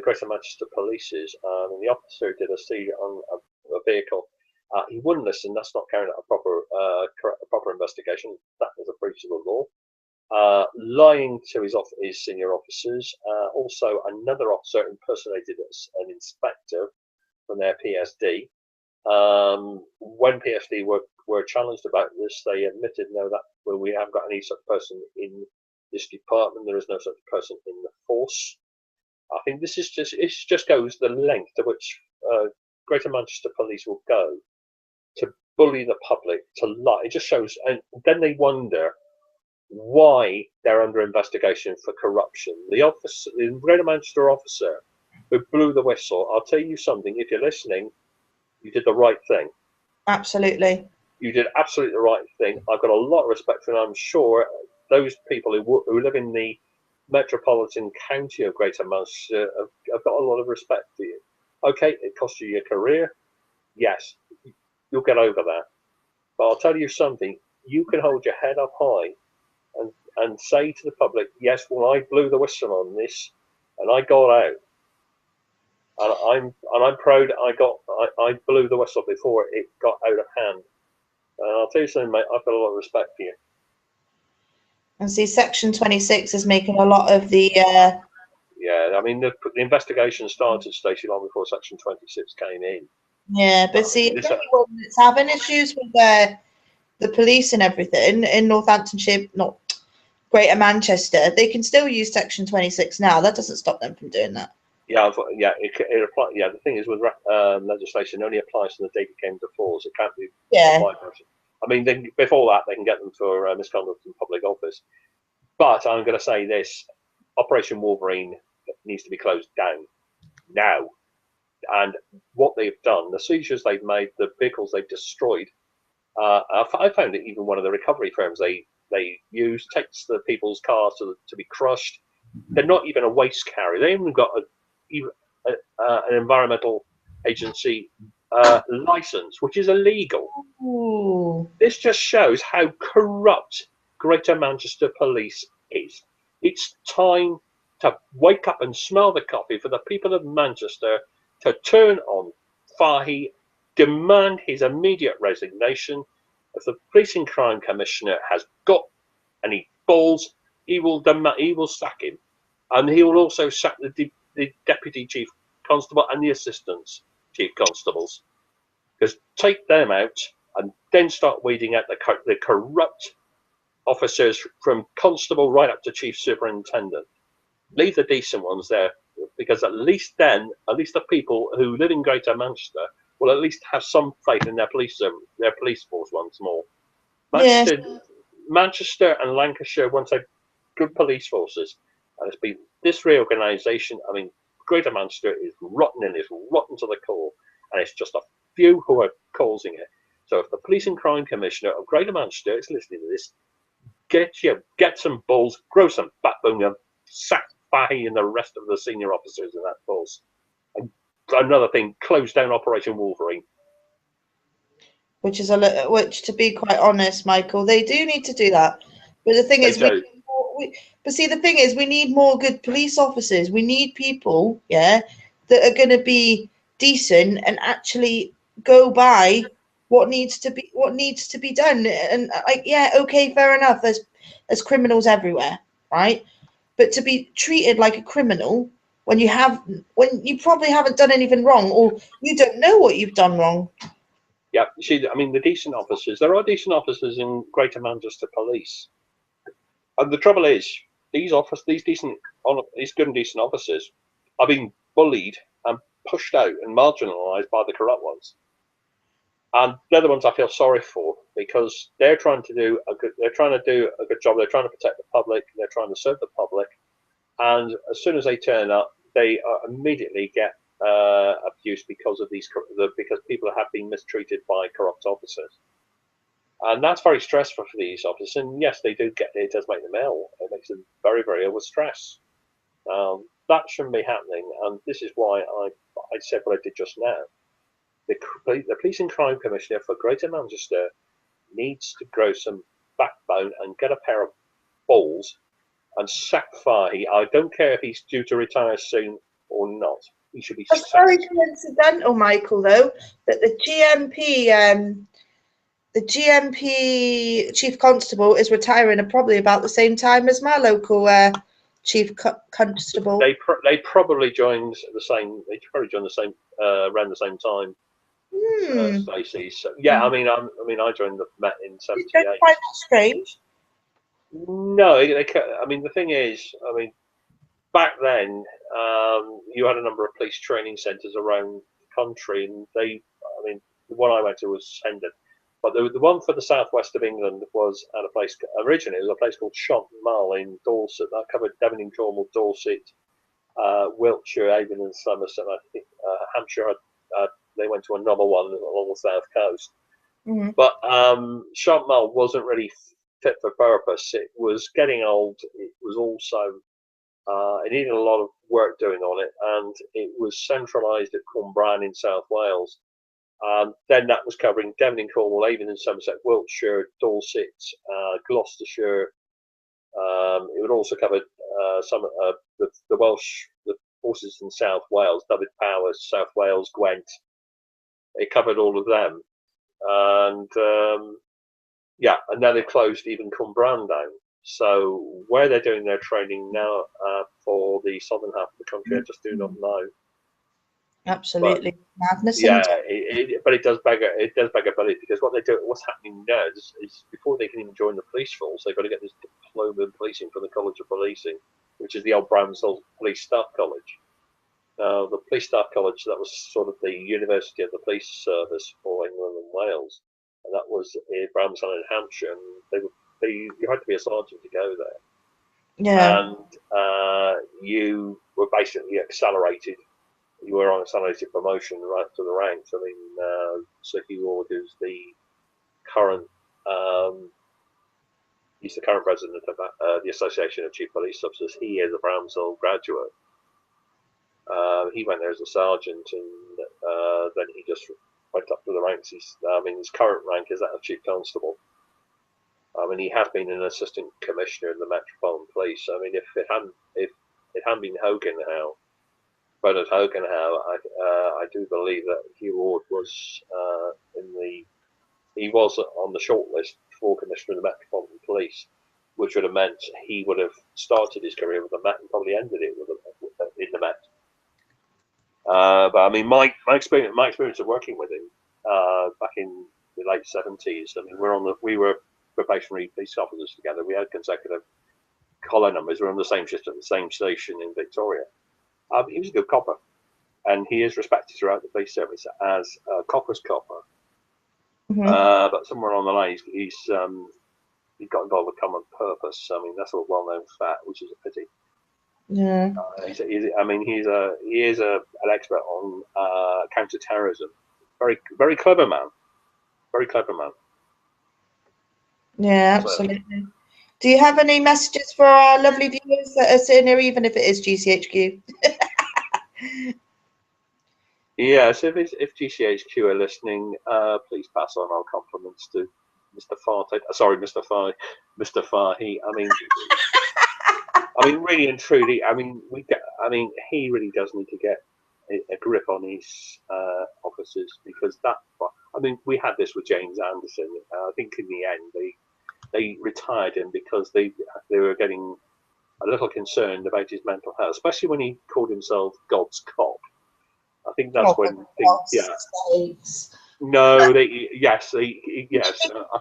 Greater Manchester Police is. And the officer did a seizure on a vehicle. He wouldn't listen. That's not carrying out a proper investigation. That was a breach of the law. Lying to his senior officers. Also, another officer impersonated an inspector from their PSD. When PSD were challenged about this, they admitted, no, that we haven't got any such person in this department. There is no such person in the force. I think this is just goes the length to which Greater Manchester Police will go to bully the public, to lie. It just shows, and then they wonder why they're under investigation for corruption. The Greater Manchester officer who blew the whistle, I'll tell you something, if you're listening, you did the right thing. Absolutely. You did absolutely the right thing. I've got a lot of respect for, and I'm sure those people who live in the metropolitan county of Greater Manchester have got a lot of respect for you. Okay, it cost you your career. Yes, you'll get over that. But I'll tell you something, you can hold your head up high and say to the public, yes, well, I blew the whistle on this and I got out. And I'm proud I blew the whistle before it got out of hand. And I'll tell you something, mate, I've got a lot of respect for you. And see, Section 26 is making a lot of the... Yeah, I mean, the investigation started, Stacey, long before Section 26 came in. Yeah, but see, if anyone that's having issues with the police and everything in Northamptonshire, not Greater Manchester, they can still use Section 26 now. That doesn't stop them from doing that. Yeah, it applies. Yeah, the thing is with legislation, it only applies to the day it came to force. It can't be. Yeah. I mean, before that, they can get them for misconduct in public office. But I'm going to say this: Operation Wolverine needs to be closed down now. And what they've done, the seizures they've made, the vehicles they've destroyed. I found that even one of the recovery firms they use takes the people's cars to be crushed. They're not even a waste carrier. They haven't got an environmental agency license, which is illegal. Ooh. This just shows how corrupt Greater Manchester Police is. It's time to wake up and smell the coffee for the people of Manchester to turn on Fahy, demand his immediate resignation. If the Police and Crime Commissioner has got any balls, he will sack him, and he will also sack the Deputy Chief Constable and the Assistant Chief Constables, because take them out and then start weeding out the corrupt officers from Constable right up to Chief Superintendent. Leave the decent ones there, because at least the people who live in Greater Manchester will at least have some faith in their police force once more. Manchester and Lancashire once had good police forces, and it's been this reorganisation. I mean, Greater Manchester is rotten, and it's rotten to the core, and it's just a few who are causing it. So if the Police and Crime Commissioner of Greater Manchester is listening to this, get some balls, grow some backbone, and sack Fahy and the rest of the senior officers in that force. And another thing, close down Operation Wolverine. Which, to be quite honest, Michael, they do need to do that. But the thing is, we need more good police officers. We need people, that are going to be decent and actually go by what needs to be done. And okay, fair enough. There's criminals everywhere, right? But to be treated like a criminal when you probably haven't done anything wrong, or you don't know what you've done wrong. Yeah, you see, I mean, the decent officers, there are decent officers in Greater Manchester Police. And the trouble is, these good and decent officers are being bullied and pushed out and marginalised by the corrupt ones. And they're the ones I feel sorry for, because they're trying to do a good job. They're trying to protect the public. They're trying to serve the public. And as soon as they turn up, they immediately get abused because of because people have been mistreated by corrupt officers. And that's very stressful for these officers. And yes, it does make them ill. It makes them very, very ill with stress. That shouldn't be happening. And this is why I said what I did just now. The Police and Crime Commissioner for Greater Manchester needs to grow some backbone and get a pair of balls and sack Fahy. I don't care if he's due to retire soon or not. He should be sacked. It's very coincidental, Michael, though, that the GMP chief constable is retiring at probably about the same time as my local chief constable. They probably joined the same. They probably joined the same around the same time. Stacey. So, yeah, I mean, I joined the Met in '78. Don't you find that strange? No, I mean, the thing is, I mean, back then, you had a number of police training centres around the country, and the one I went to was Hendon, but the one for the southwest of England was at a place, originally it was a place called Shotmall in Dorset, that covered Devon and Cornwall, Dorset, Wiltshire, Avon and Somerset. I think Hampshire, they went to another one along the south coast. Mm-hmm. But Shotmall wasn't really fit for purpose. It was getting old. It was also it needed a lot of work doing on it, and it was centralised at Cwmbran in South Wales. Then that was covering Devon and Cornwall, Avon and Somerset, Wiltshire, Dorset, Gloucestershire. It would also cover some the Welsh, the forces in South Wales, Dyfed Powys, South Wales, Gwent. It covered all of them, and and now they've closed even Cwmbran down. So where they're doing their training now for the southern half of the country, I just do not know. Absolutely madness. Yeah, but it does beg a belief, because what's happening now is before they can even join the police force, they've got to get this diploma in policing from the College of Policing, which is the old Bramshill Police Staff College. Now, the Police Staff College, that was sort of the University of the Police Service for England and Wales, and that was in Bramshill in Hampshire. And you had to be a sergeant to go there. Yeah. And you were basically accelerated. You were on accelerated promotion right to the ranks. I mean, Sir Ward, who's the current, he's the current president of the Association of Chief Police Officers. He is a Bramshill graduate. He went there as a sergeant, and then he just went up to the ranks. His current rank is that of Chief Constable. I mean, he has been an assistant commissioner in the Metropolitan Police. I mean, if it hadn't been Bernard Hoganhow, I do believe that Hugh Ward was he was on the shortlist for Commissioner of the Metropolitan Police, which would have meant he would have started his career with the Met and probably ended it in the Met. But I mean, my experience of working with him back in the late '70s. I mean, we were probationary police officers together. We had consecutive collar numbers. We were on the same shift at the same station in Victoria. He was a good copper, and he is respected throughout the police service as a copper's copper. Mm-hmm. But somewhere along the line, he's got involved with Common Purpose. I mean, that's a well-known fact, which is a pity. Yeah. He is an expert on counter-terrorism. Very, very clever man. Very clever man. Yeah, absolutely. Do you have any messages for our lovely viewers that are sitting here, even if it is GCHQ? Yes, if GCHQ are listening, please pass on our compliments to Mr. Fahy. I mean, really and truly, he really does need to get a grip on his officers, because we had this with James Anderson. I think in the end they retired him because they were getting a little concerned about his mental health, especially when he called himself God's cop. I think that's when things, No, yes. I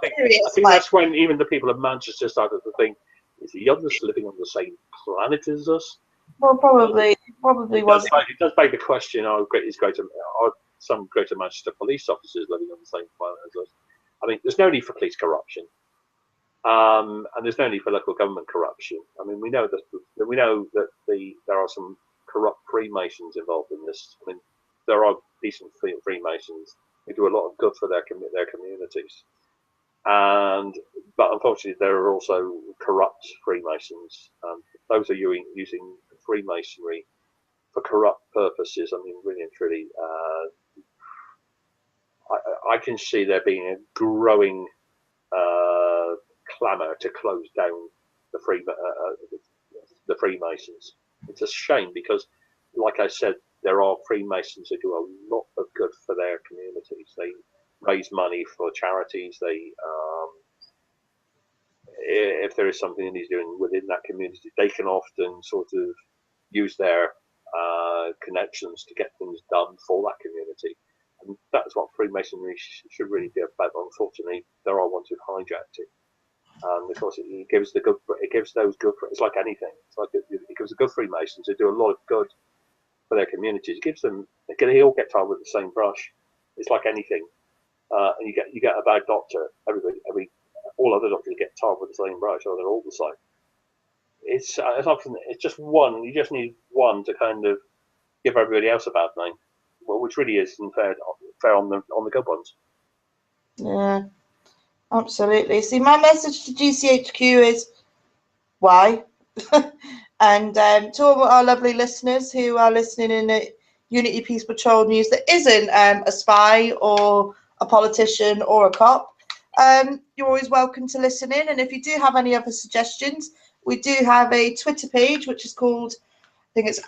think that's when even the people of Manchester started to think, is he living on the same planet as us? Well, probably was. It does beg the question: are some Greater Manchester police officers living on the same planet as us? I mean, there's no need for police corruption, and there's no need for local government corruption. I mean, we know that there are some corrupt Freemasons involved in this. I mean, there are decent Freemasons who do a lot of good for their communities, but unfortunately, there are also corrupt Freemasons. Those are using Freemasonry for corrupt purposes. I mean, really and truly, I can see there being a growing clamour to close down the Freemasons. It's a shame because, like I said, there are Freemasons who do a lot of good for their communities. They raise money for charities. They, if there is something that he's doing within that community, they can often sort of use their connections to get things done for that community. And that's what Freemasonry should really be about. Unfortunately, there are ones who've hijacked it. And of course, it gives those good. It's like anything. It's like it gives the good Freemasons who do a lot of good for their communities. It gives them. They all get tarred with the same brush. It's like anything. And you get a bad doctor. All other doctors get tarred with the same brush, or they're all the same. It's often it's just one. You just need one to kind of give everybody else a bad name, well, which really isn't fair on the good ones. Yeah, absolutely. See, my message to GCHQ is why, and to all our lovely listeners who are listening in the Unity Peace Patrol news that isn't a spy or a politician or a cop, you're always welcome to listen in. And if you do have any other suggestions, we do have a Twitter page which is called, I think it's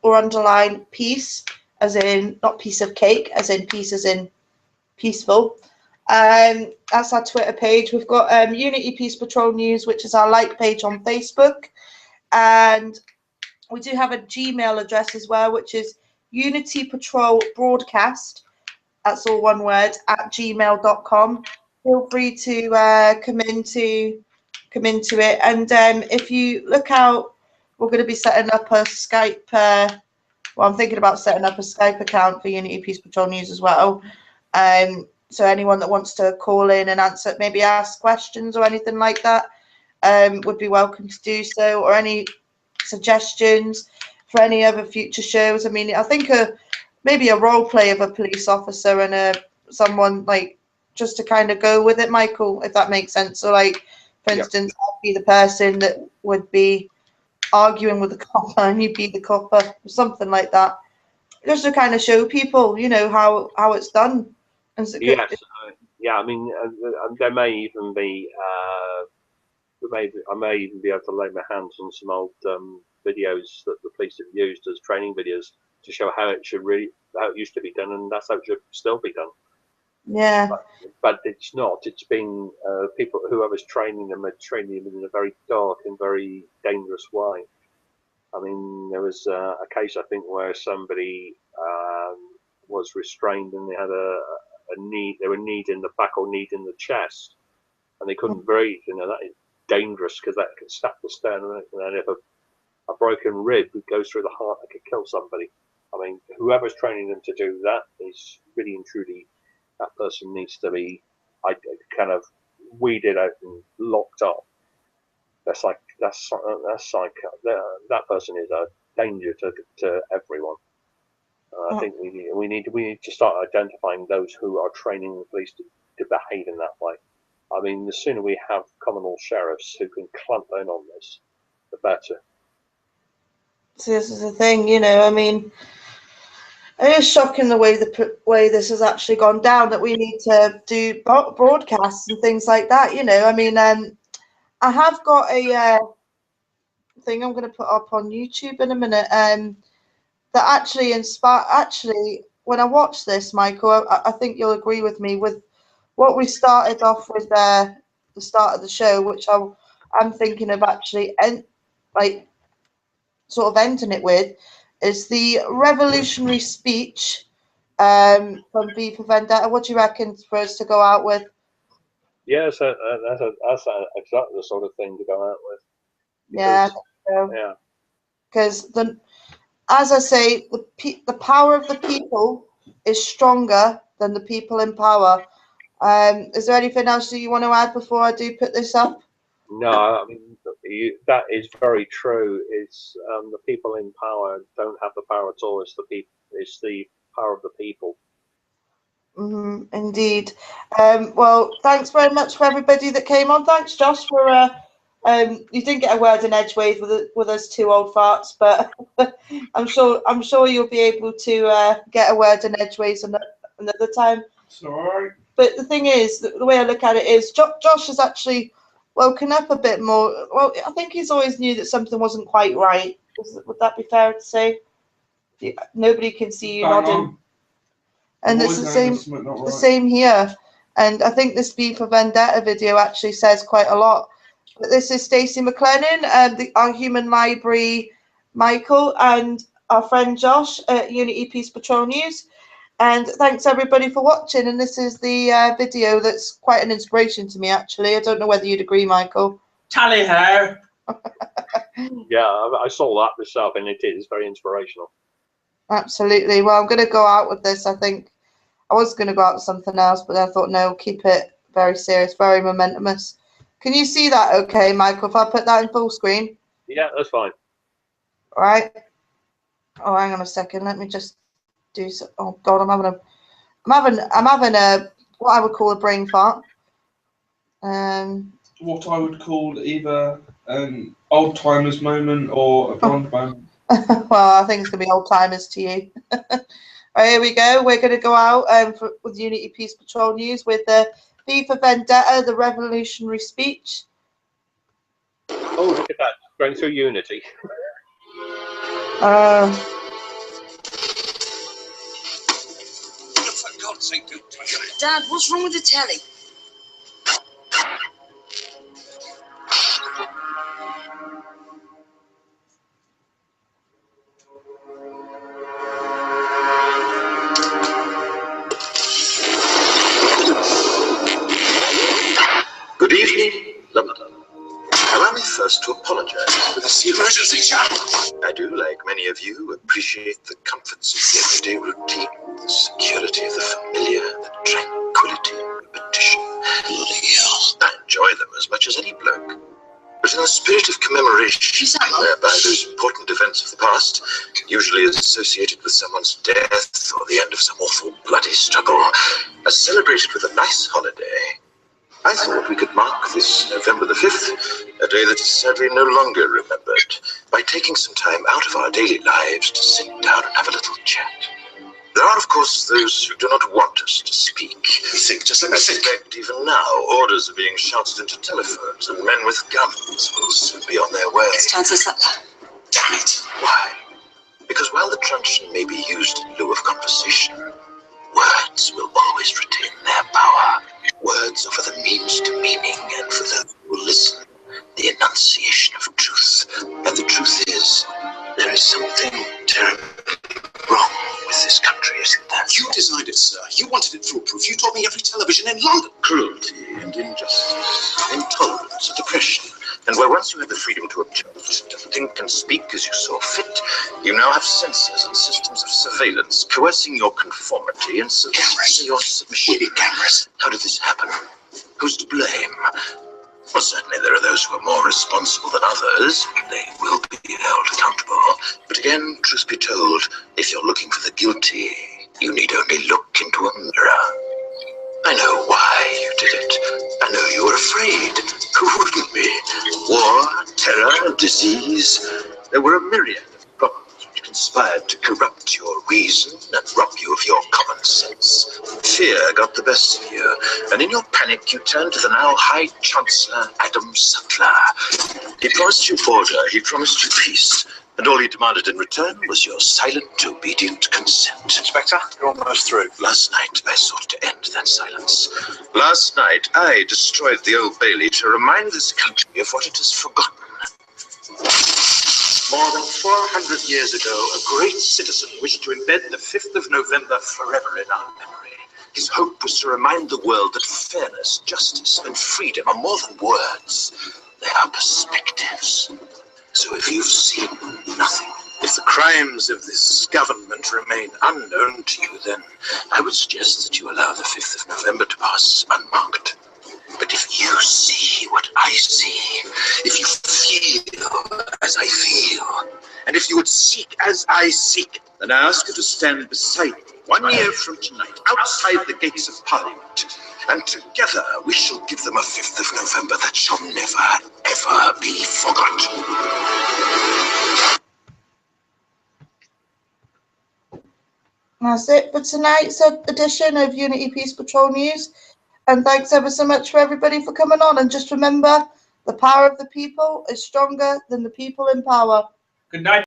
@_peace, as in not piece of cake, as in peace as in peaceful. That's our Twitter page. We've got Unity Peace Patrol News, which is our like page on Facebook, and we do have a Gmail address as well, which is Unity Patrol Broadcast. That's all one word @gmail.com. Feel free to come into it, and if you look out, we're going to be setting up a Skype. I'm thinking about setting up a Skype account for Unity Peace Patrol News as well. So anyone that wants to call in and answer, maybe ask questions or anything like that, would be welcome to do so, or any suggestions for any other future shows. I mean, I think maybe a role play of a police officer and someone like just to kind of go with it, Michael, if that makes sense. So like, for instance, I'd be the person that would be arguing with the copper and you'd be the copper, or something like that, just to kind of show people, how it's done. Yes, I mean, there may even be, I may even be able to lay my hands on some old videos that the police have used as training videos to show how it used to be done, and that's how it should still be done. Yeah. But it's not. It's been whoever's training them are training them in a very dark and very dangerous way. I mean, there was a case, I think, where somebody was restrained and they had they were kneed in the back or kneed in the chest, and they couldn't breathe. That is dangerous because that can snap the sternum, and if a broken rib goes through the heart, that could kill somebody. I mean, whoever's training them to do that is really and truly, that person needs to be kind of weeded out and locked up. That person is a danger to everyone. I think we need to start identifying those who are training the police to behave in that way. I mean, the sooner we have communal sheriffs who can clamp down on this, the better. So this is the thing, I mean, it is shocking the way this has actually gone down, that we need to do broadcasts and things like that, I mean, I have got a thing I'm going to put up on YouTube in a minute, that actually when I watch this, Michael, I think you'll agree with me with what we started off with the start of the show, which I'm thinking of actually sort of ending it with, is the revolutionary speech from V for Vendetta. What do you reckon for us to go out with? Yeah, so that's exactly the sort of thing to go out with. Yeah, Yeah. because as I say, the power of the people is stronger than the people in power. Is there anything else that you want to add before I do put this up? No, I mean that is very true. It's the people in power don't have the power at all. It's the people. It's the power of the people. Indeed. Well, thanks very much for everybody that came on. Thanks, Josh, for you didn't get a word in edgeways with us two old farts, but I'm sure you'll be able to get a word in edgeways another time. It's all right. But the thing is, the way I look at it is, Josh has actually woken up a bit more. Well, I think he's always knew that something wasn't quite right. Would that be fair to say? Nobody can see you Bang nodding. on. And I've it's the always known same. there's something not The right. same here, and I think this V for Vendetta video actually says quite a lot. But this is Stacey McLennan, our Human Library, Michael, and our friend Josh at Unity Peace Patrol News. And thanks everybody for watching. And this is the video that's quite an inspiration to me, actually. I don't know whether you'd agree, Michael. Tally ho! Yeah, I saw that myself, and it is very inspirational. Absolutely. Well, I'm going to go out with this. I think I was going to go out with something else, but I thought, no, keep it very serious, very momentous. Can you see that okay, Michael, if I put that in full screen? Yeah, that's fine. All right. Oh, hang on a second. Let me just do so. Oh God, I'm having a what I would call a brain fart. What I would call either an old timers moment or a blonde moment. Well, I think it's gonna be old timers to you. All right, here we go. We're gonna go out with Unity Peace Patrol News with the V for Vendetta, the revolutionary speech. Oh, look at that, going through Unity. For God's sake, don't touch it. Dad, what's wrong with the telly? Good evening, London. Allow me first to apologize for this emergency shot. I do, like many of you, appreciate the comforts of the everyday routine, the security of the familiar, the tranquility of repetition. Bloody hell. I enjoy them as much as any bloke. But in the spirit of commemoration, whereby those important events of the past, usually associated with someone's death or the end of some awful bloody struggle, are celebrated with a nice holiday, I thought we could mark this November the 5th, a day that is sadly no longer remembered, by taking some time out of our daily lives to sit down and have a little chat. There are, of course, those who do not want us to speak. We think, just let me think. In fact, even now, orders are being shouted into telephones, and men with guns will soon be on their way. It's time for supper. Damn it. Why? Because while the truncheon may be used in lieu of conversation, words will always retain their power. Words offer the means to meaning, and for those who listen, the enunciation of truth. And the truth is, there is something terribly wrong with this country, isn't there? You designed it, sir. You wanted it foolproof. You told me every television in London. Cruelty and injustice, intolerance and oppression. And where once you had the freedom to object, to think and speak as you saw fit, you now have censors and systems of surveillance coercing your conformity and soliciting your submission. Cameras. How did this happen? Who's to blame? Well, certainly there are those who are more responsible than others. They will be held accountable. But again, truth be told, if you're looking for the guilty, you need only look into a mirror. I know why you did it. I know you were afraid. Who wouldn't be? War, terror, disease. There were a myriad of problems which conspired to corrupt your reason and rob you of your common sense. Fear got the best of you, and in your panic you turned to the now High Chancellor Adam Sutler. He promised you order, he promised you peace, and all he demanded in return was your silent, obedient consent. Inspector, you're almost through. Last night, I sought to end that silence. Last night, I destroyed the Old Bailey to remind this country of what it has forgotten. More than 400 years ago, a great citizen wished to embed the 5th of November forever in our memory. His hope was to remind the world that fairness, justice, and freedom are more than words. They are perspectives. So if you've seen nothing, if the crimes of this government remain unknown to you, then I would suggest that you allow the 5th of November to pass unmarked. But if you see what I see, if you feel as I feel, and if you would seek as I seek, then I ask you to stand beside me 1 year from tonight, outside the gates of Parliament, and together we shall give them a 5th of November that shall never, ever be forgotten. That's it for tonight's edition of Unity Peace Patrol News. And thanks ever so much for everybody for coming on. And just remember, the power of the people is stronger than the people in power. Good night.